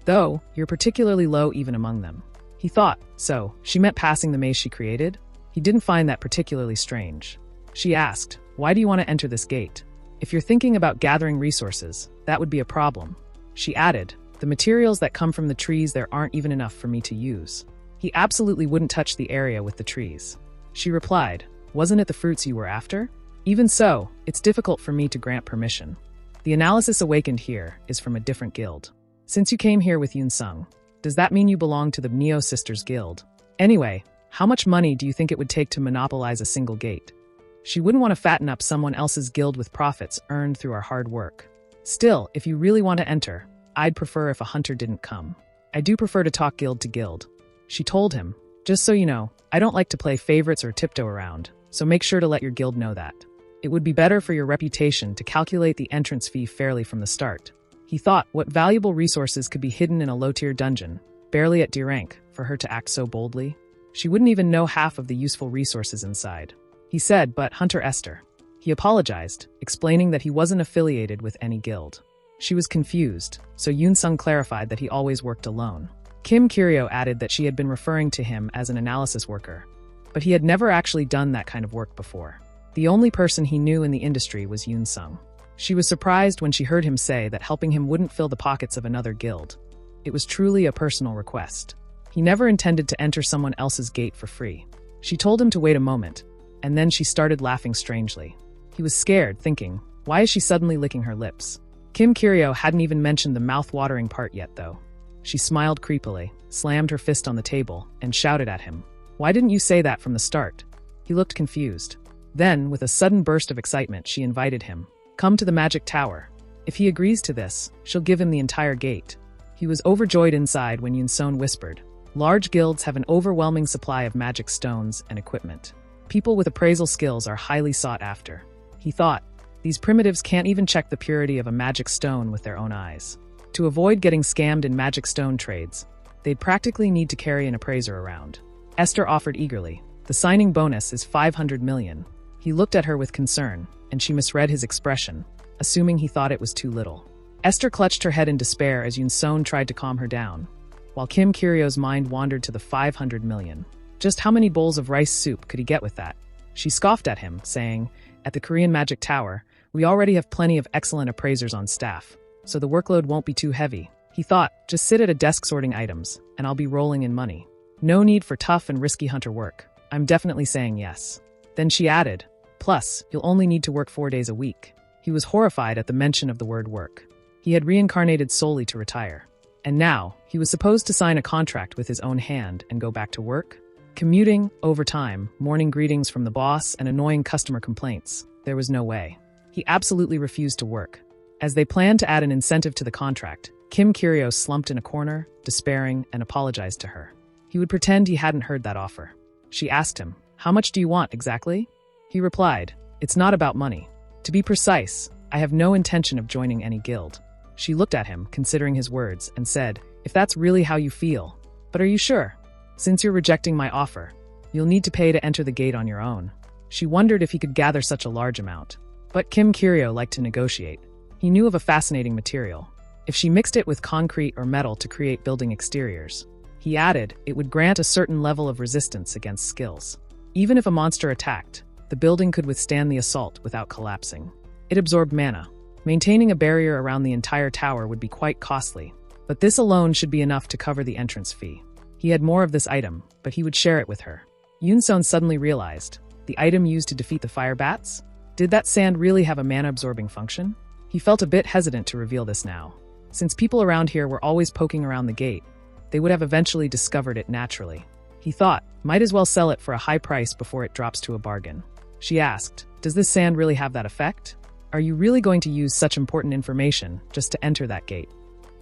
Though, you're particularly low even among them." He thought, so, she meant passing the maze she created? He didn't find that particularly strange. She asked, Why do you want to enter this gate? If you're thinking about gathering resources, that would be a problem. She added, the materials that come from the trees there aren't even enough for me to use. He absolutely wouldn't touch the area with the trees. She replied, wasn't it the fruits you were after? Even so, it's difficult for me to grant permission. The analysis awakened here is from a different guild. Since you came here with Yoon Sung, does that mean you belong to the Neo Sisters Guild? Anyway, how much money do you think it would take to monopolize a single gate? She wouldn't want to fatten up someone else's guild with profits earned through our hard work. Still, if you really want to enter, I'd prefer if a hunter didn't come. I do prefer to talk guild to guild. She told him, just so you know, I don't like to play favorites or tiptoe around, so make sure to let your guild know that. It would be better for your reputation to calculate the entrance fee fairly from the start. He thought what valuable resources could be hidden in a low-tier dungeon, barely at D rank, for her to act so boldly. She wouldn't even know half of the useful resources inside. He said, but Hunter Esther. He apologized, explaining that he wasn't affiliated with any guild. She was confused, so Yoon Sung clarified that he always worked alone. Kim Kiryo added that she had been referring to him as an analysis worker, but he had never actually done that kind of work before. The only person he knew in the industry was Yoon Sung. She was surprised when she heard him say that helping him wouldn't fill the pockets of another guild. It was truly a personal request. He never intended to enter someone else's gate for free. She told him to wait a moment, and then she started laughing strangely. He was scared, thinking, why is she suddenly licking her lips? Kim Kiryo hadn't even mentioned the mouth-watering part yet, though. She smiled creepily, slammed her fist on the table, and shouted at him. Why didn't you say that from the start? He looked confused. Then, with a sudden burst of excitement, she invited him. Come to the magic tower. If he agrees to this, she'll give him the entire gate. He was overjoyed inside when Yoon Sung whispered, large guilds have an overwhelming supply of magic stones and equipment. People with appraisal skills are highly sought after. He thought, these primitives can't even check the purity of a magic stone with their own eyes. To avoid getting scammed in magic stone trades, they'd practically need to carry an appraiser around. Esther offered eagerly. The signing bonus is 500 million. He looked at her with concern, and she misread his expression, assuming he thought it was too little. Esther clutched her head in despair as Yoon Sung tried to calm her down, while Kim Kiryo's mind wandered to the 500 million. Just how many bowls of rice soup could he get with that? She scoffed at him, saying, at the Korean Magic Tower, we already have plenty of excellent appraisers on staff, so the workload won't be too heavy. He thought, just sit at a desk sorting items, and I'll be rolling in money. No need for tough and risky hunter work. I'm definitely saying yes. Then she added, plus, you'll only need to work 4 days a week. He was horrified at the mention of the word work. He had reincarnated solely to retire. And now, he was supposed to sign a contract with his own hand and go back to work? Commuting, overtime, morning greetings from the boss, and annoying customer complaints. There was no way. He absolutely refused to work. As they planned to add an incentive to the contract, Kim Kiryo slumped in a corner, despairing, and apologized to her. He would pretend he hadn't heard that offer. She asked him, how much do you want exactly? He replied, it's not about money. To be precise, I have no intention of joining any guild. She looked at him, considering his words, and said, if that's really how you feel. But are you sure? Since you're rejecting my offer, you'll need to pay to enter the gate on your own. She wondered if he could gather such a large amount. But Kim Kiryo liked to negotiate. He knew of a fascinating material. If she mixed it with concrete or metal to create building exteriors, he added, it would grant a certain level of resistance against skills. Even if a monster attacked, the building could withstand the assault without collapsing. It absorbed mana. Maintaining a barrier around the entire tower would be quite costly, but this alone should be enough to cover the entrance fee. He had more of this item, but he would share it with her. Yoon Sung suddenly realized, the item used to defeat the fire bats? Did that sand really have a mana-absorbing function? He felt a bit hesitant to reveal this now. Since people around here were always poking around the gate, they would have eventually discovered it naturally. He thought, might as well sell it for a high price before it drops to a bargain. She asked, does this sand really have that effect? Are you really going to use such important information just to enter that gate?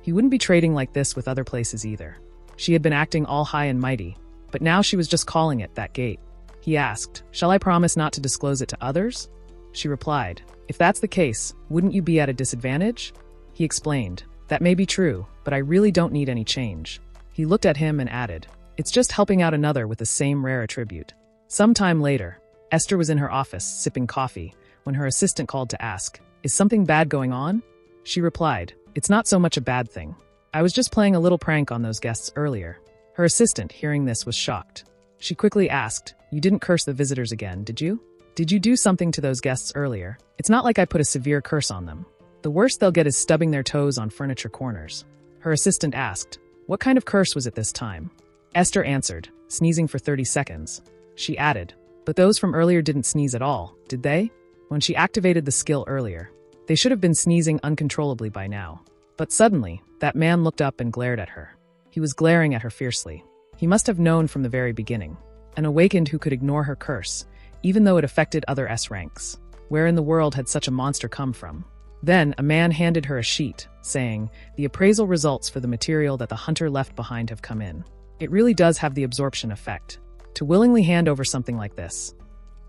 He wouldn't be trading like this with other places either. She had been acting all high and mighty, but now she was just calling it that gate. He asked, shall I promise not to disclose it to others? She replied, if that's the case, wouldn't you be at a disadvantage? He explained, that may be true, but I really don't need any change. He looked at him and added, it's just helping out another with the same rare attribute. Sometime later, Esther was in her office, sipping coffee, when her assistant called to ask, is something bad going on? She replied, it's not so much a bad thing. I was just playing a little prank on those guests earlier. Her assistant, hearing this, was shocked. She quickly asked, you didn't curse the visitors again, did you? Did you do something to those guests earlier? It's not like I put a severe curse on them. The worst they'll get is stubbing their toes on furniture corners. Her assistant asked, what kind of curse was it this time? Esther answered, sneezing for 30 seconds. She added, but those from earlier didn't sneeze at all, did they? When she activated the skill earlier, they should have been sneezing uncontrollably by now. But suddenly, that man looked up and glared at her. He was glaring at her fiercely. He must have known from the very beginning. An awakened who could ignore her curse, even though it affected other S ranks. Where in the world had such a monster come from? Then, a man handed her a sheet, saying, the appraisal results for the material that the hunter left behind have come in. It really does have the absorption effect. To willingly hand over something like this.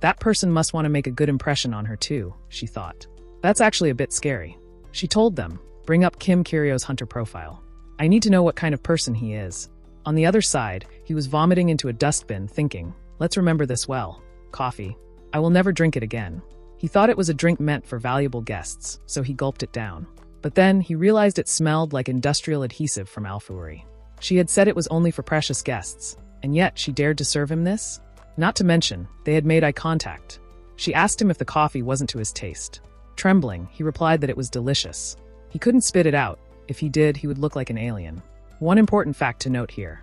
That person must want to make a good impression on her too, she thought. That's actually a bit scary. She told them, bring up Kim Kiryo's hunter profile. I need to know what kind of person he is. On the other side, he was vomiting into a dustbin, thinking, let's remember this well. Coffee. I will never drink it again. He thought it was a drink meant for valuable guests, so he gulped it down. But then, he realized it smelled like industrial adhesive from Alfuri. She had said it was only for precious guests, and yet she dared to serve him this? Not to mention, they had made eye contact. She asked him if the coffee wasn't to his taste. Trembling, he replied that it was delicious. He couldn't spit it out. If he did, he would look like an alien. One important fact to note here.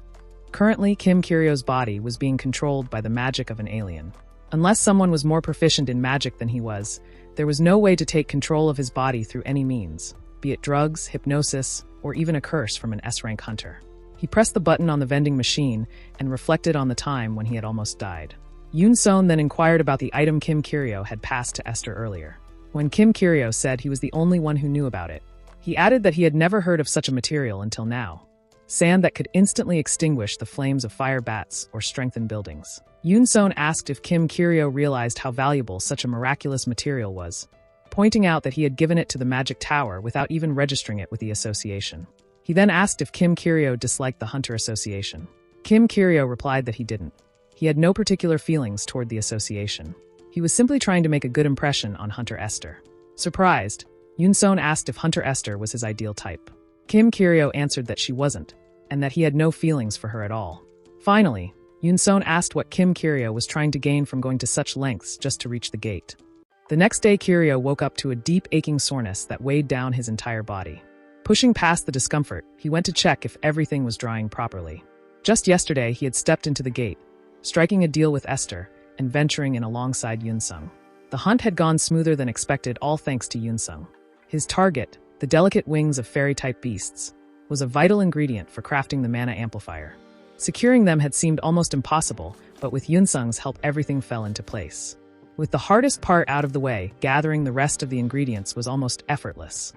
Currently, Kim Kiryo's body was being controlled by the magic of an alien. Unless someone was more proficient in magic than he was, there was no way to take control of his body through any means, be it drugs, hypnosis, or even a curse from an S-rank hunter. He pressed the button on the vending machine and reflected on the time when he had almost died. Yoon-seon then inquired about the item Kim Kiryo had passed to Esther earlier. When Kim Kiryo said he was the only one who knew about it, he added that he had never heard of such a material until now. Sand that could instantly extinguish the flames of fire bats or strengthen buildings. Yoon-seon asked if Kim Kiryo realized how valuable such a miraculous material was, pointing out that he had given it to the Magic Tower without even registering it with the association. He then asked if Kim Kiryo disliked the Hunter Association. Kim Kiryo replied that he didn't. He had no particular feelings toward the association. He was simply trying to make a good impression on Hunter Esther. Surprised, Yoon-seon asked if Hunter Esther was his ideal type. Kim Kiryo answered that she wasn't, and that he had no feelings for her at all. Finally, Yoon-seon asked what Kim Kiryo was trying to gain from going to such lengths just to reach the gate. The next day, Kiryo woke up to a deep aching soreness that weighed down his entire body. Pushing past the discomfort, he went to check if everything was drying properly. Just yesterday, he had stepped into the gate, striking a deal with Esther, and venturing in alongside Yoon-seon. The hunt had gone smoother than expected, all thanks to Yoon-seon. His target, the delicate wings of fairy-type beasts, was a vital ingredient for crafting the mana amplifier. Securing them had seemed almost impossible, but with Yoon-seon's help everything fell into place. With the hardest part out of the way, gathering the rest of the ingredients was almost effortless.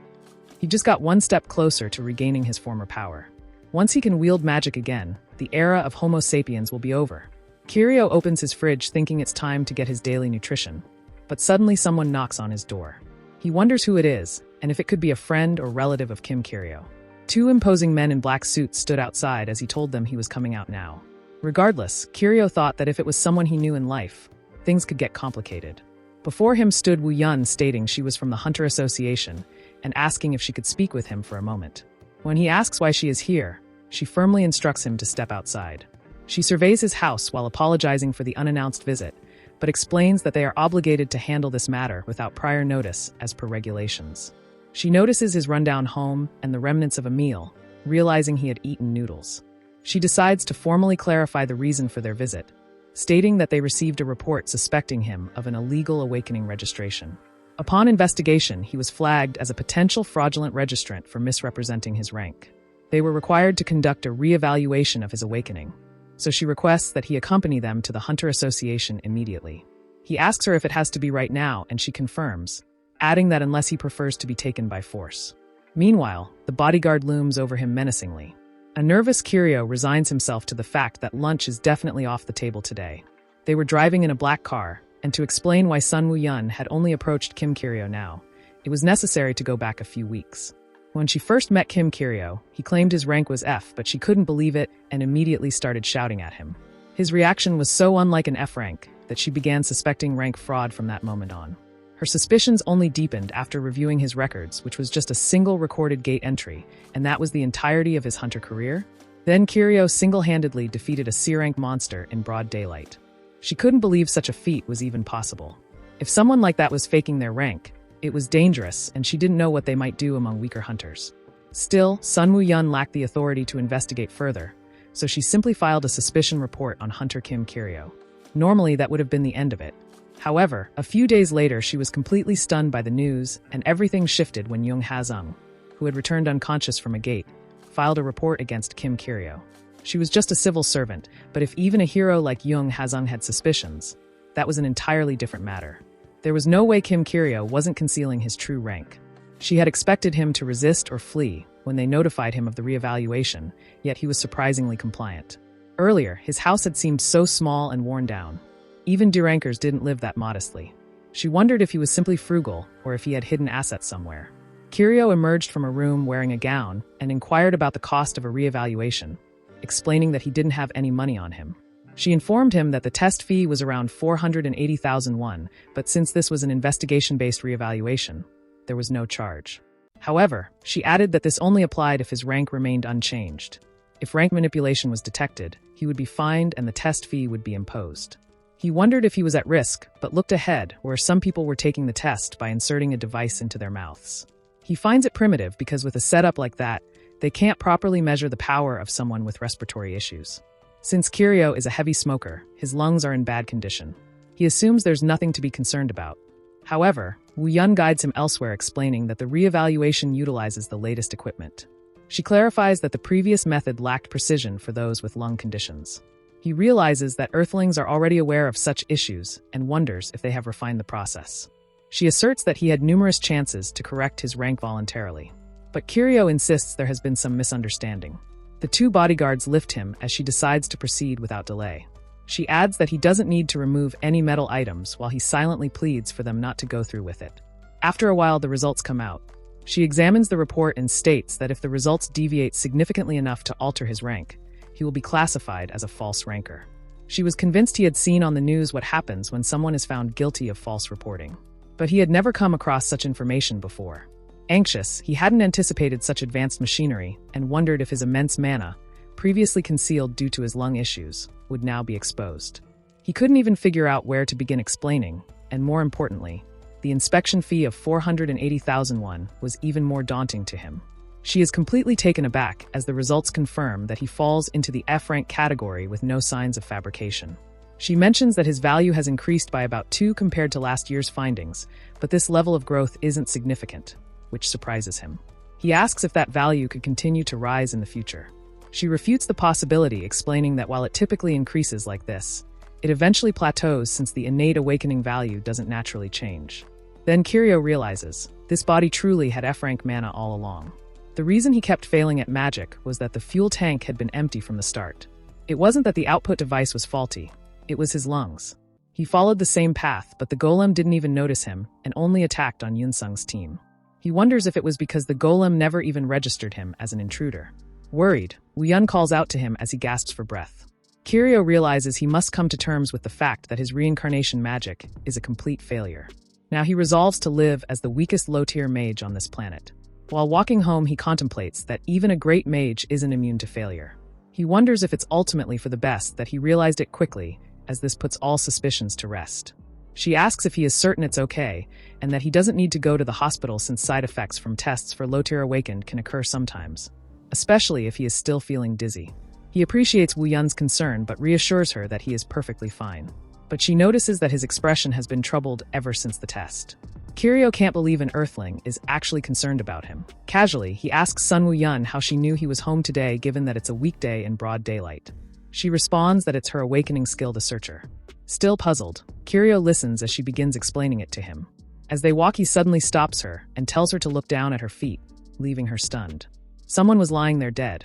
He just got one step closer to regaining his former power. Once he can wield magic again, the era of Homo sapiens will be over. Kiryo opens his fridge thinking it's time to get his daily nutrition. But suddenly someone knocks on his door. He wonders who it is, and if it could be a friend or relative of Kim Kiryo. Two imposing men in black suits stood outside as he told them he was coming out now. Regardless, Kiryo thought that if it was someone he knew in life, things could get complicated. Before him stood Woo Yun stating she was from the Hunter Association and asking if she could speak with him for a moment. When he asks why she is here, she firmly instructs him to step outside. She surveys his house while apologizing for the unannounced visit, but explains that they are obligated to handle this matter without prior notice as per regulations. She notices his rundown home and the remnants of a meal, realizing he had eaten noodles. She decides to formally clarify the reason for their visit, stating that they received a report suspecting him of an illegal awakening registration. Upon investigation, he was flagged as a potential fraudulent registrant for misrepresenting his rank. They were required to conduct a re-evaluation of his awakening, so she requests that he accompany them to the Hunter Association immediately. He asks her if it has to be right now, and she confirms, adding that unless he prefers to be taken by force. Meanwhile, the bodyguard looms over him menacingly. A nervous Kiryo resigns himself to the fact that lunch is definitely off the table today. They were driving in a black car, and to explain why Sun Woo-yun had only approached Kim Kiryo now, it was necessary to go back a few weeks. When she first met Kim Kiryo, he claimed his rank was F, but she couldn't believe it and immediately started shouting at him. His reaction was so unlike an F rank that she began suspecting rank fraud from that moment on. Her suspicions only deepened after reviewing his records, which was just a single recorded gate entry, and that was the entirety of his hunter career. Then Kiryo single-handedly defeated a C-rank monster in broad daylight. She couldn't believe such a feat was even possible. If someone like that was faking their rank, it was dangerous, and she didn't know what they might do among weaker hunters. Still, Sun Woo-yun lacked the authority to investigate further, so she simply filed a suspicion report on Hunter Kim Kiryo. Normally, that would have been the end of it. However, a few days later, she was completely stunned by the news, and everything shifted when Young Ha-sung, who had returned unconscious from a gate, filed a report against Kim Kiryo. She was just a civil servant, but if even a hero like Young Ha-sung had suspicions, that was an entirely different matter. There was no way Kim Kiryo wasn't concealing his true rank. She had expected him to resist or flee when they notified him of the reevaluation, yet he was surprisingly compliant. Earlier, his house had seemed so small and worn down. Even derankers didn't live that modestly. She wondered if he was simply frugal or if he had hidden assets somewhere. Kiryo emerged from a room wearing a gown and inquired about the cost of a reevaluation, explaining that he didn't have any money on him. She informed him that the test fee was around 480,000 won, but since this was an investigation-based reevaluation, there was no charge. However, she added that this only applied if his rank remained unchanged. If rank manipulation was detected, he would be fined and the test fee would be imposed. He wondered if he was at risk, but looked ahead, where some people were taking the test by inserting a device into their mouths. He finds it primitive because with a setup like that, they can't properly measure the power of someone with respiratory issues. Since Kiryo is a heavy smoker, his lungs are in bad condition. He assumes there's nothing to be concerned about. However, Woo-yun guides him elsewhere, explaining that the reevaluation utilizes the latest equipment. She clarifies that the previous method lacked precision for those with lung conditions. He realizes that Earthlings are already aware of such issues and wonders if they have refined the process. She asserts that he had numerous chances to correct his rank voluntarily. But Kiryo insists there has been some misunderstanding. The two bodyguards lift him as she decides to proceed without delay. She adds that he doesn't need to remove any metal items while he silently pleads for them not to go through with it. After a while, the results come out. She examines the report and states that if the results deviate significantly enough to alter his rank, he will be classified as a false ranker. She was convinced he had seen on the news what happens when someone is found guilty of false reporting. But he had never come across such information before. Anxious, he hadn't anticipated such advanced machinery and wondered if his immense mana, previously concealed due to his lung issues, would now be exposed. He couldn't even figure out where to begin explaining, and more importantly, the inspection fee of 480,000 won was even more daunting to him. She is completely taken aback as the results confirm that he falls into the F-rank category with no signs of fabrication. She mentions that his value has increased by about 2 compared to last year's findings, but this level of growth isn't significant, which surprises him. He asks if that value could continue to rise in the future. She refutes the possibility, explaining that while it typically increases like this, it eventually plateaus since the innate awakening value doesn't naturally change. Then Kiryo realizes, this body truly had F-rank mana all along. The reason he kept failing at magic was that the fuel tank had been empty from the start. It wasn't that the output device was faulty, it was his lungs. He followed the same path, but the golem didn't even notice him and only attacked on Yunsung's team. He wonders if it was because the golem never even registered him as an intruder. Worried, Woo-yun calls out to him as he gasps for breath. Kiryo realizes he must come to terms with the fact that his reincarnation magic is a complete failure. Now he resolves to live as the weakest low-tier mage on this planet. While walking home, he contemplates that even a great mage isn't immune to failure. He wonders if it's ultimately for the best that he realized it quickly, as this puts all suspicions to rest. She asks if he is certain it's okay, and that he doesn't need to go to the hospital since side effects from tests for low-tier awakened can occur sometimes, especially if he is still feeling dizzy. He appreciates Woo-yun's concern but reassures her that he is perfectly fine. But she notices that his expression has been troubled ever since the test. Kiryo can't believe an Earthling is actually concerned about him. Casually, he asks Sun Woo-yun how she knew he was home today given that it's a weekday in broad daylight. She responds that it's her awakening skill to search her. Still puzzled, Kiryo listens as she begins explaining it to him. As they walk, he suddenly stops her and tells her to look down at her feet, leaving her stunned. Someone was lying there dead.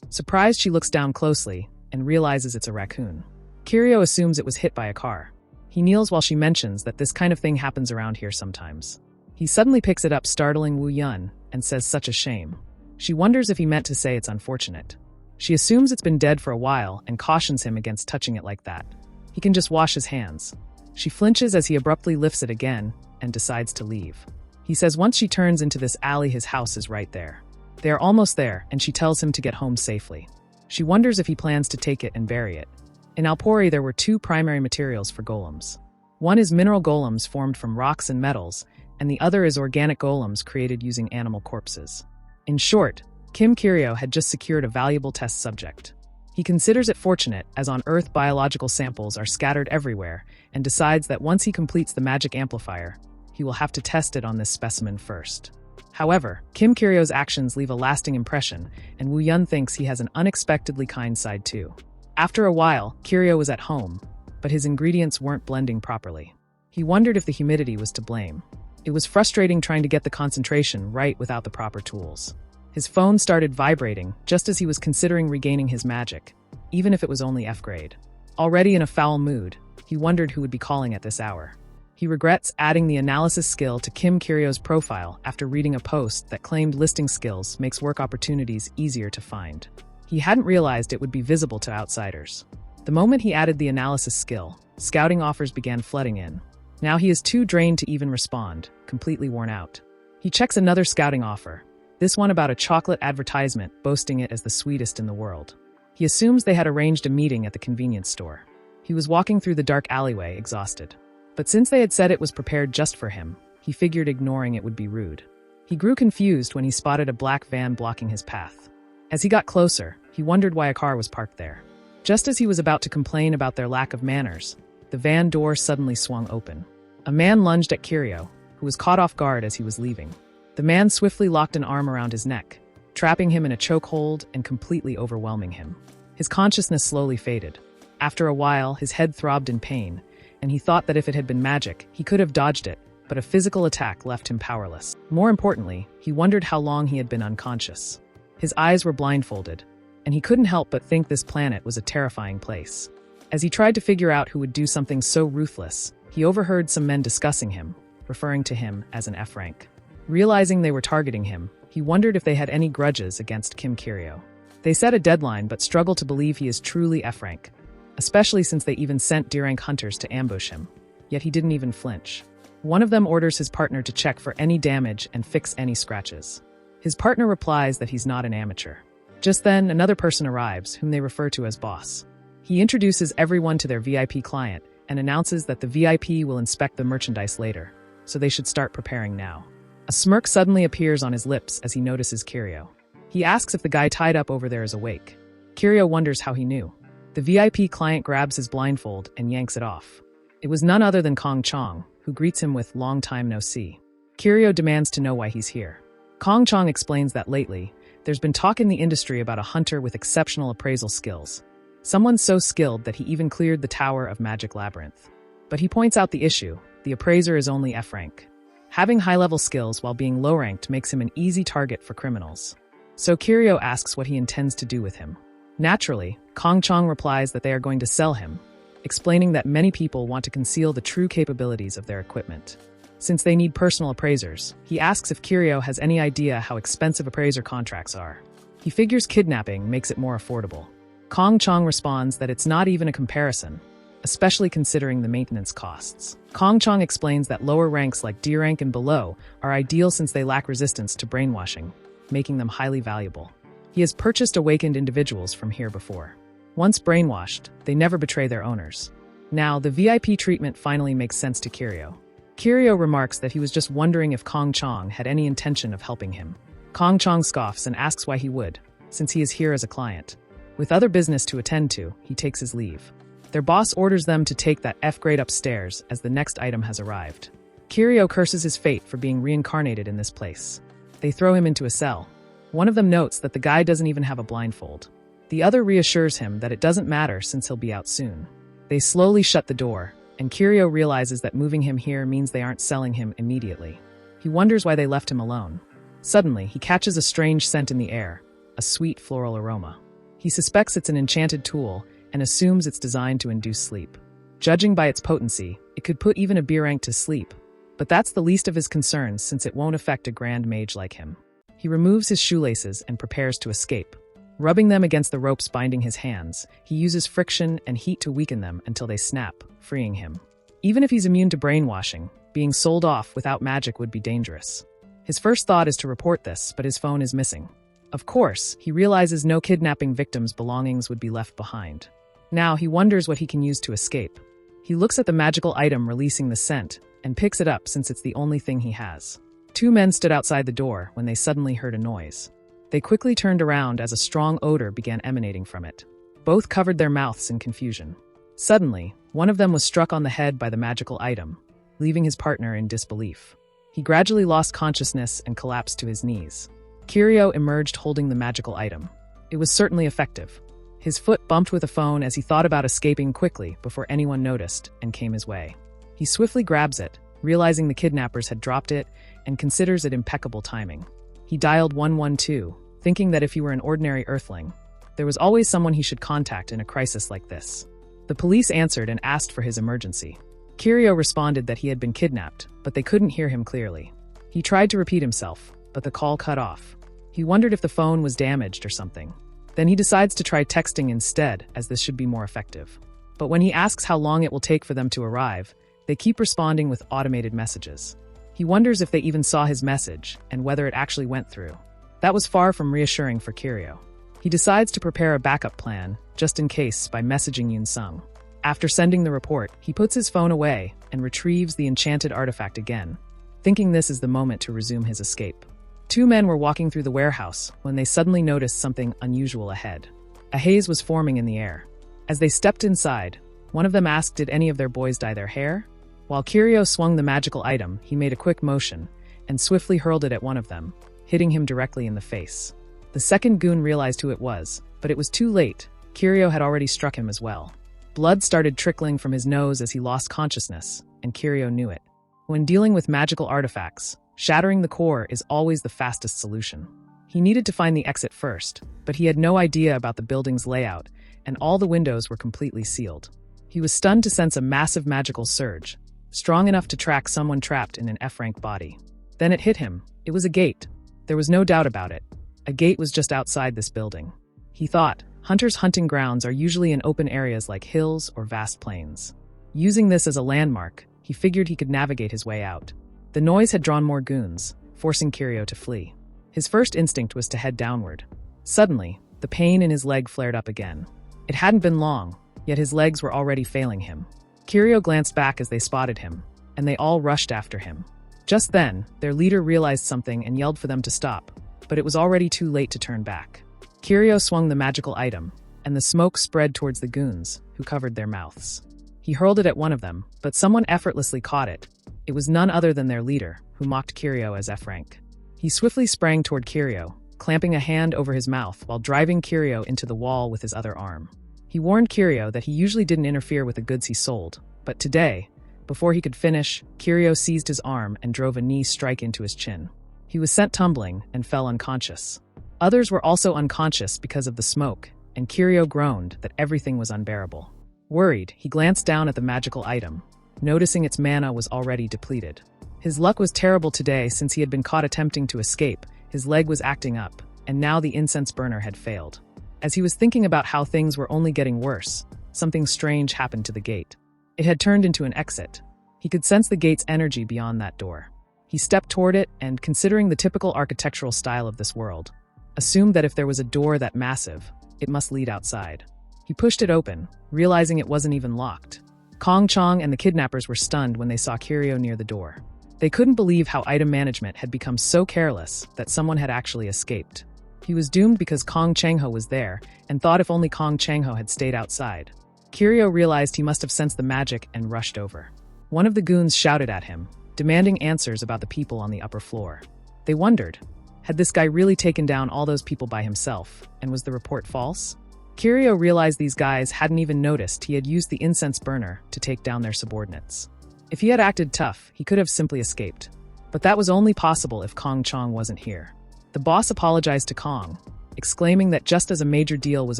Surprised, she looks down closely and realizes it's a raccoon. Kiryo assumes it was hit by a car. He kneels while she mentions that this kind of thing happens around here sometimes. He suddenly picks it up, startling Woo-yun, and says such a shame. She wonders if he meant to say it's unfortunate. She assumes it's been dead for a while and cautions him against touching it like that. He can just wash his hands. She flinches as he abruptly lifts it again and decides to leave. He says once she turns into this alley, his house is right there. They are almost there, and she tells him to get home safely. She wonders if he plans to take it and bury it. In Alpori, there were 2 primary materials for golems: One is mineral golems formed from rocks and metals, and the other is organic golems created using animal corpses. In short, Kim Kiryo had just secured a valuable test subject. He considers it fortunate, as on Earth biological samples are scattered everywhere, and decides that once he completes the magic amplifier, he will have to test it on this specimen first. However, Kim Kiryo's actions leave a lasting impression, and Woo Yun thinks he has an unexpectedly kind side too. After a while, Kiryo was at home, but his ingredients weren't blending properly. He wondered if the humidity was to blame. It was frustrating trying to get the concentration right without the proper tools. His phone started vibrating just as he was considering regaining his magic, even if it was only F grade. Already in a foul mood, he wondered who would be calling at this hour. He regrets adding the analysis skill to Kim Kiryo's profile after reading a post that claimed listing skills makes work opportunities easier to find. He hadn't realized it would be visible to outsiders. The moment he added the analysis skill, scouting offers began flooding in. Now he is too drained to even respond, completely worn out. He checks another scouting offer, this one about a chocolate advertisement boasting it as the sweetest in the world. He assumes they had arranged a meeting at the convenience store. He was walking through the dark alleyway, exhausted. But since they had said it was prepared just for him, he figured ignoring it would be rude. He grew confused when he spotted a black van blocking his path. As he got closer, he wondered why a car was parked there. Just as he was about to complain about their lack of manners, the van door suddenly swung open. A man lunged at Kiryo, who was caught off guard as he was leaving. The man swiftly locked an arm around his neck, trapping him in a chokehold and completely overwhelming him. His consciousness slowly faded. After a while, his head throbbed in pain, and he thought that if it had been magic, he could have dodged it, but a physical attack left him powerless. More importantly, he wondered how long he had been unconscious. His eyes were blindfolded, and he couldn't help but think this planet was a terrifying place. As he tried to figure out who would do something so ruthless, he overheard some men discussing him, referring to him as an F rank. Realizing they were targeting him, he wondered if they had any grudges against Kim Kiryo. They set a deadline but struggled to believe he is truly F rank, especially since they even sent D-rank hunters to ambush him. Yet he didn't even flinch. One of them orders his partner to check for any damage and fix any scratches. His partner replies that he's not an amateur. Just then, another person arrives, whom they refer to as boss. He introduces everyone to their VIP client and announces that the VIP will inspect the merchandise later, so they should start preparing now. A smirk suddenly appears on his lips as he notices Kiryo. He asks if the guy tied up over there is awake. Kiryo wonders how he knew. The VIP client grabs his blindfold and yanks it off. It was none other than Kong Chong, who greets him with "long time no see." Kiryo demands to know why he's here. Kong Chong explains that lately, there's been talk in the industry about a hunter with exceptional appraisal skills. Someone so skilled that he even cleared the Tower of Magic Labyrinth. But he points out the issue: the appraiser is only F rank. Having high-level skills while being low-ranked makes him an easy target for criminals. So Kiryo asks what he intends to do with him. Naturally, Kong Chong replies that they are going to sell him, explaining that many people want to conceal the true capabilities of their equipment. Since they need personal appraisers, he asks if Kiryo has any idea how expensive appraiser contracts are. He figures kidnapping makes it more affordable. Kong Chong responds that it's not even a comparison, especially considering the maintenance costs. Kong Chong explains that lower ranks like D rank and below are ideal since they lack resistance to brainwashing, making them highly valuable. He has purchased awakened individuals from here before. Once brainwashed, they never betray their owners. Now, the VIP treatment finally makes sense to Kiryo. Kiryo remarks that he was just wondering if Kong Chong had any intention of helping him. Kong Chong scoffs and asks why he would, since he is here as a client. With other business to attend to, he takes his leave. Their boss orders them to take that F grade upstairs as the next item has arrived. Kiryo curses his fate for being reincarnated in this place. They throw him into a cell. One of them notes that the guy doesn't even have a blindfold. The other reassures him that it doesn't matter since he'll be out soon. They slowly shut the door, and Kiryo realizes that moving him here means they aren't selling him immediately. He wonders why they left him alone. Suddenly, he catches a strange scent in the air, a sweet floral aroma. He suspects it's an enchanted tool and assumes it's designed to induce sleep. Judging by its potency, it could put even a B rank to sleep, but that's the least of his concerns since it won't affect a grand mage like him. He removes his shoelaces and prepares to escape. Rubbing them against the ropes binding his hands, he uses friction and heat to weaken them until they snap, freeing him. Even if he's immune to brainwashing, being sold off without magic would be dangerous. His first thought is to report this, but his phone is missing. Of course, he realizes no kidnapping victim's belongings would be left behind. Now he wonders what he can use to escape. He looks at the magical item releasing the scent and picks it up since it's the only thing he has. Two men stood outside the door when they suddenly heard a noise. They quickly turned around as a strong odor began emanating from it. Both covered their mouths in confusion. Suddenly, one of them was struck on the head by the magical item, leaving his partner in disbelief. He gradually lost consciousness and collapsed to his knees. Kirio emerged holding the magical item. It was certainly effective. His foot bumped with a phone as he thought about escaping quickly before anyone noticed and came his way. He swiftly grabs it, realizing the kidnappers had dropped it, and considers it impeccable timing. He dialed 112, thinking that if he were an ordinary earthling, there was always someone he should contact in a crisis like this. The police answered and asked for his emergency. Kirio responded that he had been kidnapped, but they couldn't hear him clearly. He tried to repeat himself, but the call cut off. He wondered if the phone was damaged or something. Then he decides to try texting instead, as this should be more effective. But when he asks how long it will take for them to arrive, they keep responding with automated messages. He wonders if they even saw his message and whether it actually went through. That was far from reassuring for Kirio. He decides to prepare a backup plan, just in case, by messaging Yoon-sung. After sending the report, he puts his phone away and retrieves the enchanted artifact again, thinking this is the moment to resume his escape. Two men were walking through the warehouse when they suddenly noticed something unusual ahead. A haze was forming in the air. As they stepped inside, one of them asked did any of their boys dye their hair? While Kirio swung the magical item, he made a quick motion and swiftly hurled it at one of them, hitting him directly in the face. The second goon realized who it was, but it was too late. Kirio had already struck him as well. Blood started trickling from his nose as he lost consciousness, and Kirio knew it. When dealing with magical artifacts, shattering the core is always the fastest solution. He needed to find the exit first, but he had no idea about the building's layout, and all the windows were completely sealed. He was stunned to sense a massive magical surge, strong enough to track someone trapped in an F-rank body. Then it hit him. It was a gate. There was no doubt about it. A gate was just outside this building. He thought, hunters' hunting grounds are usually in open areas like hills or vast plains. Using this as a landmark, he figured he could navigate his way out. The noise had drawn more goons, forcing Kirio to flee. His first instinct was to head downward. Suddenly, the pain in his leg flared up again. It hadn't been long, yet his legs were already failing him. Kirio glanced back as they spotted him, and they all rushed after him. Just then, their leader realized something and yelled for them to stop, but it was already too late to turn back. Kirio swung the magical item, and the smoke spread towards the goons, who covered their mouths. He hurled it at one of them, but someone effortlessly caught it. It was none other than their leader, who mocked Kirio as F-rank. He swiftly sprang toward Kirio, clamping a hand over his mouth while driving Kirio into the wall with his other arm. He warned Kirio that he usually didn't interfere with the goods he sold, but today, before he could finish, Kirio seized his arm and drove a knee strike into his chin. He was sent tumbling and fell unconscious. Others were also unconscious because of the smoke, and Kirio groaned that everything was unbearable. Worried, he glanced down at the magical item, noticing its mana was already depleted. His luck was terrible today since he had been caught attempting to escape, his leg was acting up, and now the incense burner had failed. As he was thinking about how things were only getting worse, something strange happened to the gate. It had turned into an exit. He could sense the gate's energy beyond that door. He stepped toward it and, considering the typical architectural style of this world, assumed that if there was a door that massive, it must lead outside. He pushed it open, realizing it wasn't even locked. Kong Chong and the kidnappers were stunned when they saw Kirio near the door. They couldn't believe how item management had become so careless that someone had actually escaped. He was doomed because Kong Chang-ho was there and thought if only Kong Chang-ho had stayed outside. Kirio realized he must have sensed the magic and rushed over. One of the goons shouted at him, demanding answers about the people on the upper floor. They wondered, had this guy really taken down all those people by himself, and was the report false? Kirio realized these guys hadn't even noticed he had used the incense burner to take down their subordinates. If he had acted tough, he could have simply escaped. But that was only possible if Kong Chong wasn't here. The boss apologized to Kong, exclaiming that just as a major deal was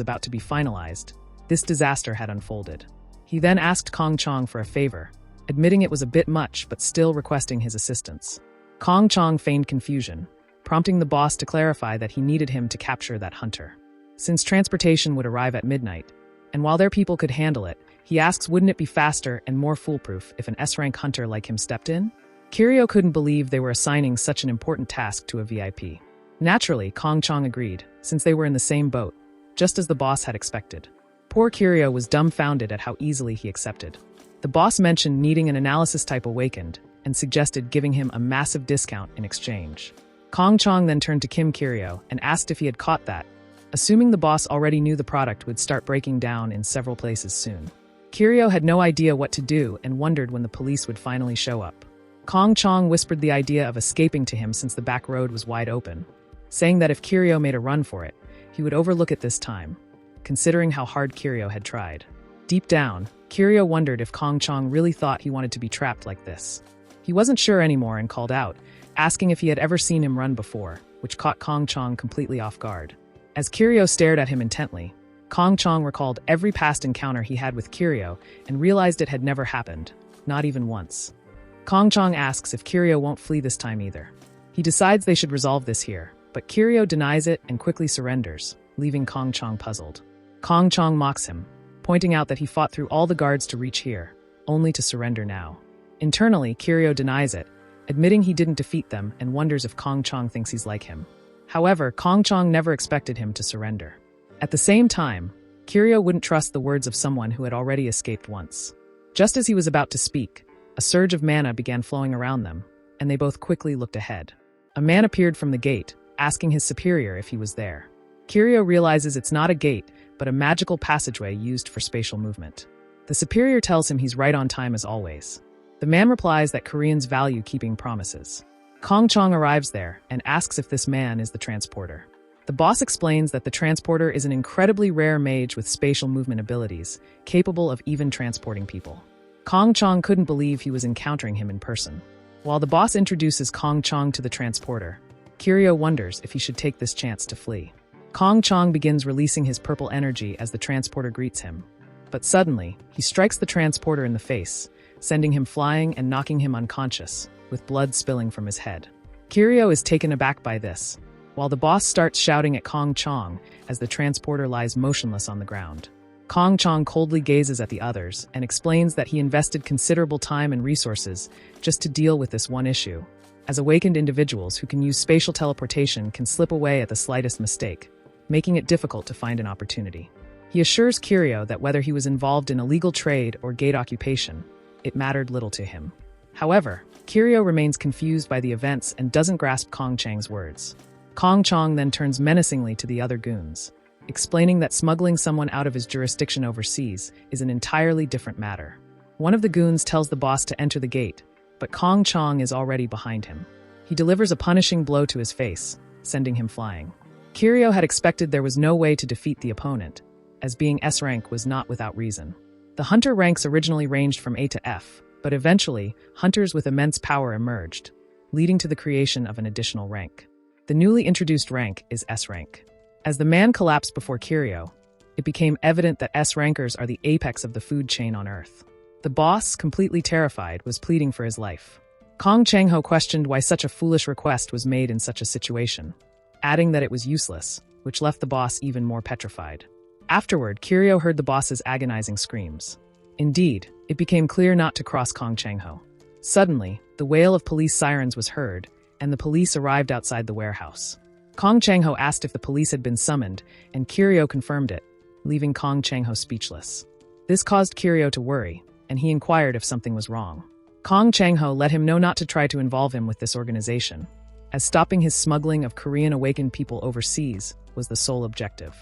about to be finalized, this disaster had unfolded. He then asked Kong Chong for a favor, admitting it was a bit much but still requesting his assistance. Kong Chong feigned confusion, prompting the boss to clarify that he needed him to capture that hunter. Since transportation would arrive at midnight, and while their people could handle it, he asks wouldn't it be faster and more foolproof if an S-rank hunter like him stepped in? Kirio couldn't believe they were assigning such an important task to a VIP. Naturally, Kong Chong agreed, since they were in the same boat, just as the boss had expected. Poor Kirio was dumbfounded at how easily he accepted. The boss mentioned needing an analysis type awakened and suggested giving him a massive discount in exchange. Kong Chong then turned to Kim Kiryo and asked if he had caught that, assuming the boss already knew the product would start breaking down in several places soon. Kiryo had no idea what to do and wondered when the police would finally show up. Kong Chong whispered the idea of escaping to him since the back road was wide open, saying that if Kiryo made a run for it, he would overlook it this time, considering how hard Kiryo had tried. Deep down, Kiryo wondered if Kong Chong really thought he wanted to be trapped like this. He wasn't sure anymore and called out, asking if he had ever seen him run before, which caught Kong Chong completely off guard. As Kiryo stared at him intently, Kong Chong recalled every past encounter he had with Kiryo and realized it had never happened, not even once. Kong Chong asks if Kiryo won't flee this time either. He decides they should resolve this here, but Kiryo denies it and quickly surrenders, leaving Kong Chong puzzled. Kong Chong mocks him, pointing out that he fought through all the guards to reach here, only to surrender now. Internally, Kiryo denies it, admitting he didn't defeat them and wonders if Kong Chong thinks he's like him. However, Kong Chong never expected him to surrender. At the same time, Kiryo wouldn't trust the words of someone who had already escaped once. Just as he was about to speak, a surge of mana began flowing around them, and they both quickly looked ahead. A man appeared from the gate, asking his superior if he was there. Kiryo realizes it's not a gate, but a magical passageway used for spatial movement. The superior tells him he's right on time as always. The man replies that Koreans value keeping promises. Kong Chong arrives there and asks if this man is the transporter. The boss explains that the transporter is an incredibly rare mage with spatial movement abilities, capable of even transporting people. Kong Chong couldn't believe he was encountering him in person. While the boss introduces Kong Chong to the transporter, Kiryo wonders if he should take this chance to flee. Kong Chong begins releasing his purple energy as the transporter greets him. But suddenly, he strikes the transporter in the face, sending him flying and knocking him unconscious, with blood spilling from his head. Kiryo is taken aback by this, while the boss starts shouting at Kong Chong as the transporter lies motionless on the ground. Kong Chong coldly gazes at the others and explains that he invested considerable time and resources just to deal with this one issue, as awakened individuals who can use spatial teleportation can slip away at the slightest mistake, making it difficult to find an opportunity. He assures Kiryo that whether he was involved in illegal trade or gate occupation, it mattered little to him. However, Kiryo remains confused by the events and doesn't grasp Kong Chang's words. Kong Chong then turns menacingly to the other goons, explaining that smuggling someone out of his jurisdiction overseas is an entirely different matter. One of the goons tells the boss to enter the gate, but Kong Chong is already behind him. He delivers a punishing blow to his face, sending him flying. Kiryo had expected there was no way to defeat the opponent, as being S rank was not without reason. The hunter ranks originally ranged from A to F, but eventually, hunters with immense power emerged, leading to the creation of an additional rank. The newly introduced rank is S rank. As the man collapsed before Kiryo, it became evident that S rankers are the apex of the food chain on Earth. The boss, completely terrified, was pleading for his life. Kong Chang-ho questioned why such a foolish request was made in such a situation, adding that it was useless, which left the boss even more petrified. Afterward, Kiryo heard the boss's agonizing screams. Indeed, it became clear not to cross Kong Chang-ho. Suddenly, the wail of police sirens was heard, and the police arrived outside the warehouse. Kong Chang-ho asked if the police had been summoned, and Kiryo confirmed it, leaving Kong Chang-ho speechless. This caused Kiryo to worry, and he inquired if something was wrong. Kong Chang-ho let him know not to try to involve him with this organization, as stopping his smuggling of Korean awakened people overseas was the sole objective.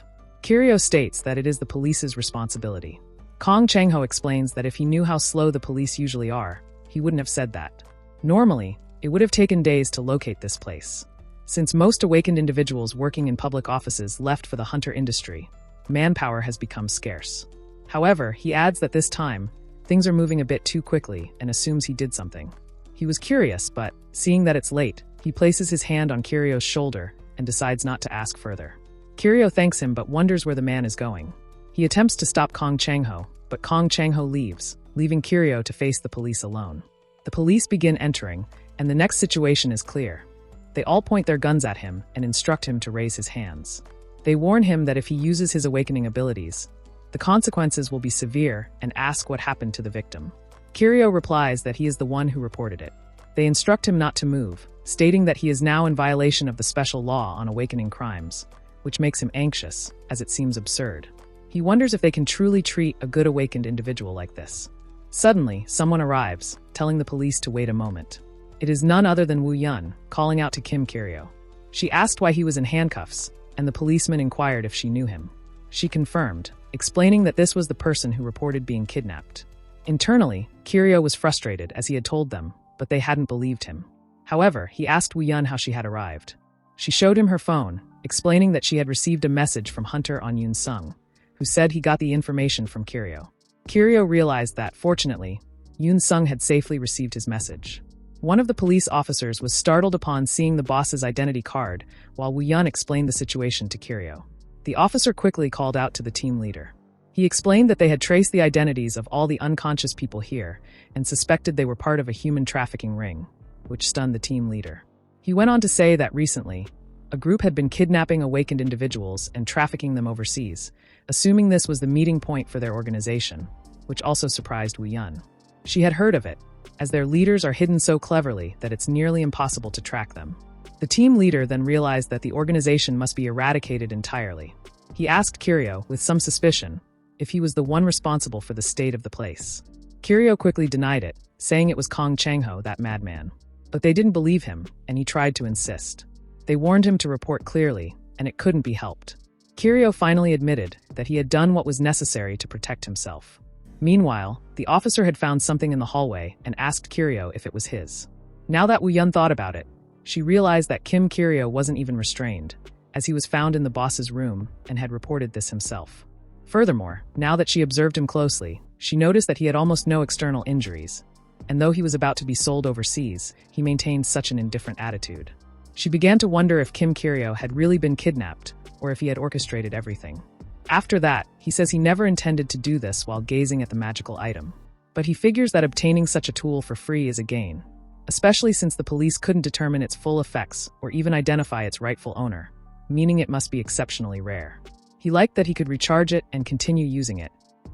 Kiryo states that it is the police's responsibility. Kong Chang-ho explains that if he knew how slow the police usually are, he wouldn't have said that. Normally, it would have taken days to locate this place. Since most awakened individuals working in public offices left for the hunter industry, manpower has become scarce. However, he adds that this time, things are moving a bit too quickly and assumes he did something. He was curious, but, seeing that it's late, he places his hand on Kiryo's shoulder and decides not to ask further. Kiryo thanks him but wonders where the man is going. He attempts to stop Kong Chang-ho, but Kong Chang-ho leaves, leaving Kiryo to face the police alone. The police begin entering, and the next situation is clear. They all point their guns at him and instruct him to raise his hands. They warn him that if he uses his awakening abilities, the consequences will be severe and ask what happened to the victim. Kiryo replies that he is the one who reported it. They instruct him not to move, stating that he is now in violation of the special law on awakening crimes, which makes him anxious, as it seems absurd. He wonders if they can truly treat a good awakened individual like this. Suddenly, someone arrives, telling the police to wait a moment. It is none other than Woo Yun, calling out to Kim Kiryo. She asked why he was in handcuffs, and the policeman inquired if she knew him. She confirmed, explaining that this was the person who reported being kidnapped. Internally, Kiryo was frustrated as he had told them, but they hadn't believed him. However, he asked Woo Yun how she had arrived. She showed him her phone, explaining that she had received a message from Hunter on Yoon Sung, who said he got the information from Kiryo. Kiryo realized that, fortunately, Yoon Sung had safely received his message. One of the police officers was startled upon seeing the boss's identity card, while Woo Yun explained the situation to Kiryo. The officer quickly called out to the team leader. He explained that they had traced the identities of all the unconscious people here and suspected they were part of a human trafficking ring, which stunned the team leader. He went on to say that recently, a group had been kidnapping awakened individuals and trafficking them overseas, assuming this was the meeting point for their organization, which also surprised Woo Yun. She had heard of it, as their leaders are hidden so cleverly that it's nearly impossible to track them. The team leader then realized that the organization must be eradicated entirely. He asked Kiryo, with some suspicion, if he was the one responsible for the state of the place. Kiryo quickly denied it, saying it was Kong Chang-ho, that madman. But they didn't believe him, and he tried to insist. They warned him to report clearly, and it couldn't be helped. Kiryo finally admitted that he had done what was necessary to protect himself. Meanwhile, the officer had found something in the hallway and asked Kiryo if it was his. Now that Woo Yun thought about it, she realized that Kim Kiryo wasn't even restrained, as he was found in the boss's room and had reported this himself. Furthermore, now that she observed him closely, she noticed that he had almost no external injuries, and though he was about to be sold overseas, he maintained such an indifferent attitude. She began to wonder if Kim Kiryo had really been kidnapped, or if he had orchestrated everything. After that, he says he never intended to do this while gazing at the magical item. But he figures that obtaining such a tool for free is a gain, especially since the police couldn't determine its full effects or even identify its rightful owner, meaning it must be exceptionally rare. He liked that he could recharge it and continue using it,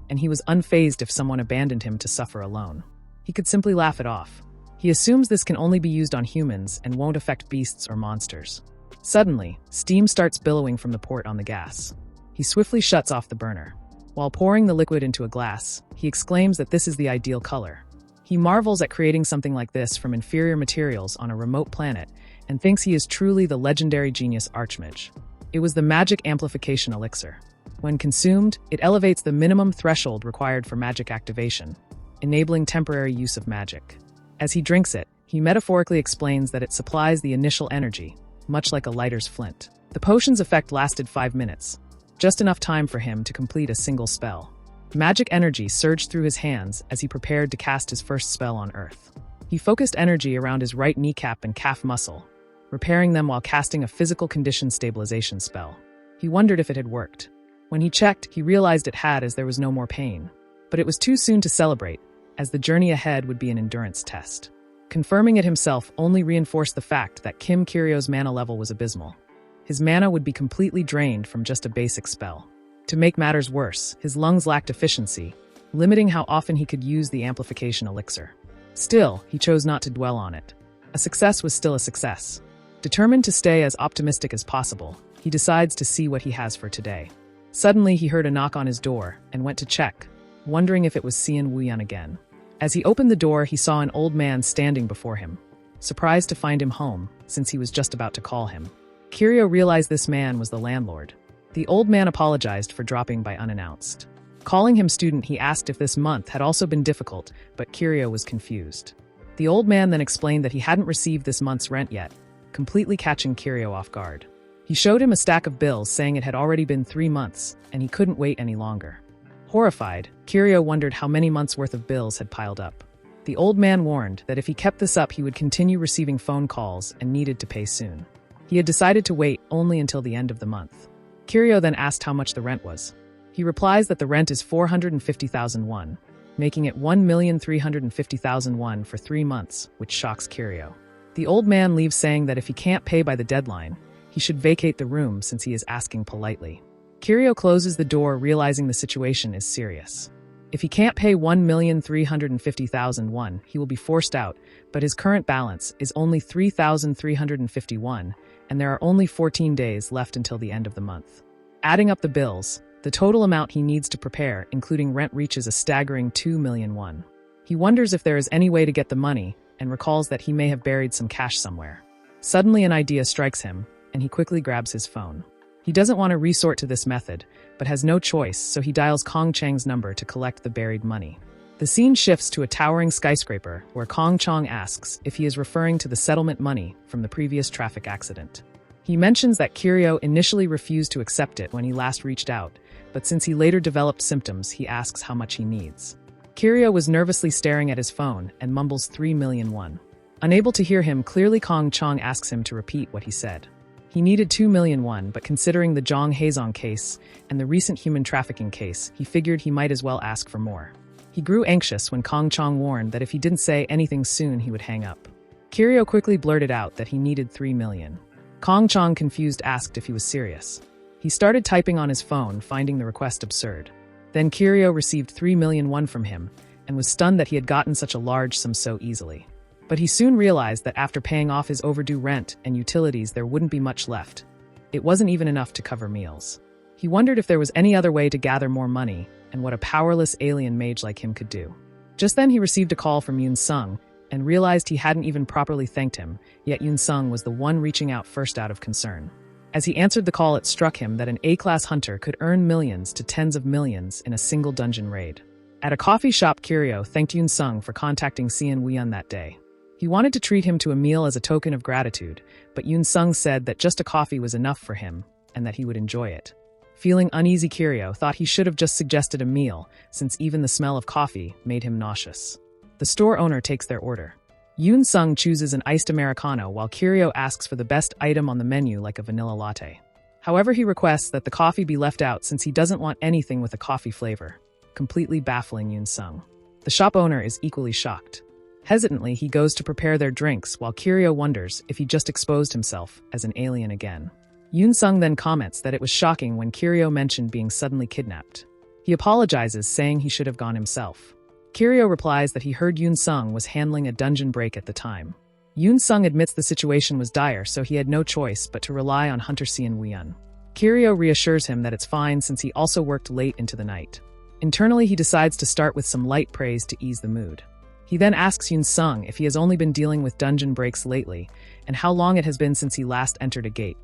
and he was unfazed if someone abandoned him to suffer alone. He could simply laugh it off. He assumes this can only be used on humans and won't affect beasts or monsters. Suddenly, steam starts billowing from the port on the gas. He swiftly shuts off the burner. While pouring the liquid into a glass, he exclaims that this is the ideal color. He marvels at creating something like this from inferior materials on a remote planet and thinks he is truly the legendary genius Archmage. It was the magic amplification elixir. When consumed, it elevates the minimum threshold required for magic activation, enabling temporary use of magic. As he drinks it, he metaphorically explains that it supplies the initial energy, much like a lighter's flint. The potion's effect lasted 5 minutes, just enough time for him to complete a single spell. Magic energy surged through his hands as he prepared to cast his first spell on Earth. He focused energy around his right kneecap and calf muscle, repairing them while casting a physical condition stabilization spell. He wondered if it had worked. When he checked, he realized it had, as there was no more pain. But it was too soon to celebrate, as the journey ahead would be an endurance test. Confirming it himself only reinforced the fact that Kim Kiryo's mana level was abysmal. His mana would be completely drained from just a basic spell. To make matters worse, his lungs lacked efficiency, limiting how often he could use the amplification elixir. Still, he chose not to dwell on it. A success was still a success. Determined to stay as optimistic as possible, he decides to see what he has for today. Suddenly, he heard a knock on his door and went to check, wondering if it was Seon Woo-yeon again. As he opened the door, he saw an old man standing before him, surprised to find him home, since he was just about to call him. Kiryo realized this man was the landlord. The old man apologized for dropping by unannounced. Calling him student, he asked if this month had also been difficult, but Kiryo was confused. The old man then explained that he hadn't received this month's rent yet, completely catching Kiryo off guard. He showed him a stack of bills, saying it had already been 3 months, and he couldn't wait any longer. Horrified, Kiryo wondered how many months' worth of bills had piled up. The old man warned that if he kept this up, he would continue receiving phone calls and needed to pay soon. He had decided to wait only until the end of the month. Kiryo then asked how much the rent was. He replies that the rent is 450,000 won, making it 1,350,000 won for 3 months, which shocks Kiryo. The old man leaves, saying that if he can't pay by the deadline, he should vacate the room since he is asking politely. Kiryo closes the door, realizing the situation is serious. If he can't pay 1,350,000 won, he will be forced out, but his current balance is only 3,351, and there are only 14 days left until the end of the month. Adding up the bills, the total amount he needs to prepare, including rent, reaches a staggering 2 million won. He wonders if there is any way to get the money and recalls that he may have buried some cash somewhere. Suddenly an idea strikes him, and he quickly grabs his phone. He doesn't want to resort to this method, but has no choice, so he dials Kong Chang's number to collect the buried money. The scene shifts to a towering skyscraper where Kong Chang asks if he is referring to the settlement money from the previous traffic accident. He mentions that Kirio initially refused to accept it when he last reached out, but since he later developed symptoms, he asks how much he needs. Kirio was nervously staring at his phone and mumbles 3 million won. Unable to hear him clearly, Kong Chang asks him to repeat what he said. He needed 2 million won, but considering the Zhang Heizong case and the recent human trafficking case, he figured he might as well ask for more. He grew anxious when Kong Chang warned that if he didn't say anything soon, he would hang up. Kirio quickly blurted out that he needed 3 million. Kong Chang, confused, asked if he was serious. He started typing on his phone, finding the request absurd. Then Kirio received 3 million won from him and was stunned that he had gotten such a large sum so easily. But he soon realized that after paying off his overdue rent and utilities, there wouldn't be much left. It wasn't even enough to cover meals. He wondered if there was any other way to gather more money and what a powerless alien mage like him could do. Just then he received a call from Yoon Sung and realized he hadn't even properly thanked him, yet Yoon Sung was the one reaching out first out of concern. As he answered the call, it struck him that an A-class hunter could earn millions to tens of millions in a single dungeon raid. At a coffee shop, Kirio thanked Yoon Sung for contacting Sian Weon that day. He wanted to treat him to a meal as a token of gratitude, but Yoon Sung said that just a coffee was enough for him and that he would enjoy it. Feeling uneasy, Kirio thought he should have just suggested a meal, since even the smell of coffee made him nauseous. The store owner takes their order. Yoon Sung chooses an iced Americano while Kirio asks for the best item on the menu, like a vanilla latte. However, he requests that the coffee be left out since he doesn't want anything with a coffee flavor, completely baffling Yoon Sung. The shop owner is equally shocked. Hesitantly, he goes to prepare their drinks while Kirio wonders if he just exposed himself as an alien again. Yoon Sung then comments that it was shocking when Kirio mentioned being suddenly kidnapped. He apologizes, saying he should have gone himself. Kirio replies that he heard Yoon Sung was handling a dungeon break at the time. Yoon Sung admits the situation was dire, so he had no choice but to rely on Hunter Sian Weon. Kirio reassures him that it's fine since he also worked late into the night. Internally, he decides to start with some light praise to ease the mood. He then asks Yoon Sung if he has only been dealing with dungeon breaks lately and how long it has been since he last entered a gate,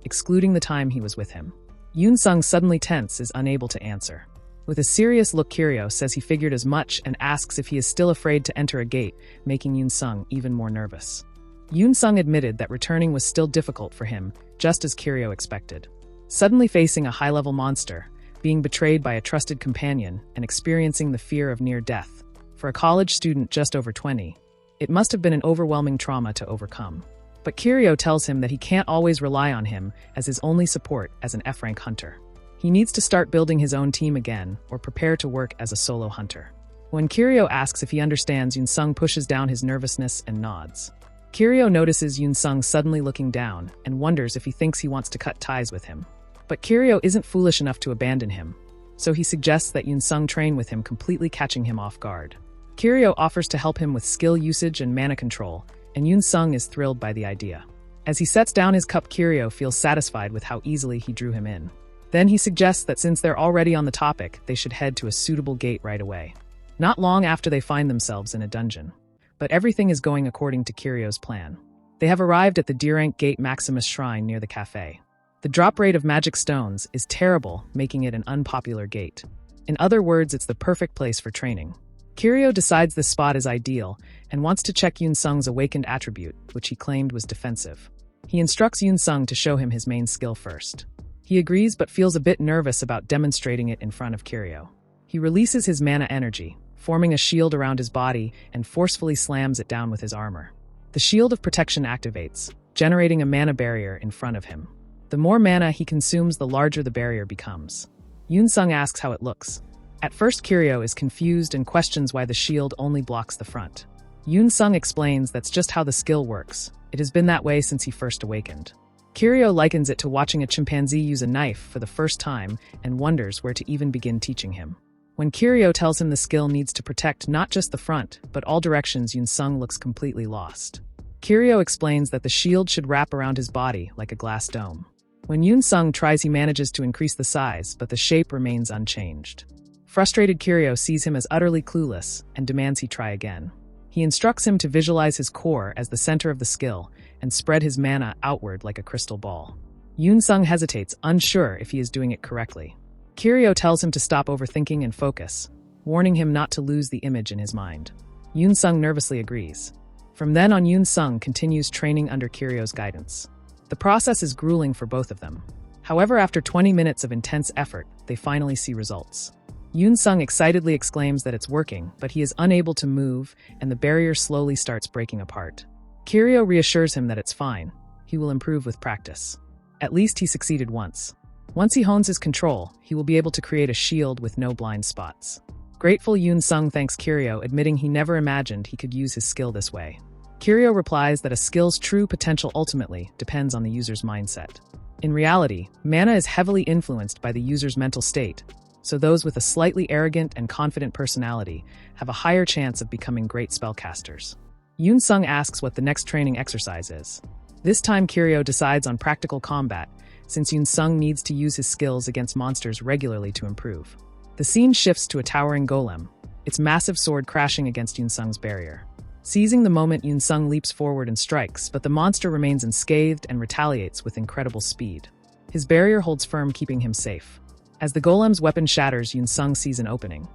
excluding the time he was with him. Yoon Sung, suddenly tense, is unable to answer. With a serious look, Kirio says he figured as much and asks if he is still afraid to enter a gate, making Yoon Sung even more nervous. Yoon Sung admitted that returning was still difficult for him, just as Kirio expected. Suddenly facing a high-level monster, being betrayed by a trusted companion, and experiencing the fear of near death. For a college student just over 20, it must have been an overwhelming trauma to overcome. But Kirio tells him that he can't always rely on him as his only support as an F-rank hunter. He needs to start building his own team again or prepare to work as a solo hunter. When Kirio asks if he understands, Yoon Sung pushes down his nervousness and nods. Kirio notices Yoon Sung suddenly looking down and wonders if he thinks he wants to cut ties with him. But Kirio isn't foolish enough to abandon him, so he suggests that Yoon Sung train with him, completely catching him off guard. Kirio offers to help him with skill usage and mana control, and Yoon Sung is thrilled by the idea. As he sets down his cup, Kirio feels satisfied with how easily he drew him in. Then he suggests that since they're already on the topic, they should head to a suitable gate right away. Not long after, they find themselves in a dungeon. But everything is going according to Kirio's plan. They have arrived at the D-rank Gate Maximus Shrine near the cafe. The drop rate of magic stones is terrible, making it an unpopular gate. In other words, it's the perfect place for training. Kirio decides this spot is ideal and wants to check Yoon Sung's awakened attribute, which he claimed was defensive. He instructs Yoon Sung to show him his main skill first. He agrees but feels a bit nervous about demonstrating it in front of Kirio. He releases his mana energy, forming a shield around his body, and forcefully slams it down with his armor. The shield of protection activates, generating a mana barrier in front of him. The more mana he consumes, the larger the barrier becomes. Yoon Sung asks how it looks. At first, Kirio is confused and questions why the shield only blocks the front. Yoon Sung explains that's just how the skill works. It has been that way since he first awakened. Kirio likens it to watching a chimpanzee use a knife for the first time and wonders where to even begin teaching him. When Kirio tells him the skill needs to protect not just the front, but all directions, Yoon Sung looks completely lost. Kirio explains that the shield should wrap around his body like a glass dome. When Yoon Sung tries, he manages to increase the size, but the shape remains unchanged. Frustrated Kiryu sees him as utterly clueless and demands he try again. He instructs him to visualize his core as the center of the skill and spread his mana outward like a crystal ball. Yoon-sung hesitates, unsure if he is doing it correctly. Kiryu tells him to stop overthinking and focus, warning him not to lose the image in his mind. Yoon-sung nervously agrees. From then on, Yoon-sung continues training under Kiryu's guidance. The process is grueling for both of them. However, after 20 minutes of intense effort, they finally see results. Yoon-sung excitedly exclaims that it's working, but he is unable to move, and the barrier slowly starts breaking apart. Kiryu reassures him that it's fine. He will improve with practice. At least he succeeded once. Once he hones his control, he will be able to create a shield with no blind spots. Grateful, Yoon-sung thanks Kiryu, admitting he never imagined he could use his skill this way. Kiryu replies that a skill's true potential ultimately depends on the user's mindset. In reality, mana is heavily influenced by the user's mental state, so those with a slightly arrogant and confident personality have a higher chance of becoming great spellcasters. Yoon-sung asks what the next training exercise is. This time Kiryu decides on practical combat, since Yoon-sung needs to use his skills against monsters regularly to improve. The scene shifts to a towering golem, its massive sword crashing against Yoon-sung's barrier. Seizing the moment, Yoon-sung leaps forward and strikes, but the monster remains unscathed and retaliates with incredible speed. His barrier holds firm, keeping him safe. As the golem's weapon shatters, Yoon-sung sees an opening.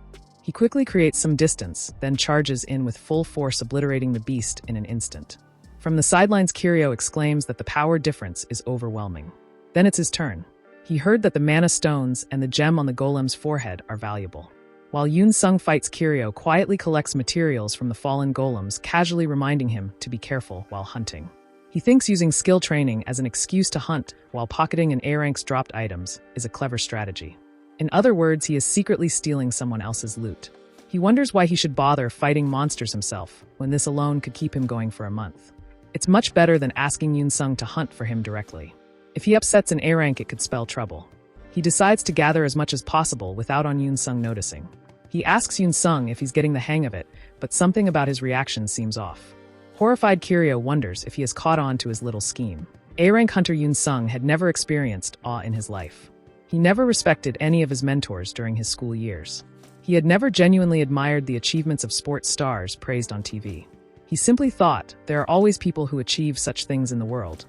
He quickly creates some distance, then charges in with full force, obliterating the beast in an instant. From the sidelines, Kiryu exclaims that the power difference is overwhelming. Then it's his turn. He heard that the mana stones and the gem on the golem's forehead are valuable. While Yoon-sung fights, Kiryu quietly collects materials from the fallen golems, casually reminding him to be careful while hunting. He thinks using skill training as an excuse to hunt while pocketing an A-rank's dropped items is a clever strategy. In other words, he is secretly stealing someone else's loot. He wonders why he should bother fighting monsters himself, when this alone could keep him going for a month. It's much better than asking Yoon-sung to hunt for him directly. If he upsets an A-rank, it could spell trouble. He decides to gather as much as possible without Yoon-sung noticing. He asks Yoon-sung if he's getting the hang of it, but something about his reaction seems off. Horrified Kiryu wonders if he has caught on to his little scheme. A-rank hunter Yoon-sung had never experienced awe in his life. He never respected any of his mentors during his school years. He had never genuinely admired the achievements of sports stars praised on TV. He simply thought there are always people who achieve such things in the world.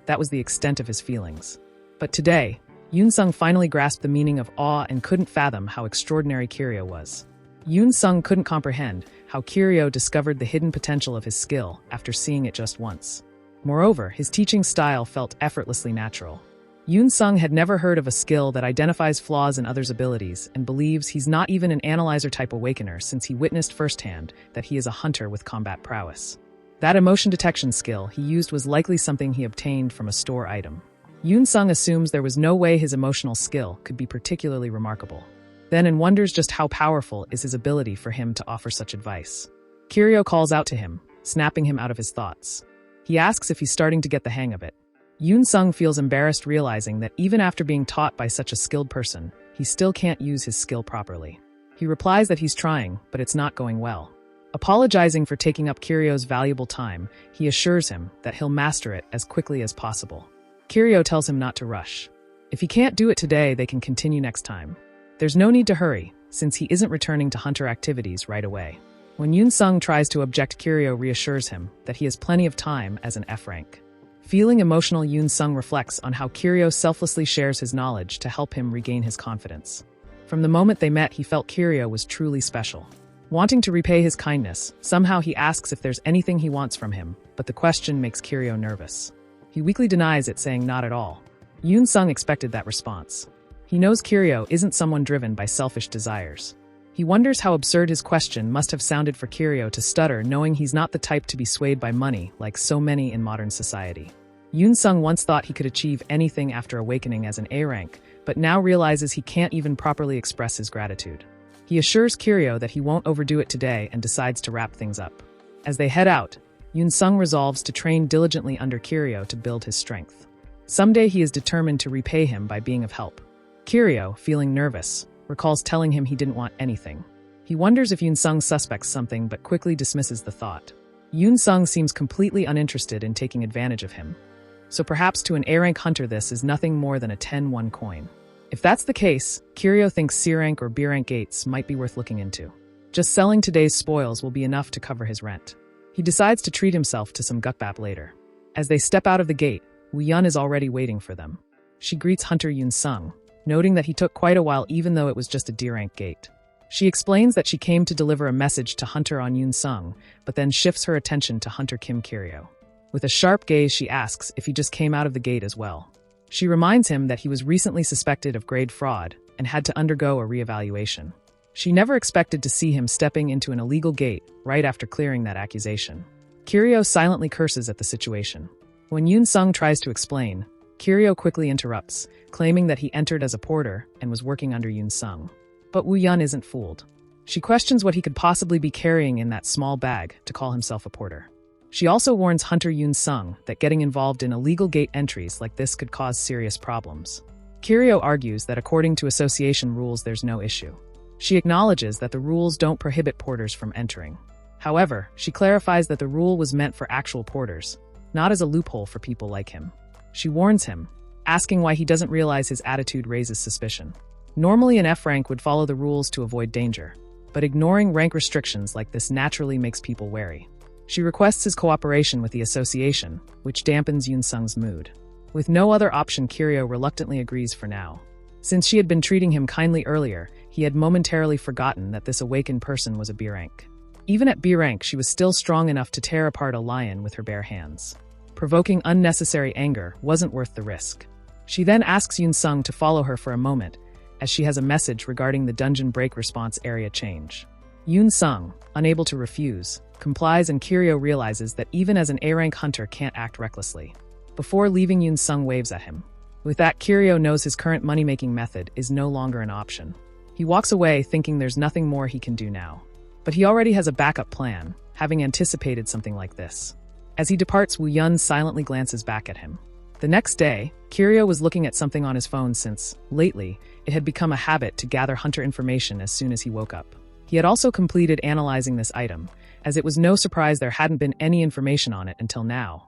That was the extent of his feelings. But today, Yoon-sung finally grasped the meaning of awe and couldn't fathom how extraordinary Kiryu was. Yoon-sung couldn't comprehend how Kiryu discovered the hidden potential of his skill after seeing it just once. Moreover, his teaching style felt effortlessly natural. Yoon-sung had never heard of a skill that identifies flaws in others' abilities and believes he's not even an analyzer-type awakener, since he witnessed firsthand that he is a hunter with combat prowess. That emotion detection skill he used was likely something he obtained from a store item. Yoon-sung assumes there was no way his emotional skill could be particularly remarkable. Then and wonders just how powerful is his ability for him to offer such advice. Kiryu calls out to him, snapping him out of his thoughts. He asks if he's starting to get the hang of it. Yoon-sung feels embarrassed, realizing that even after being taught by such a skilled person, he still can't use his skill properly. He replies that he's trying, but it's not going well. Apologizing for taking up Kiryu's valuable time, he assures him that he'll master it as quickly as possible. Kiryu tells him not to rush. If he can't do it today, they can continue next time. There's no need to hurry, since he isn't returning to hunter activities right away. When Yoon-sung tries to object, Kiryu reassures him that he has plenty of time as an F rank. Feeling emotional, Yoon-sung reflects on how Kiryu selflessly shares his knowledge to help him regain his confidence. From the moment they met, he felt Kiryu was truly special. Wanting to repay his kindness, somehow he asks if there's anything he wants from him, but the question makes Kiryu nervous. He weakly denies it, saying not at all. Yoon-sung expected that response. He knows Kiryu isn't someone driven by selfish desires. He wonders how absurd his question must have sounded for Kiryu to stutter, knowing he's not the type to be swayed by money like so many in modern society. Yoon-sung once thought he could achieve anything after awakening as an A rank, but now realizes he can't even properly express his gratitude. He assures Kiryu that he won't overdo it today and decides to wrap things up. As they head out, Yoon-sung resolves to train diligently under Kiryu to build his strength. Someday he is determined to repay him by being of help. Kiryu, feeling nervous, recalls telling him he didn't want anything. He wonders if Yoon-sung suspects something but quickly dismisses the thought. Yoon-sung seems completely uninterested in taking advantage of him. So perhaps to an A-rank hunter this is nothing more than a 10-1 coin. If that's the case, Kiryu thinks C-rank or B-rank gates might be worth looking into. Just selling today's spoils will be enough to cover his rent. He decides to treat himself to some gukbap later. As they step out of the gate, Woo-yun is already waiting for them. She greets Hunter Yoon-sung, noting that he took quite a while even though it was just a D-rank gate. She explains that she came to deliver a message to Hunter on Yoon-sung, but then shifts her attention to Hunter Kim Kiryu. With a sharp gaze, she asks if he just came out of the gate as well. She reminds him that he was recently suspected of grade fraud and had to undergo a reevaluation. She never expected to see him stepping into an illegal gate right after clearing that accusation. Kiryu silently curses at the situation. When Yoon-sung tries to explain, Kiryu quickly interrupts, claiming that he entered as a porter and was working under Yoon-sung. But Woo-yun isn't fooled. She questions what he could possibly be carrying in that small bag to call himself a porter. She also warns Hunter Yoon-sung that getting involved in illegal gate entries like this could cause serious problems. Kiryu argues that according to association rules there's no issue. She acknowledges that the rules don't prohibit porters from entering. However, she clarifies that the rule was meant for actual porters, not as a loophole for people like him. She warns him, asking why he doesn't realize his attitude raises suspicion. Normally an F rank would follow the rules to avoid danger, but ignoring rank restrictions like this naturally makes people wary. She requests his cooperation with the association, which dampens Yoon-sung's mood. With no other option, Kiryu reluctantly agrees for now. Since she had been treating him kindly earlier, he had momentarily forgotten that this awakened person was a B rank. Even at B rank, she was still strong enough to tear apart a lion with her bare hands. Provoking unnecessary anger wasn't worth the risk. She then asks Yoon-sung to follow her for a moment, as she has a message regarding the dungeon break response area change. Yoon-sung, unable to refuse, complies, and Kiryu realizes that even as an A-rank hunter can't act recklessly. Before leaving, Yoon-sung waves at him. With that, Kiryu knows his current money-making method is no longer an option. He walks away thinking there's nothing more he can do now. But he already has a backup plan, having anticipated something like this. As he departs, Woo-yun silently glances back at him. The next day, Kiryu was looking at something on his phone since, lately, it had become a habit to gather hunter information as soon as he woke up. He had also completed analyzing this item, as it was no surprise there hadn't been any information on it until now.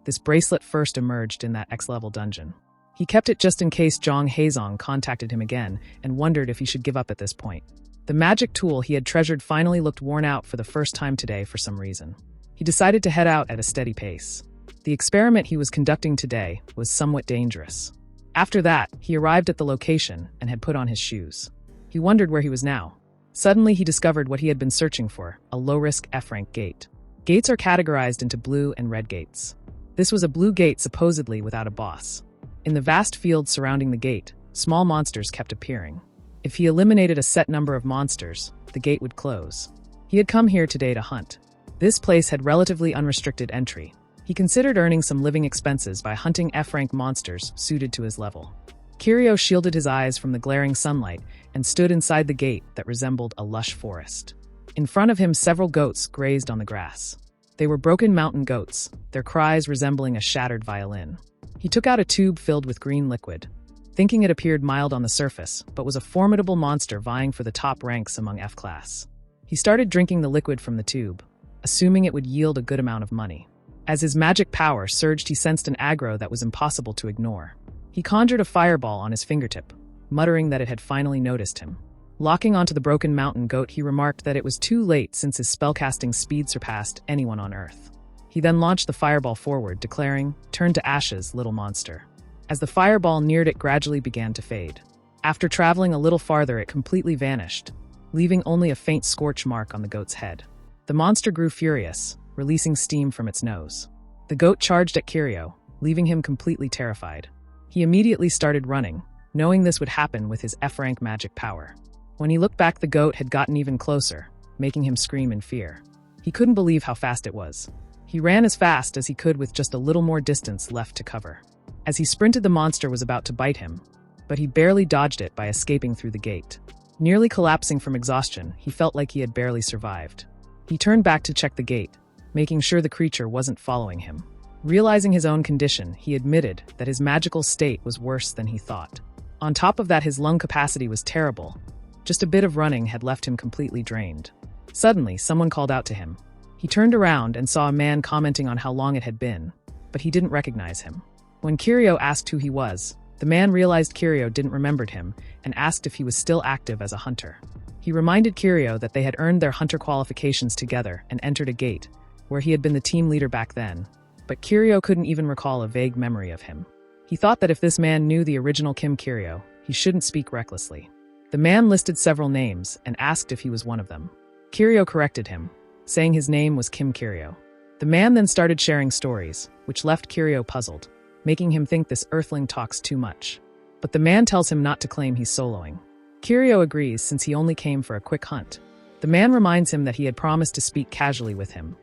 This bracelet first emerged in that X-level dungeon. He kept it just in case Jong Haezong contacted him again and wondered if he should give up at this point. The magic tool he had treasured finally looked worn out for the first time today for some reason. He decided to head out at a steady pace. The experiment he was conducting today was somewhat dangerous. After that, he arrived at the location and had put on his shoes. He wondered where he was now. Suddenly, he discovered what he had been searching for, a low-risk F-rank gate. Gates are categorized into blue and red gates. This was a blue gate supposedly without a boss. In the vast field surrounding the gate, small monsters kept appearing. If he eliminated a set number of monsters, the gate would close. He had come here today to hunt. This place had relatively unrestricted entry. He considered earning some living expenses by hunting F-rank monsters suited to his level. Kiryu shielded his eyes from the glaring sunlight and stood inside the gate that resembled a lush forest. In front of him, several goats grazed on the grass. They were broken mountain goats, their cries resembling a shattered violin. He took out a tube filled with green liquid, thinking it appeared mild on the surface, but was a formidable monster vying for the top ranks among F-class. He started drinking the liquid from the tube, assuming it would yield a good amount of money. As his magic power surged, he sensed an aggro that was impossible to ignore. He conjured a fireball on his fingertip, muttering that it had finally noticed him. Locking onto the broken mountain goat, he remarked that it was too late since his spellcasting speed surpassed anyone on Earth. He then launched the fireball forward, declaring, "Turn to ashes, little monster." As the fireball neared, it gradually began to fade. After traveling a little farther, it completely vanished, leaving only a faint scorch mark on the goat's head. The monster grew furious, releasing steam from its nose. The goat charged at Kiryu, leaving him completely terrified. He immediately started running, knowing this would happen with his F-rank magic power. When he looked back, the goat had gotten even closer, making him scream in fear. He couldn't believe how fast it was. He ran as fast as he could with just a little more distance left to cover. As he sprinted, the monster was about to bite him, but he barely dodged it by escaping through the gate. Nearly collapsing from exhaustion, he felt like he had barely survived. He turned back to check the gate, making sure the creature wasn't following him. Realizing his own condition, he admitted that his magical state was worse than he thought. On top of that, his lung capacity was terrible. Just a bit of running had left him completely drained. Suddenly, someone called out to him. He turned around and saw a man commenting on how long it had been, but he didn't recognize him. When Kiryu asked who he was, The man realized Kiryu didn't remember him and asked if he was still active as a hunter. He reminded Kiryu that they had earned their hunter qualifications together and entered a gate, where he had been the team leader back then, but Kiryu couldn't even recall a vague memory of him. He thought that if this man knew the original Kim Kiryu, he shouldn't speak recklessly. The man listed several names and asked if he was one of them. Kiryu corrected him, saying his name was Kim Kiryu. The man then started sharing stories, which left Kiryu puzzled, making him think this earthling talks too much. But the man tells him not to claim he's soloing. Kiryu agrees since he only came for a quick hunt. The man reminds him that he had promised to speak casually with him.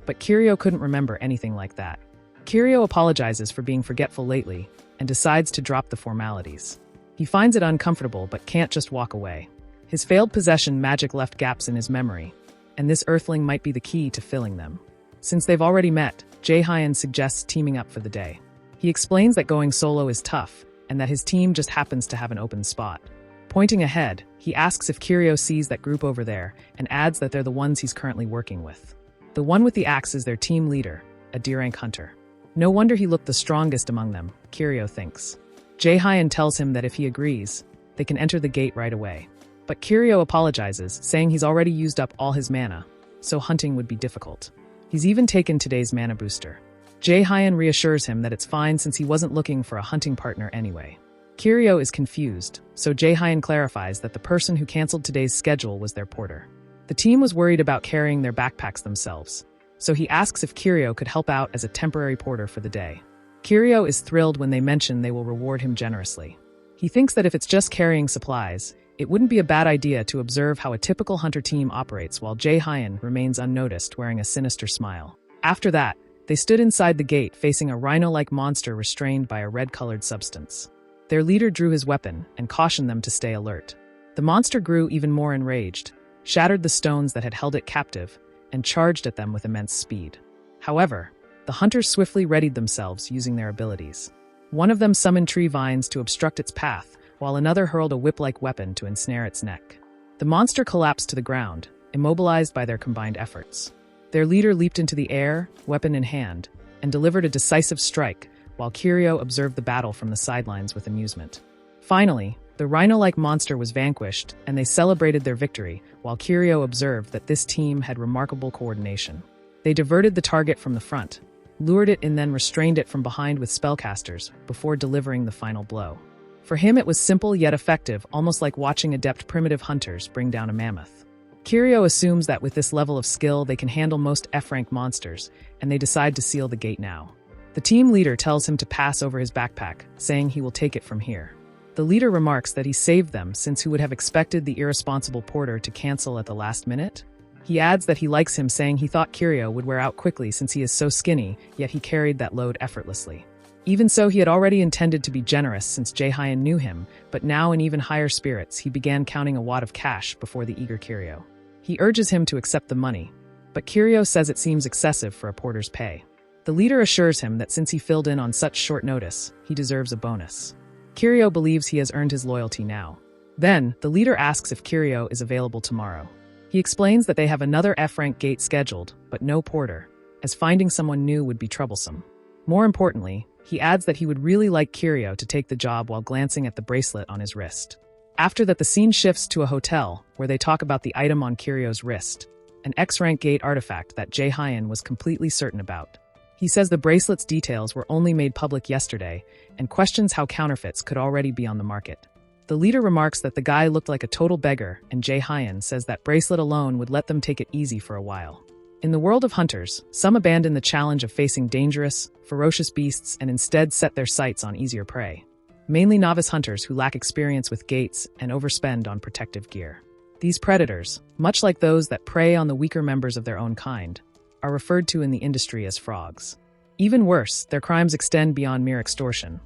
But Kiryu couldn't remember anything like that. Kiryu apologizes for being forgetful lately and decides to drop the formalities. He finds it uncomfortable but can't just walk away. His failed possession magic left gaps in his memory, and this earthling might be the key to filling them. Since they've already met, Jae-hyun suggests teaming up for the day. He explains that going solo is tough, and that his team just happens to have an open spot. Pointing ahead, he asks if Kiryu sees that group over there, and adds that they're the ones he's currently working with. The one with the axe is their team leader, a D-rank hunter. No wonder he looked the strongest among them, Kiryu thinks. Jae-hyun tells him that if he agrees, they can enter the gate right away. But Kiryu apologizes, saying he's already used up all his mana, so hunting would be difficult. He's even taken today's mana booster. Jae-hyun reassures him that it's fine since he wasn't looking for a hunting partner anyway. Kiryu is confused, so Jae-hyun clarifies that the person who canceled today's schedule was their porter. The team was worried about carrying their backpacks themselves, so he asks if Kiryu could help out as a temporary porter for the day. Kiryu is thrilled when they mention they will reward him generously. He thinks that if it's just carrying supplies, it wouldn't be a bad idea to observe how a typical hunter team operates while Jae-hyun remains unnoticed wearing a sinister smile. After that, they stood inside the gate facing a rhino-like monster restrained by a red-colored substance. Their leader drew his weapon and cautioned them to stay alert. The monster grew even more enraged, shattered the stones that had held it captive, and charged at them with immense speed. However, the hunters swiftly readied themselves using their abilities. One of them summoned tree vines to obstruct its path, while another hurled a whip-like weapon to ensnare its neck. The monster collapsed to the ground, immobilized by their combined efforts. Their leader leaped into the air, weapon in hand, and delivered a decisive strike, while Kiryu observed the battle from the sidelines with amusement. Finally, the rhino-like monster was vanquished, and they celebrated their victory, while Kiryu observed that this team had remarkable coordination. They diverted the target from the front, lured it and then restrained it from behind with spellcasters, before delivering the final blow. For him it was simple yet effective, almost like watching adept primitive hunters bring down a mammoth. Kiryu assumes that with this level of skill they can handle most F-rank monsters, and they decide to seal the gate now. The team leader tells him to pass over his backpack, saying he will take it from here. The leader remarks that he saved them since who would have expected the irresponsible porter to cancel at the last minute? He adds that he likes him, saying he thought Kiryu would wear out quickly since he is so skinny, yet he carried that load effortlessly. Even so, he had already intended to be generous since Jae-hyun knew him, but now in even higher spirits he began counting a wad of cash before the eager Kiryu. He urges him to accept the money, but Kiryu says it seems excessive for a porter's pay. The leader assures him that since he filled in on such short notice, he deserves a bonus. Kiryu believes he has earned his loyalty now. Then, the leader asks if Kiryu is available tomorrow. He explains that they have another F-rank gate scheduled, but no porter, as finding someone new would be troublesome. More importantly, he adds that he would really like Kiryu to take the job while glancing at the bracelet on his wrist. After that, the scene shifts to a hotel, where they talk about the item on Kiryu's wrist, an X-rank gate artifact that Jae-hyun was completely certain about. He says the bracelet's details were only made public yesterday, and questions how counterfeits could already be on the market. The leader remarks that the guy looked like a total beggar, and Jae-hyun says that bracelet alone would let them take it easy for a while. In the world of hunters, some abandon the challenge of facing dangerous, ferocious beasts and instead set their sights on easier prey. Mainly novice hunters who lack experience with gates and overspend on protective gear. These predators, much like those that prey on the weaker members of their own kind, are referred to in the industry as frogs. Even worse, their crimes extend beyond mere extortion,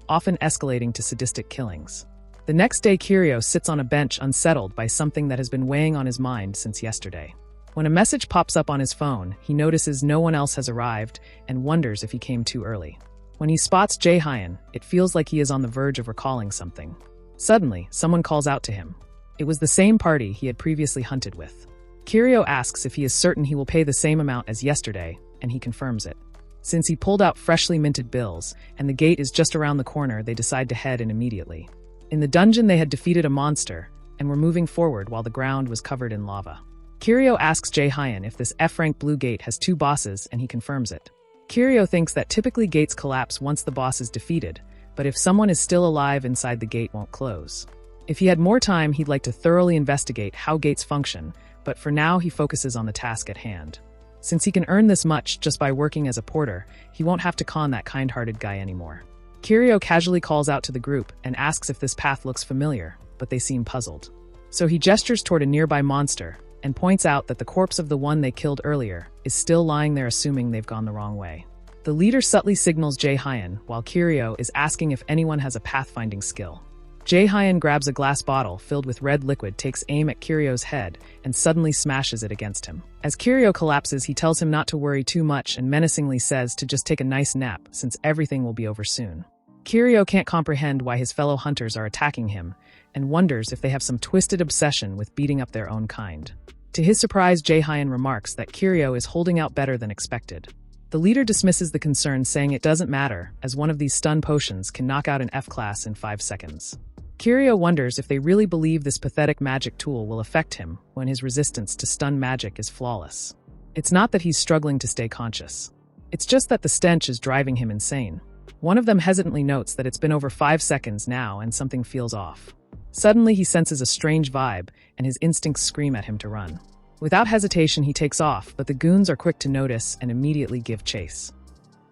often escalating to sadistic killings. The next day, Kiryu sits on a bench unsettled by something that has been weighing on his mind since yesterday. When a message pops up on his phone, he notices no one else has arrived and wonders if he came too early. When he spots Jae-hyun, it feels like he is on the verge of recalling something. Suddenly, someone calls out to him. It was the same party he had previously hunted with. Kiryu asks if he is certain he will pay the same amount as yesterday, and he confirms it. Since he pulled out freshly minted bills, and the gate is just around the corner, they decide to head in immediately. In the dungeon, they had defeated a monster, and were moving forward while the ground was covered in lava. Kirio asks Jae-hyun if this F-rank blue gate has 2 bosses, and he confirms it. Kirio thinks that typically gates collapse once the boss is defeated, but if someone is still alive inside, the gate won't close. If he had more time, he'd like to thoroughly investigate how gates function, but for now he focuses on the task at hand. Since he can earn this much just by working as a porter, he won't have to con that kind-hearted guy anymore. Kirio casually calls out to the group and asks if this path looks familiar, but they seem puzzled. So he gestures toward a nearby monster and points out that the corpse of the one they killed earlier is still lying there, assuming they've gone the wrong way. The leader subtly signals Jae-hyun, while Kirio is asking if anyone has a pathfinding skill. Jae-hyun grabs a glass bottle filled with red liquid, takes aim at Kirio's head, and suddenly smashes it against him. As Kirio collapses, he tells him not to worry too much and menacingly says to just take a nice nap, since everything will be over soon. Kirio can't comprehend why his fellow hunters are attacking him, and wonders if they have some twisted obsession with beating up their own kind. To his surprise, Jae-hyun remarks that Kirio is holding out better than expected. The leader dismisses the concern, saying it doesn't matter, as one of these stun potions can knock out an F-class in 5 seconds. Kirio wonders if they really believe this pathetic magic tool will affect him when his resistance to stun magic is flawless. It's not that he's struggling to stay conscious. It's just that the stench is driving him insane. One of them hesitantly notes that it's been over 5 seconds now and something feels off. Suddenly he senses a strange vibe, and his instincts scream at him to run. Without hesitation, he takes off, but the goons are quick to notice and immediately give chase.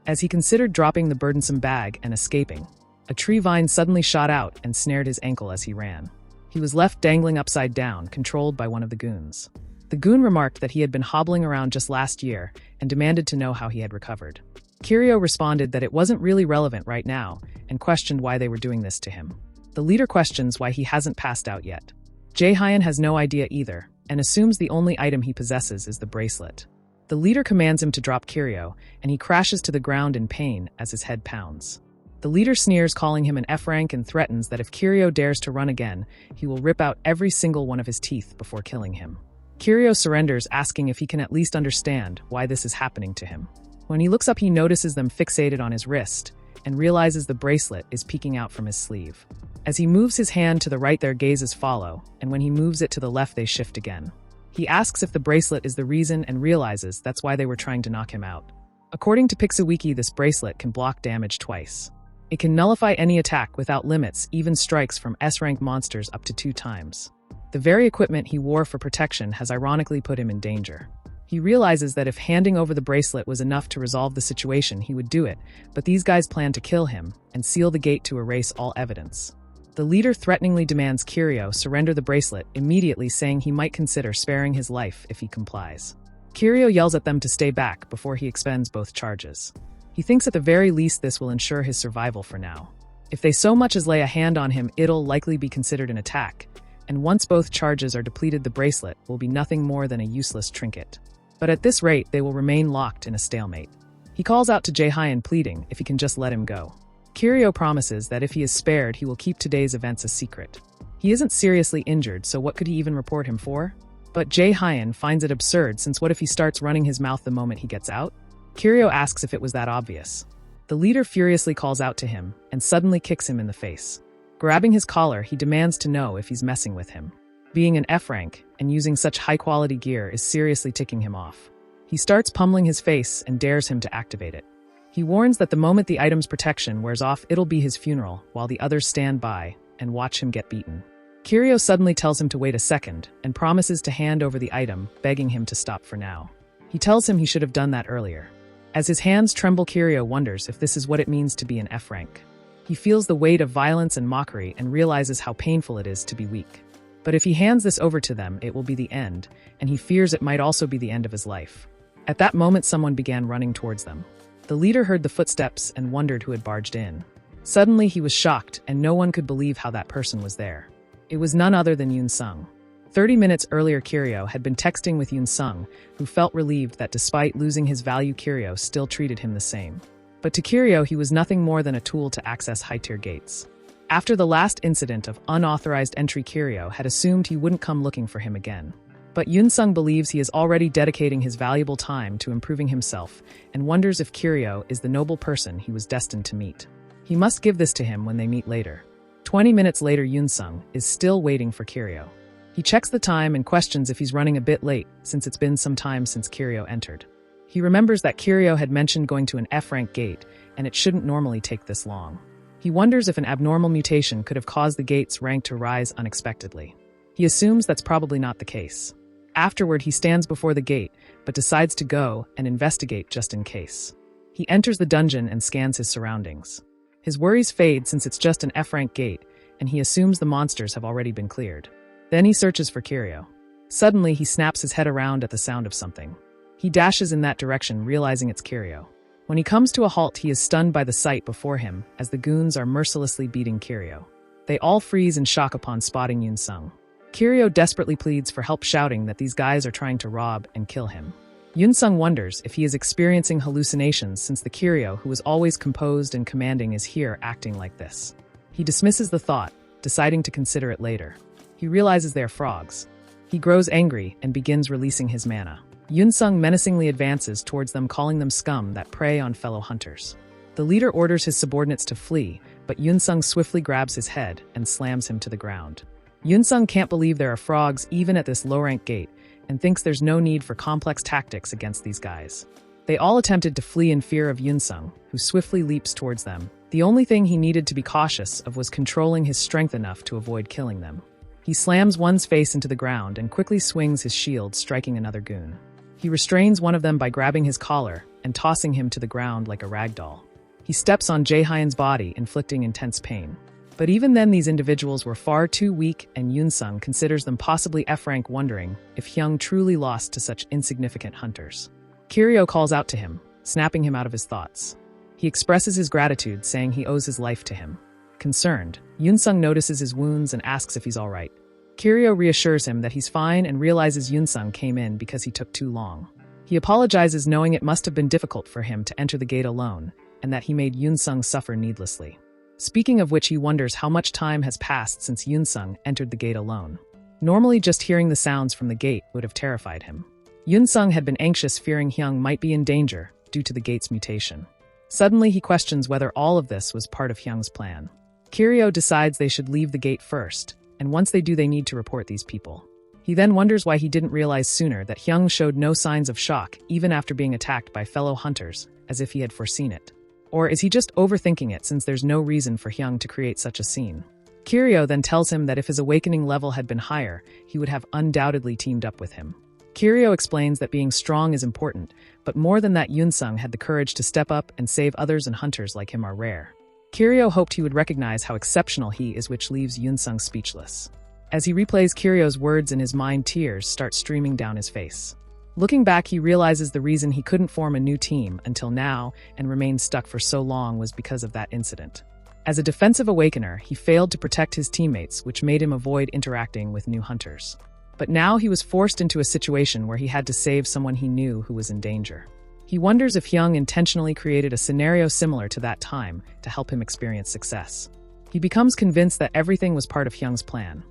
As he considered dropping the burdensome bag and escaping, a tree vine suddenly shot out and snared his ankle as he ran. He was left dangling upside down, controlled by one of the goons. The goon remarked that he had been hobbling around just last year and demanded to know how he had recovered. Kirio responded that it wasn't really relevant right now and questioned why they were doing this to him. The leader questions why he hasn't passed out yet. Jae-hyun has no idea either and assumes the only item he possesses is the bracelet. The leader commands him to drop Kirio, and he crashes to the ground in pain as his head pounds. The leader sneers, calling him an F-rank, and threatens that if Kirio dares to run again, he will rip out every single one of his teeth before killing him. Kirio surrenders, asking if he can at least understand why this is happening to him. When he looks up, he notices them fixated on his wrist and realizes the bracelet is peeking out from his sleeve. As he moves his hand to the right, their gazes follow, and when he moves it to the left, they shift again. He asks if the bracelet is the reason and realizes that's why they were trying to knock him out. According to Pixawiki, this bracelet can block damage twice. It can nullify any attack without limits, even strikes from S-rank monsters up to 2 times. The very equipment he wore for protection has ironically put him in danger. He realizes that if handing over the bracelet was enough to resolve the situation, he would do it, but these guys plan to kill him and seal the gate to erase all evidence. The leader threateningly demands Kirio surrender the bracelet, immediately saying he might consider sparing his life if he complies. Kirio yells at them to stay back before he expends both charges. He thinks at the very least this will ensure his survival for now. If they so much as lay a hand on him, it'll likely be considered an attack, and once both charges are depleted, the bracelet will be nothing more than a useless trinket. But at this rate, they will remain locked in a stalemate. He calls out to Jae-hyun, pleading if he can just let him go. Kirio promises that if he is spared, he will keep today's events a secret. He isn't seriously injured, so what could he even report him for? But Jae-hyun finds it absurd, since what if he starts running his mouth the moment he gets out? Kirio asks if it was that obvious. The leader furiously calls out to him and suddenly kicks him in the face. Grabbing his collar, he demands to know if he's messing with him. Being an F-rank and using such high-quality gear is seriously ticking him off. He starts pummeling his face and dares him to activate it. He warns that the moment the item's protection wears off, it'll be his funeral, while the others stand by and watch him get beaten. Kirio suddenly tells him to wait a second and promises to hand over the item, begging him to stop for now. He tells him he should have done that earlier. As his hands tremble, Kirio wonders if this is what it means to be an F-rank. He feels the weight of violence and mockery and realizes how painful it is to be weak. But if he hands this over to them, it will be the end, and he fears it might also be the end of his life. At that moment, someone began running towards them. The leader heard the footsteps and wondered who had barged in. Suddenly, he was shocked, and no one could believe how that person was there. It was none other than Yoon Sung. 30 minutes earlier, Kirio had been texting with Yoon Sung, who felt relieved that despite losing his value, Kirio still treated him the same. But to Kirio, he was nothing more than a tool to access high-tier gates. After the last incident of unauthorized entry, Kirio had assumed he wouldn't come looking for him again. But Yunsung believes he is already dedicating his valuable time to improving himself and wonders if Kiryo is the noble person he was destined to meet. He must give this to him when they meet later. 20 minutes later, Yunsung is still waiting for Kiryo. He checks the time and questions if he's running a bit late since it's been some time since Kiryo entered. He remembers that Kiryo had mentioned going to an F-rank gate and it shouldn't normally take this long. He wonders if an abnormal mutation could have caused the gate's rank to rise unexpectedly. He assumes that's probably not the case. Afterward, he stands before the gate, but decides to go and investigate just in case. He enters the dungeon and scans his surroundings. His worries fade since it's just an F-rank gate, and he assumes the monsters have already been cleared. Then he searches for Kiryo. Suddenly, he snaps his head around at the sound of something. He dashes in that direction, realizing it's Kiryo. When he comes to a halt, he is stunned by the sight before him as the goons are mercilessly beating Kiryo. They all freeze in shock upon spotting Yunsung. Kiryo desperately pleads for help, shouting that these guys are trying to rob and kill him. Yunsung wonders if he is experiencing hallucinations since the Kiryo who was always composed and commanding is here acting like this. He dismisses the thought, deciding to consider it later. He realizes they are frogs. He grows angry and begins releasing his mana. Yunsung menacingly advances towards them, calling them scum that prey on fellow hunters. The leader orders his subordinates to flee, but Yunsung swiftly grabs his head and slams him to the ground. Yunsung can't believe there are frogs even at this low-rank gate and thinks there's no need for complex tactics against these guys. They all attempted to flee in fear of Yunsung, who swiftly leaps towards them. The only thing he needed to be cautious of was controlling his strength enough to avoid killing them. He slams one's face into the ground and quickly swings his shield, striking another goon. He restrains one of them by grabbing his collar and tossing him to the ground like a rag doll. He steps on Jae-hyun's body, inflicting intense pain. But even then, these individuals were far too weak, and Yunsung considers them possibly F-rank, wondering if Hyung truly lost to such insignificant hunters. Kiryo calls out to him, snapping him out of his thoughts. He expresses his gratitude, saying he owes his life to him. Concerned, Yunsung notices his wounds and asks if he's all right. Kiryo reassures him that he's fine and realizes Yunsung came in because he took too long. He apologizes, knowing it must have been difficult for him to enter the gate alone, and that he made Yunsung suffer needlessly. Speaking of which, he wonders how much time has passed since Yunsung entered the gate alone. Normally, just hearing the sounds from the gate would have terrified him. Yunsung had been anxious, fearing Hyung might be in danger due to the gate's mutation. Suddenly, he questions whether all of this was part of Hyung's plan. Kiryo decides they should leave the gate first, and once they do, they need to report these people. He then wonders why he didn't realize sooner that Hyung showed no signs of shock even after being attacked by fellow hunters, as if he had foreseen it. Or is he just overthinking it since there's no reason for Hyung to create such a scene? Kiryo then tells him that if his awakening level had been higher, he would have undoubtedly teamed up with him. Kiryo explains that being strong is important, but more than that, Yunsung had the courage to step up and save others, and hunters like him are rare. Kiryo hoped he would recognize how exceptional he is, which leaves Yunsung speechless. As he replays Kiryo's words in his mind, tears start streaming down his face. Looking back, he realizes the reason he couldn't form a new team until now and remained stuck for so long was because of that incident. As a defensive awakener, he failed to protect his teammates, which made him avoid interacting with new hunters. But now he was forced into a situation where he had to save someone he knew who was in danger. He wonders if Hyung intentionally created a scenario similar to that time to help him experience success. He becomes convinced that everything was part of Hyung's plan,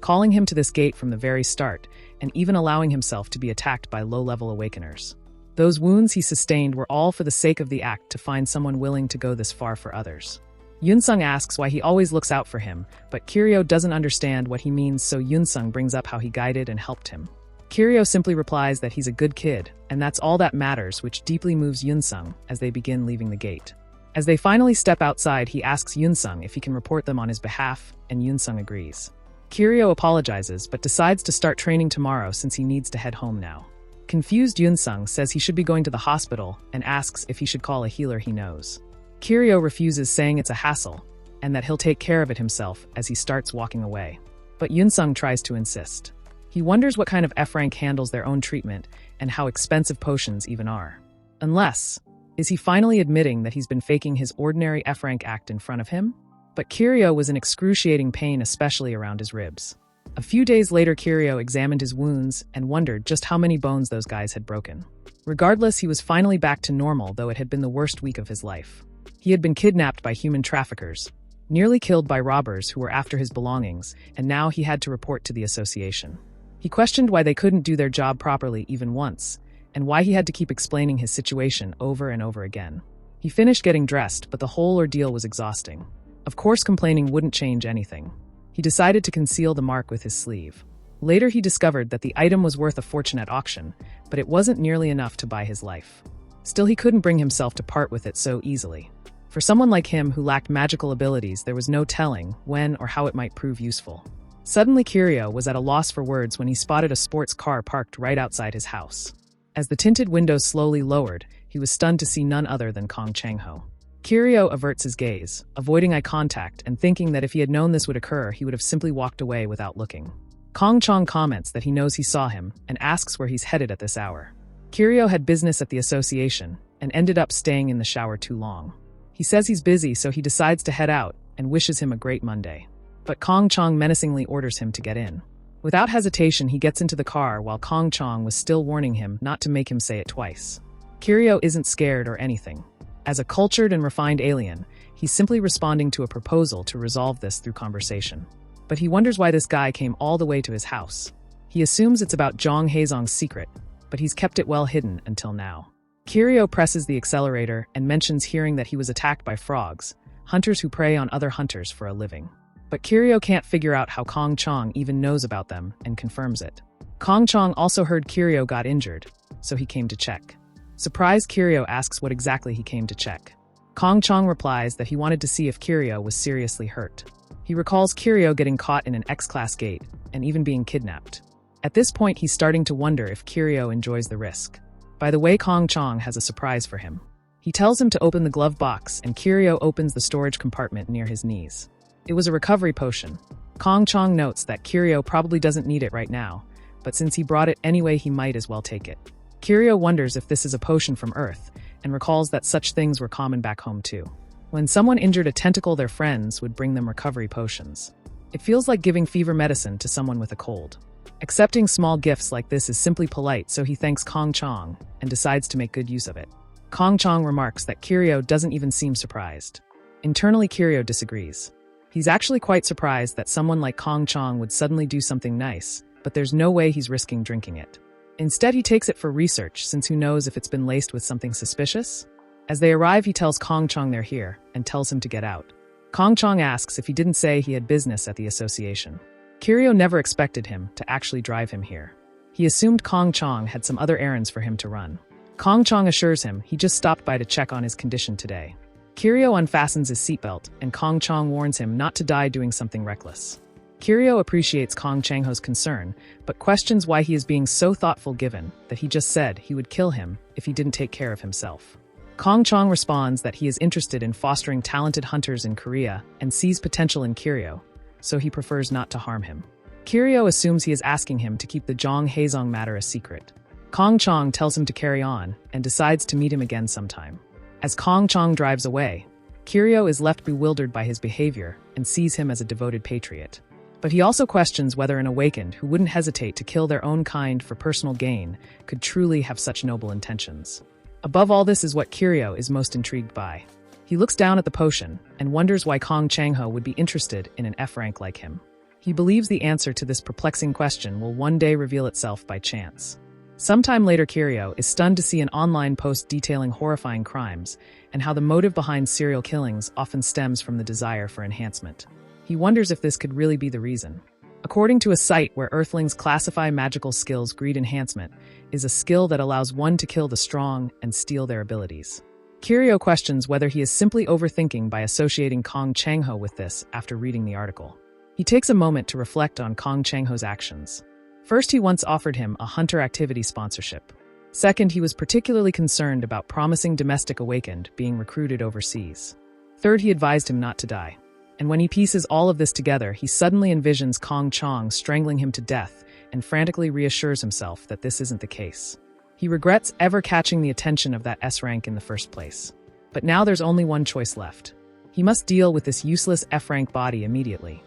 calling him to this gate from the very start, and even allowing himself to be attacked by low-level awakeners. Those wounds he sustained were all for the sake of the act to find someone willing to go this far for others. Yunsung asks why he always looks out for him, but Kiryo doesn't understand what he means, so Yunsung brings up how he guided and helped him. Kiryo simply replies that he's a good kid, and that's all that matters, which deeply moves Yunsung as they begin leaving the gate. As they finally step outside, he asks Yunsung if he can report them on his behalf, and Yunsung agrees. Kiryo apologizes, but decides to start training tomorrow since he needs to head home now. Confused, Yunsung says he should be going to the hospital and asks if he should call a healer he knows. Kiryo refuses, saying it's a hassle, and that he'll take care of it himself as he starts walking away. But Yunsung tries to insist. He wonders what kind of F-rank handles their own treatment and how expensive potions even are. Unless, is he finally admitting that he's been faking his ordinary F-rank act in front of him? But Kiryo was in excruciating pain, especially around his ribs. A few days later, Kiryo examined his wounds and wondered just how many bones those guys had broken. Regardless, he was finally back to normal, though it had been the worst week of his life. He had been kidnapped by human traffickers, nearly killed by robbers who were after his belongings, and now he had to report to the association. He questioned why they couldn't do their job properly even once, and why he had to keep explaining his situation over and over again. He finished getting dressed, but the whole ordeal was exhausting. Of course, complaining wouldn't change anything. He decided to conceal the mark with his sleeve. Later, he discovered that the item was worth a fortune at auction, but it wasn't nearly enough to buy his life. Still, he couldn't bring himself to part with it so easily. For someone like him who lacked magical abilities, there was no telling when or how it might prove useful. Suddenly, Kirio was at a loss for words when he spotted a sports car parked right outside his house. As the tinted windows slowly lowered, he was stunned to see none other than Kong Chang-ho. Kirio averts his gaze, avoiding eye contact and thinking that if he had known this would occur, he would have simply walked away without looking. Kong Chang comments that he knows he saw him and asks where he's headed at this hour. Kirio had business at the association and ended up staying in the shower too long. He says he's busy, so he decides to head out and wishes him a great Monday. But Kong Chang menacingly orders him to get in. Without hesitation, he gets into the car while Kong Chang was still warning him not to make him say it twice. Kirio isn't scared or anything. As a cultured and refined alien, he's simply responding to a proposal to resolve this through conversation. But he wonders why this guy came all the way to his house. He assumes it's about Zhang Heizong's secret, but he's kept it well hidden until now. Kirio presses the accelerator and mentions hearing that he was attacked by frogs, hunters who prey on other hunters for a living. But Kirio can't figure out how Kong Chang even knows about them and confirms it. Kong Chang also heard Kirio got injured, so he came to check. Surprised, Kirio asks what exactly he came to check. Kong Chang replies that he wanted to see if Kirio was seriously hurt. He recalls Kirio getting caught in an X-class gate and even being kidnapped. At this point, he's starting to wonder if Kirio enjoys the risk. By the way, Kong Chang has a surprise for him. He tells him to open the glove box, and Kirio opens the storage compartment near his knees. It was a recovery potion. Kong Chang notes that Kirio probably doesn't need it right now, but since he brought it anyway, he might as well take it. Kirio wonders if this is a potion from Earth, and recalls that such things were common back home too. When someone injured a tentacle, their friends would bring them recovery potions. It feels like giving fever medicine to someone with a cold. Accepting small gifts like this is simply polite, so he thanks Kong Chang and decides to make good use of it. Kong Chang remarks that Kirio doesn't even seem surprised. Internally, Kirio disagrees. He's actually quite surprised that someone like Kong Chang would suddenly do something nice, but there's no way he's risking drinking it. Instead, he takes it for research, since who knows if it's been laced with something suspicious? As they arrive, he tells Kong Chang they're here and tells him to get out. Kong Chang asks if he didn't say he had business at the association. Kirio never expected him to actually drive him here. He assumed Kong Chang had some other errands for him to run. Kong Chang assures him he just stopped by to check on his condition today. Kirio unfastens his seatbelt, and Kong Chang warns him not to die doing something reckless. Kirio appreciates Kong Chang-ho's concern, but questions why he is being so thoughtful given that he just said he would kill him if he didn't take care of himself. Kong Chang responds that he is interested in fostering talented hunters in Korea and sees potential in Kirio, so he prefers not to harm him. Kirio assumes he is asking him to keep the Zhang Heizong matter a secret. Kong Chang tells him to carry on and decides to meet him again sometime. As Kong Chang drives away, Kirio is left bewildered by his behavior and sees him as a devoted patriot. But he also questions whether an awakened who wouldn't hesitate to kill their own kind for personal gain could truly have such noble intentions. Above all this is what Kirio is most intrigued by. He looks down at the potion and wonders why Kong Chang-ho would be interested in an F rank like him. He believes the answer to this perplexing question will one day reveal itself by chance. Sometime later, Kirio is stunned to see an online post detailing horrifying crimes and how the motive behind serial killings often stems from the desire for enhancement. He wonders if this could really be the reason. According to a site where Earthlings classify magical skills, greed enhancement is a skill that allows one to kill the strong and steal their abilities. Kirio questions whether he is simply overthinking by associating Kong Chang-ho with this after reading the article. He takes a moment to reflect on Kong Chang-ho's actions. First, he once offered him a hunter activity sponsorship. Second, he was particularly concerned about promising domestic awakened being recruited overseas. Third, he advised him not to die. And when he pieces all of this together, he suddenly envisions Kong Chang strangling him to death and frantically reassures himself that this isn't the case. He regrets ever catching the attention of that S rank in the first place. But now there's only one choice left. He must deal with this useless F rank body immediately,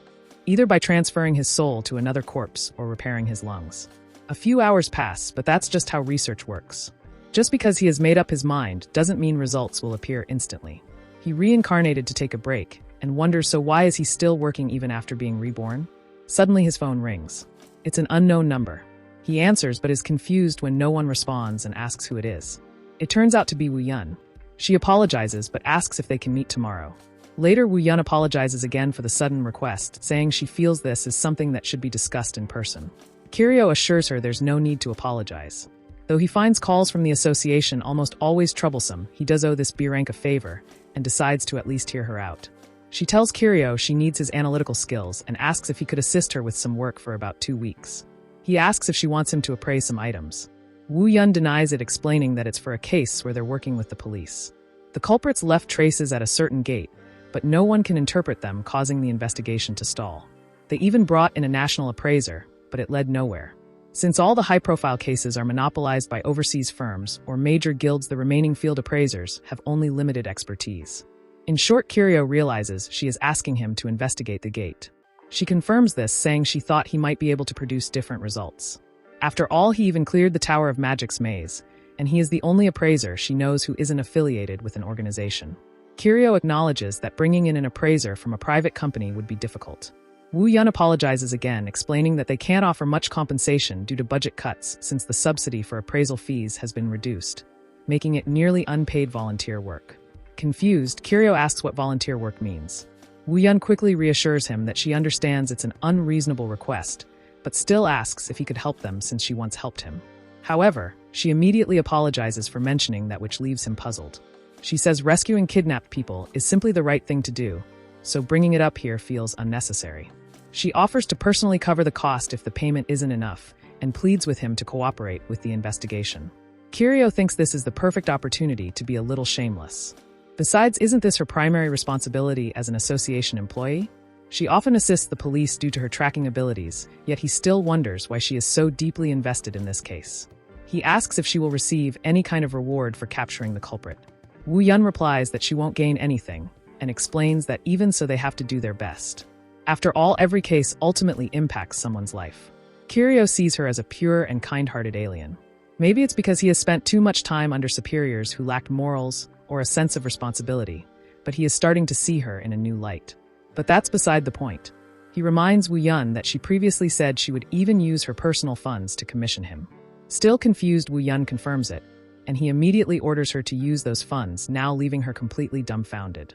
either by transferring his soul to another corpse or repairing his lungs. A few hours pass, but that's just how research works. Just because he has made up his mind doesn't mean results will appear instantly. He reincarnated to take a break, and wonders, so why is he still working even after being reborn? Suddenly his phone rings. It's an unknown number. He answers but is confused when no one responds and asks who it is. It turns out to be Wu Yun. She apologizes but asks if they can meet tomorrow. Later, Wu Yun apologizes again for the sudden request, saying she feels this is something that should be discussed in person. Kirio assures her there's no need to apologize. Though he finds calls from the association almost always troublesome, he does owe this B rank a favor and decides to at least hear her out. She tells Kirio she needs his analytical skills and asks if he could assist her with some work for about 2 weeks. He asks if she wants him to appraise some items. Wu Yun denies it, explaining that it's for a case where they're working with the police. The culprits left traces at a certain gate, but no one can interpret them, causing the investigation to stall. They even brought in a national appraiser, but it led nowhere. Since all the high-profile cases are monopolized by overseas firms or major guilds, the remaining field appraisers have only limited expertise. In short, Kirio realizes she is asking him to investigate the gate. She confirms this, saying she thought he might be able to produce different results. After all, he even cleared the Tower of Magic's maze, and he is the only appraiser she knows who isn't affiliated with an organization. Kirio acknowledges that bringing in an appraiser from a private company would be difficult. Wu Yun apologizes again, explaining that they can't offer much compensation due to budget cuts since the subsidy for appraisal fees has been reduced, making it nearly unpaid volunteer work. Confused, Kirio asks what volunteer work means. Wu Yun quickly reassures him that she understands it's an unreasonable request, but still asks if he could help them since she once helped him. However, she immediately apologizes for mentioning that, which leaves him puzzled. She says rescuing kidnapped people is simply the right thing to do, so bringing it up here feels unnecessary. She offers to personally cover the cost if the payment isn't enough, and pleads with him to cooperate with the investigation. Kirio thinks this is the perfect opportunity to be a little shameless. Besides, isn't this her primary responsibility as an association employee? She often assists the police due to her tracking abilities, yet he still wonders why she is so deeply invested in this case. He asks if she will receive any kind of reward for capturing the culprit. Wu Yun replies that she won't gain anything, and explains that even so they have to do their best. After all, every case ultimately impacts someone's life. Kirio sees her as a pure and kind-hearted alien. Maybe it's because he has spent too much time under superiors who lacked morals or a sense of responsibility, but he is starting to see her in a new light. But that's beside the point. He reminds Wu Yun that she previously said she would even use her personal funds to commission him. Still confused, Wu Yun confirms it, and he immediately orders her to use those funds, now leaving her completely dumbfounded.